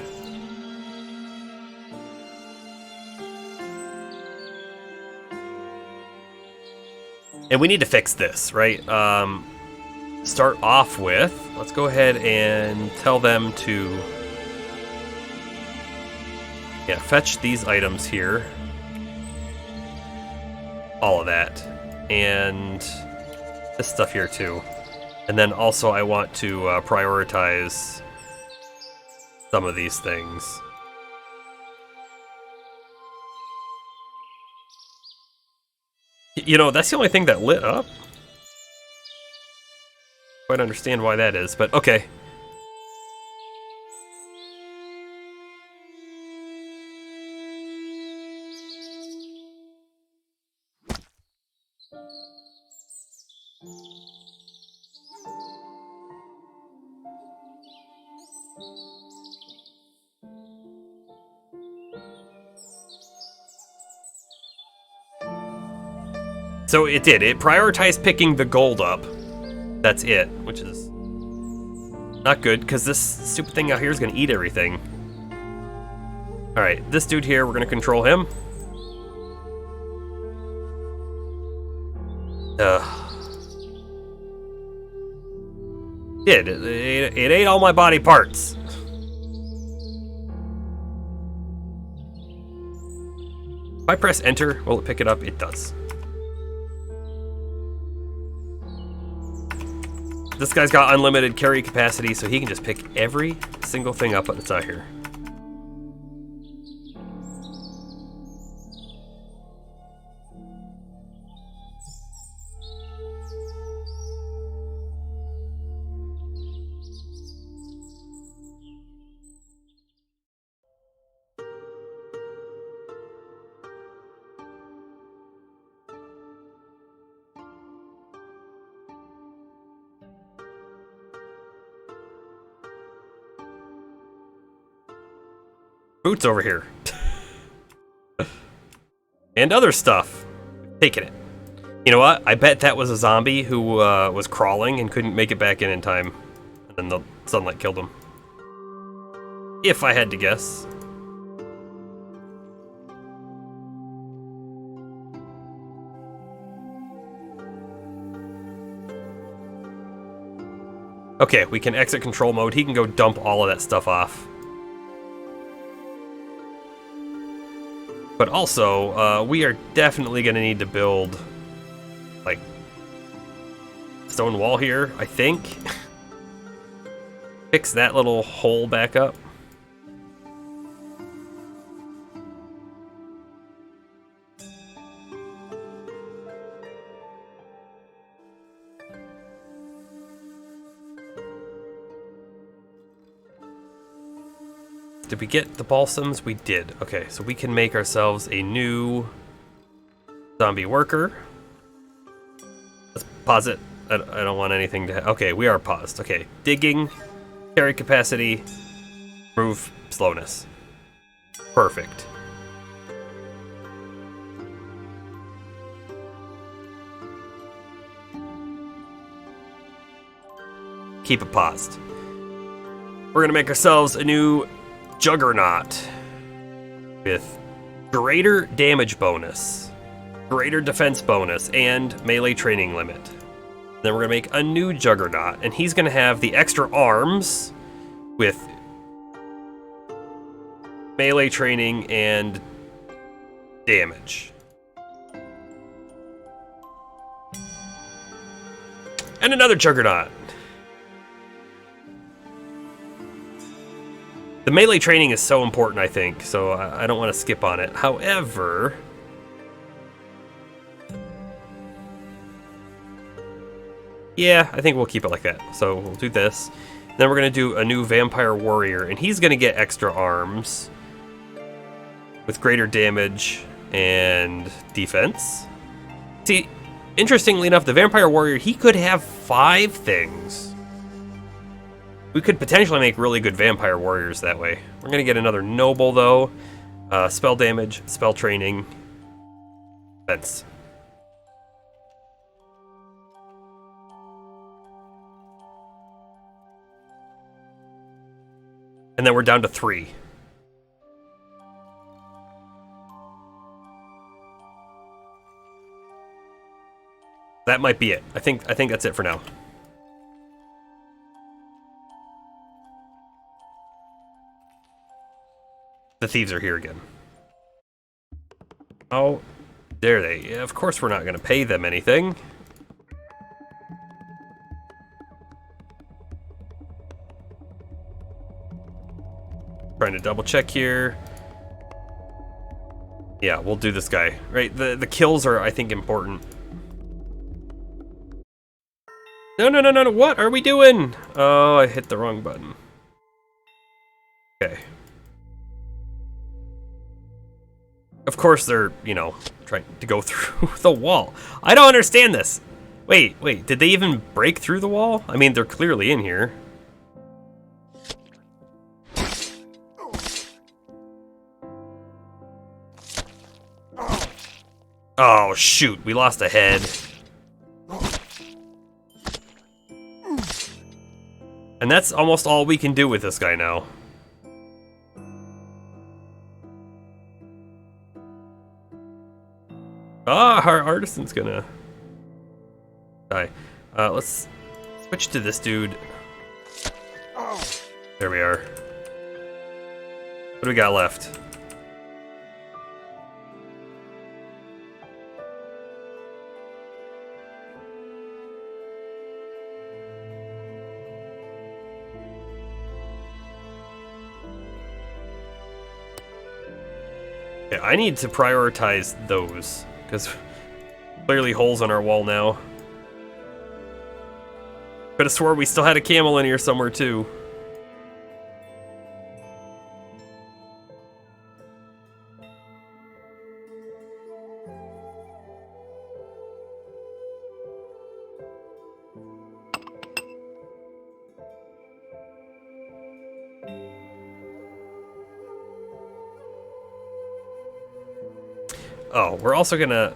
And we need to fix this, right? Start off with, let's go ahead and tell them to, yeah, fetch these items here. All of that. And this stuff here too. And then also I want to prioritize some of these things. You know, that's the only thing that lit up. Quite understand why that is, but okay. So it did. It prioritized picking the gold up. That's it, which is not good, because this stupid thing out here is going to eat everything. Alright, this dude here, we're going to control him. It ate all my body parts. If I press enter, will it pick it up? It does. This guy's got unlimited carry capacity, so he can just pick every single thing up that's out here. Boots over here. And other stuff. Taking it. You know what? I bet that was a zombie who was crawling and couldn't make it back in time. And then the sunlight killed him. If I had to guess. Okay, we can exit control mode. He can go dump all of that stuff off. But also, we are definitely going to need to build, like, stone wall here, I think. Fix that little hole back up. Did we get the balsams? We did. Okay, so we can make ourselves a new zombie worker. Let's pause it. I don't want anything to... Okay, we are paused. Okay, digging, carry capacity, remove slowness. Perfect. Keep it paused. We're gonna make ourselves a new Juggernaut with greater damage bonus, greater defense bonus, and melee training limit. Then we're gonna make a new Juggernaut, and he's gonna have the extra arms with melee training and damage. And another Juggernaut. The melee training is so important, I think, so I don't want to skip on it. However, yeah, I think we'll keep it like that. So we'll do this. Then we're going to do a new Vampire Warrior, and he's going to get extra arms with greater damage and defense. See, interestingly enough, the Vampire Warrior, he could have 5 things. We could potentially make really good Vampire Warriors that way. We're going to get another Noble, though. Spell damage, spell training, defense. And then we're down to 3. That might be it. I think that's it for now. The thieves are here again. Oh, there they. Yeah, of course we're not going to pay them anything. Trying to double check here. Yeah, we'll do this guy. Right, the kills are, I think, important. No, what are we doing? Oh, I hit the wrong button. Okay. Of course they're, you know, trying to go through the wall. I don't understand this. Wait, did they even break through the wall? I mean, they're clearly in here. Oh, shoot, we lost a head. And that's almost all we can do with this guy now. Ah, our artisan's gonna die. Let's switch to this dude. There we are. What do we got left? Okay, I need to prioritize those, because clearly holes on our wall now. Could have swore we still had a camel in here somewhere too. Oh, we're also gonna...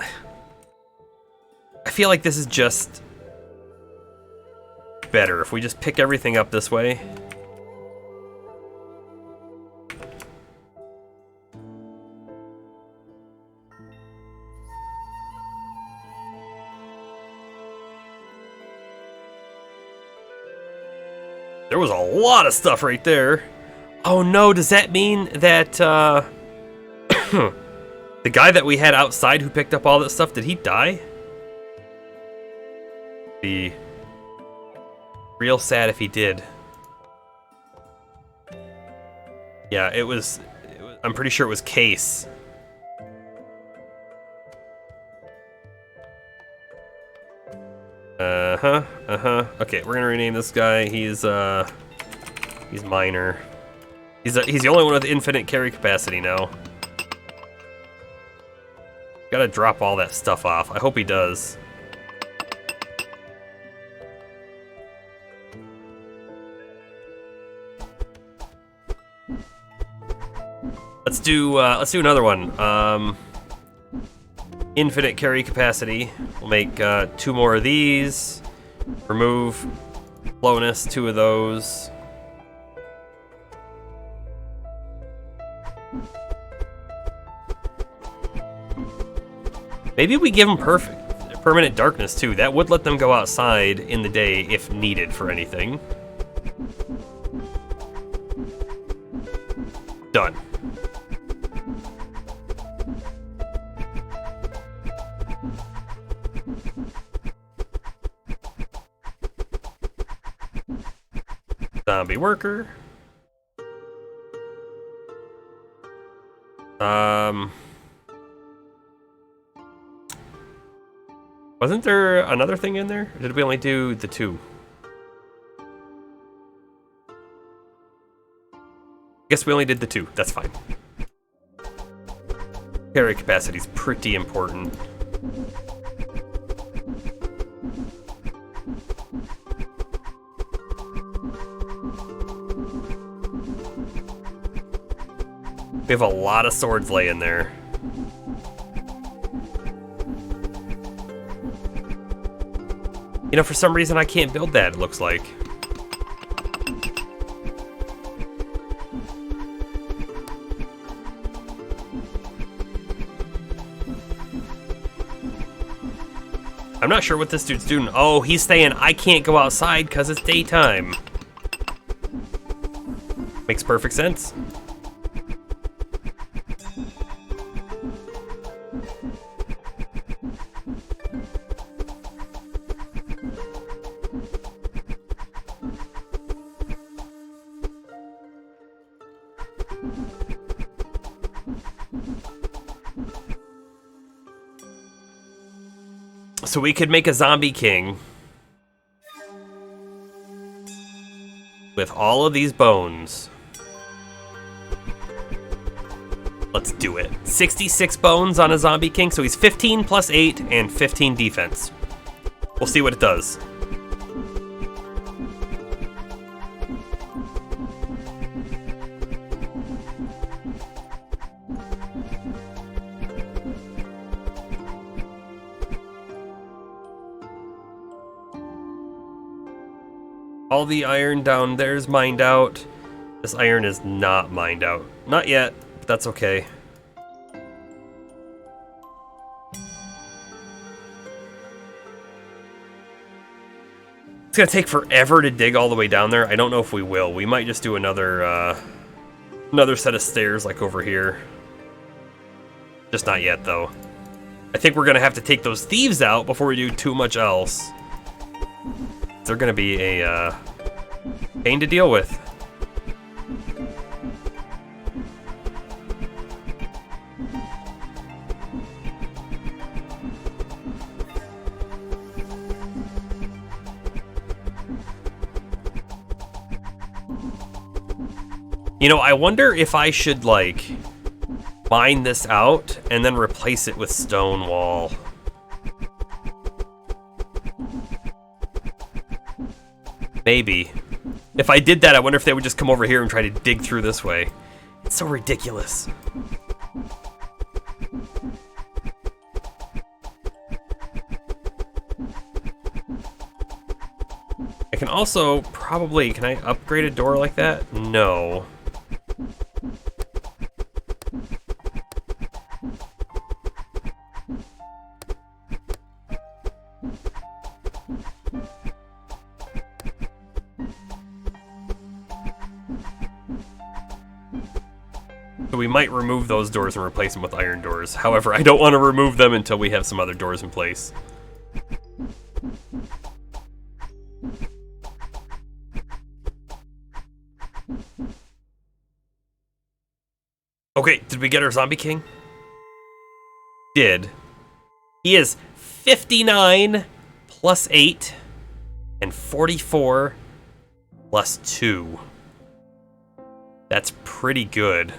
I feel like this is just better if we just pick everything up this way. There was a lot of stuff right there. Oh no, does that mean that the guy that we had outside who picked up all that stuff, did he die? Be real sad if he did. Yeah, it was I'm pretty sure it was Case. Okay, we're gonna rename this guy. He's minor. He's the only one with infinite carry capacity now. Gotta drop all that stuff off. I hope he does. Let's do another one. Infinite carry capacity. We'll make 2 more of these. Remove slowness, 2 of those. Maybe we give them permanent darkness too. That would let them go outside in the day if needed for anything. Done. Zombie worker. Wasn't there another thing in there? Or did we only do the 2? Guess we only did the 2. That's fine. Carry capacity is pretty important. We have a lot of swords laying there. You know, for some reason I can't build that, it looks like. I'm not sure what this dude's doing. Oh, he's saying I can't go outside because it's daytime. Makes perfect sense. So we could make a zombie king with all of these bones. Let's do it. 66 bones on a zombie king, so he's 15 plus 8 and 15 defense. We'll see what it does. All the iron down there's mined out. This iron is not mined out. Not yet, but that's okay. It's gonna take forever to dig all the way down there. I don't know if we will. We might just do another set of stairs like over here. Just not yet, though. I think we're gonna have to take those thieves out before we do too much else. They're gonna be a pain to deal with. You know, I wonder if I should, like, mine this out and then replace it with stone wall. Maybe. If I did that, I wonder if they would just come over here and try to dig through this way. It's so ridiculous. I can also probably... Can I upgrade a door like that? No. So we might remove those doors and replace them with iron doors. However, I don't want to remove them until we have some other doors in place. Okay, did we get our zombie king? Did. He is 59 plus 8 and 44 plus 2. That's pretty good.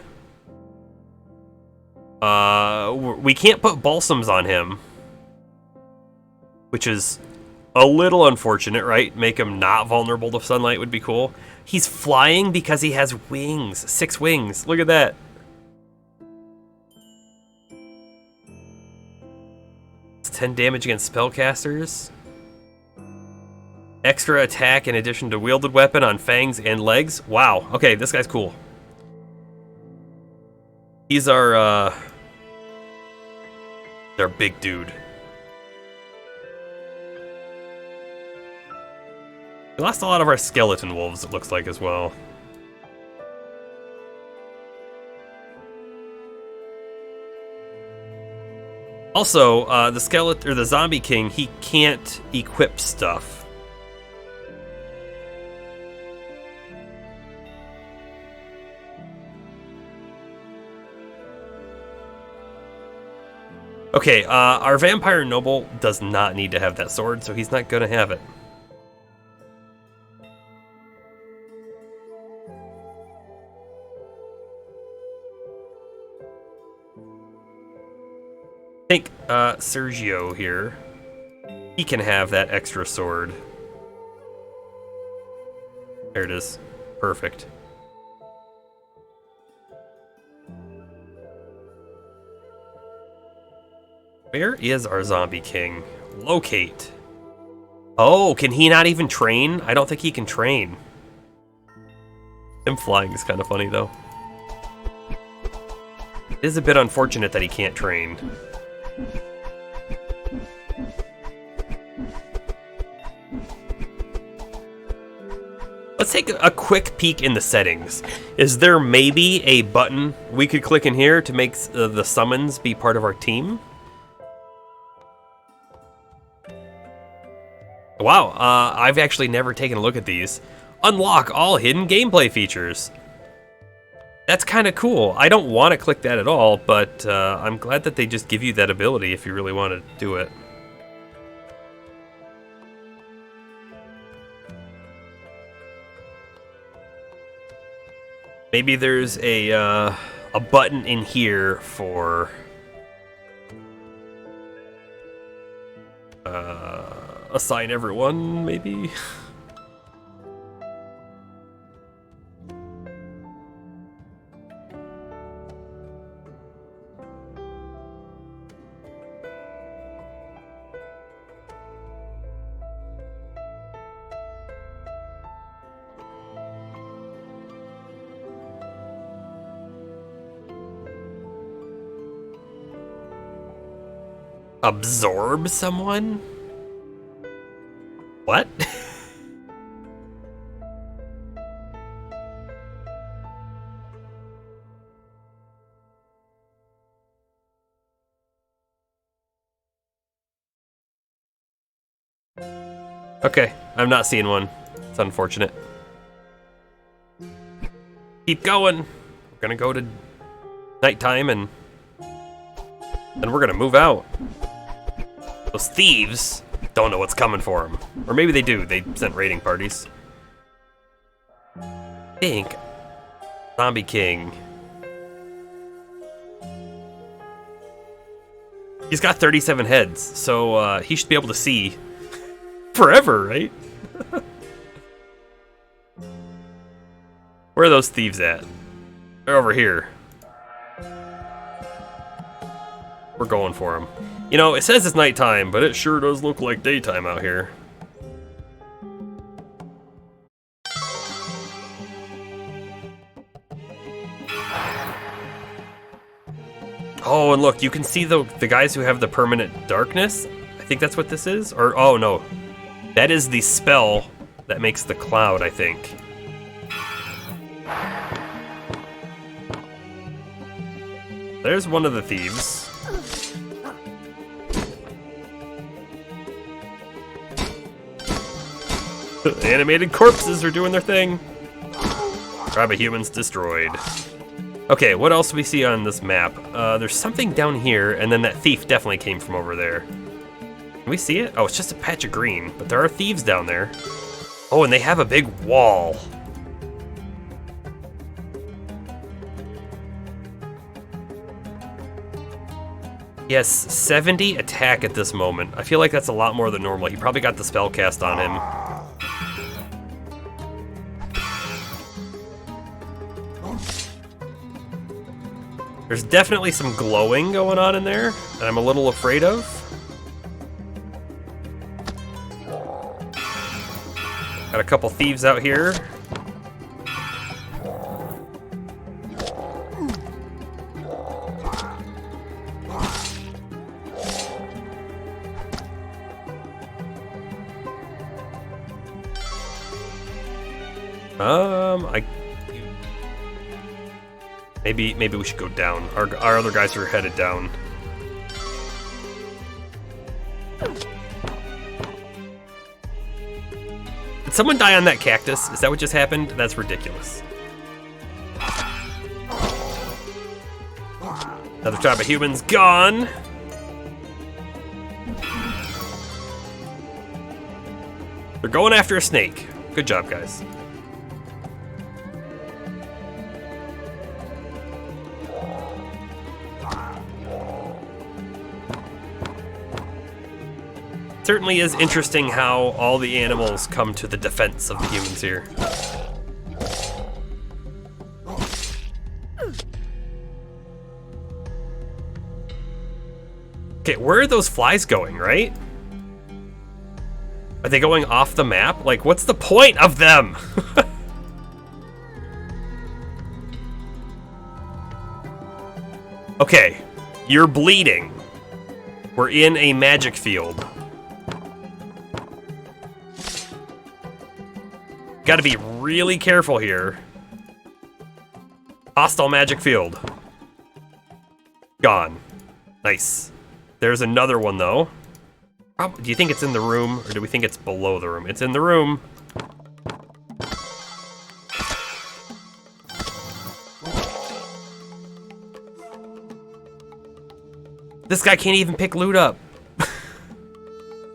We can't put balsams on him, which is a little unfortunate, right? Make him not vulnerable to sunlight would be cool. He's flying because he has wings. 6 wings. Look at that. It's 10 damage against spellcasters. Extra attack in addition to wielded weapon on fangs and legs. Wow. Okay, this guy's cool. He's our big dude. We lost a lot of our skeleton wolves, it looks like, as well. Also, the zombie king, he can't equip stuff. Okay, our vampire noble does not need to have that sword, so he's not gonna have it. I think Sergio here, he can have that extra sword. There it is. Perfect. Where is our zombie king? Locate. Oh, can he not even train? I don't think he can train. Him flying is kind of funny, though. It is a bit unfortunate that he can't train. Let's take a quick peek in the settings. Is there maybe a button we could click in here to make the summons be part of our team? Wow, I've actually never taken a look at these. Unlock all hidden gameplay features. That's kind of cool. I don't want to click that at all, but I'm glad that they just give you that ability if you really want to do it. Maybe there's a button in here for assign everyone, maybe? Absorb someone? What? Okay, I'm not seeing one. It's unfortunate. Keep going. We're gonna go to nighttime and then we're gonna move out. Those thieves don't know what's coming for them. Or maybe they do. They sent raiding parties. I think Zombie King. He's got 37 heads, so he should be able to see forever, right? Where are those thieves at? They're over here. We're going for them. You know, it says it's nighttime, but it sure does look like daytime out here. Oh, and look, you can see the guys who have the permanent darkness. I think that's what this is. Or, oh no. That is the spell that makes the cloud, I think. There's one of the thieves. Animated corpses are doing their thing. Tribe of humans destroyed. Okay, what else do we see on this map? There's something down here, and then that thief definitely came from over there. Can we see it? Oh, it's just a patch of green, but there are thieves down there. Oh, and they have a big wall. He has 70 attack at this moment. I feel like that's a lot more than normal. He probably got the spell cast on him. There's definitely some glowing going on in there that I'm a little afraid of. Got a couple thieves out here. Maybe we should go down. Our other guys are headed down. Did someone die on that cactus? Is that what just happened? That's ridiculous. Another tribe of humans gone. They're going after a snake. Good job, guys. Certainly is interesting how all the animals come to the defense of the humans here. Okay, where are those flies going, right? Are they going off the map? Like, what's the point of them? Okay, you're bleeding. We're in a magic field. Gotta be really careful here. Hostile magic field. Gone. Nice. There's another one, though. Do you think it's in the room, or do we think it's below the room? It's in the room. This guy can't even pick loot up.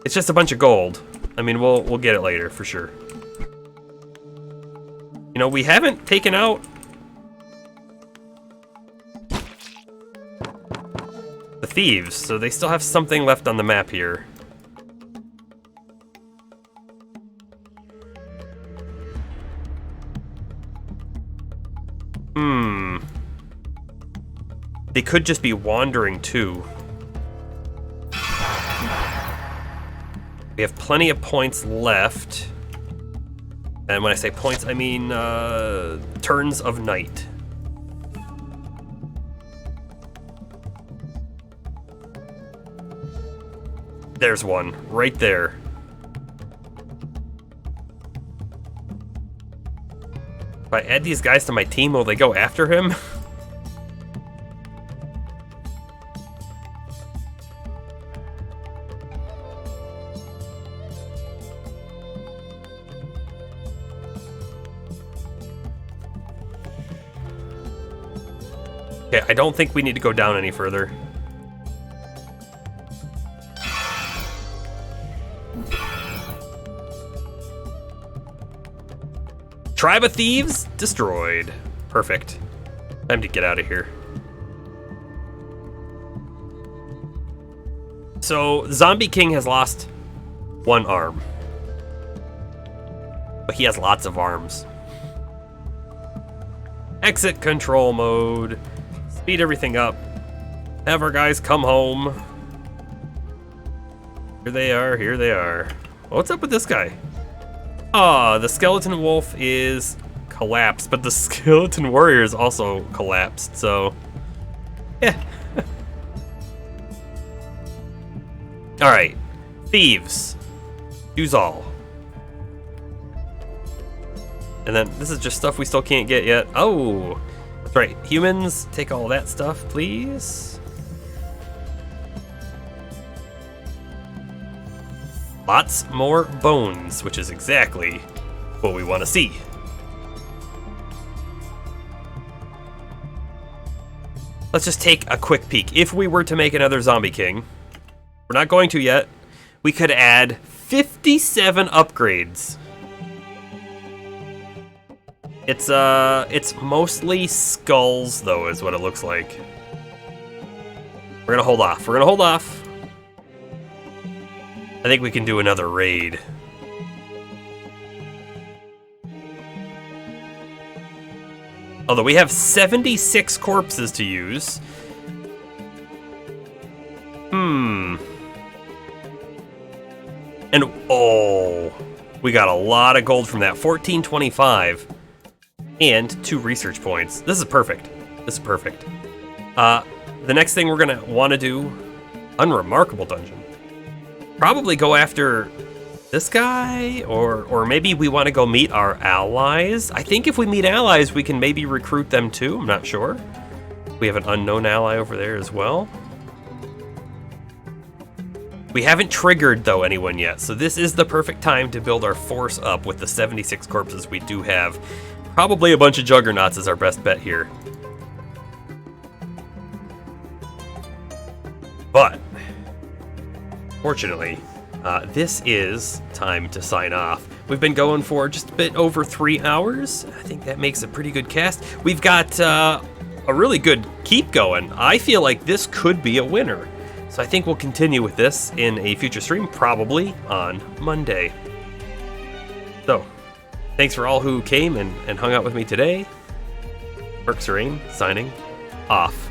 It's just a bunch of gold. I mean, we'll get it later, for sure. You know, we haven't taken out the thieves, so they still have something left on the map here. They could just be wandering too. We have plenty of points left. And when I say points, I mean turns of night. There's one, right there. If I add these guys to my team, will they go after him? Okay, I don't think we need to go down any further. Tribe of Thieves destroyed. Perfect. Time to get out of here. So, Zombie King has lost one arm. But he has lots of arms. Exit control mode. Speed everything up. Have our guys come home. Here they are, here they are. What's up with this guy? Ah, the skeleton wolf is collapsed, but the skeleton warrior is also collapsed, so yeah. Alright, thieves. Use all. And then this is just stuff we still can't get yet. Oh, that's right. Humans, take all that stuff, please. Lots more bones, which is exactly what we want to see. Let's just take a quick peek. If we were to make another Zombie King, we're not going to yet, we could add 57 upgrades. It's mostly skulls, though, is what it looks like. We're gonna hold off. We're gonna hold off. I think we can do another raid. Although we have 76 corpses to use. And, oh, we got a lot of gold from that. 1425 and 2 research points. This is perfect. This is perfect. The next thing we're gonna want to do, Unremarkable Dungeon. Probably go after this guy, or maybe we want to go meet our allies. I think if we meet allies, we can maybe recruit them too. I'm not sure. We have an unknown ally over there as well. We haven't triggered, though, anyone yet, so this is the perfect time to build our force up with the 76 corpses we do have. Probably a bunch of juggernauts is our best bet here. But fortunately, this is time to sign off. We've been going for just a bit over 3 hours. I think that makes a pretty good cast. We've got a really good keep going. I feel like this could be a winner. So I think we'll continue with this in a future stream, probably on Monday. So, thanks for all who came and hung out with me today. Mercserain signing off.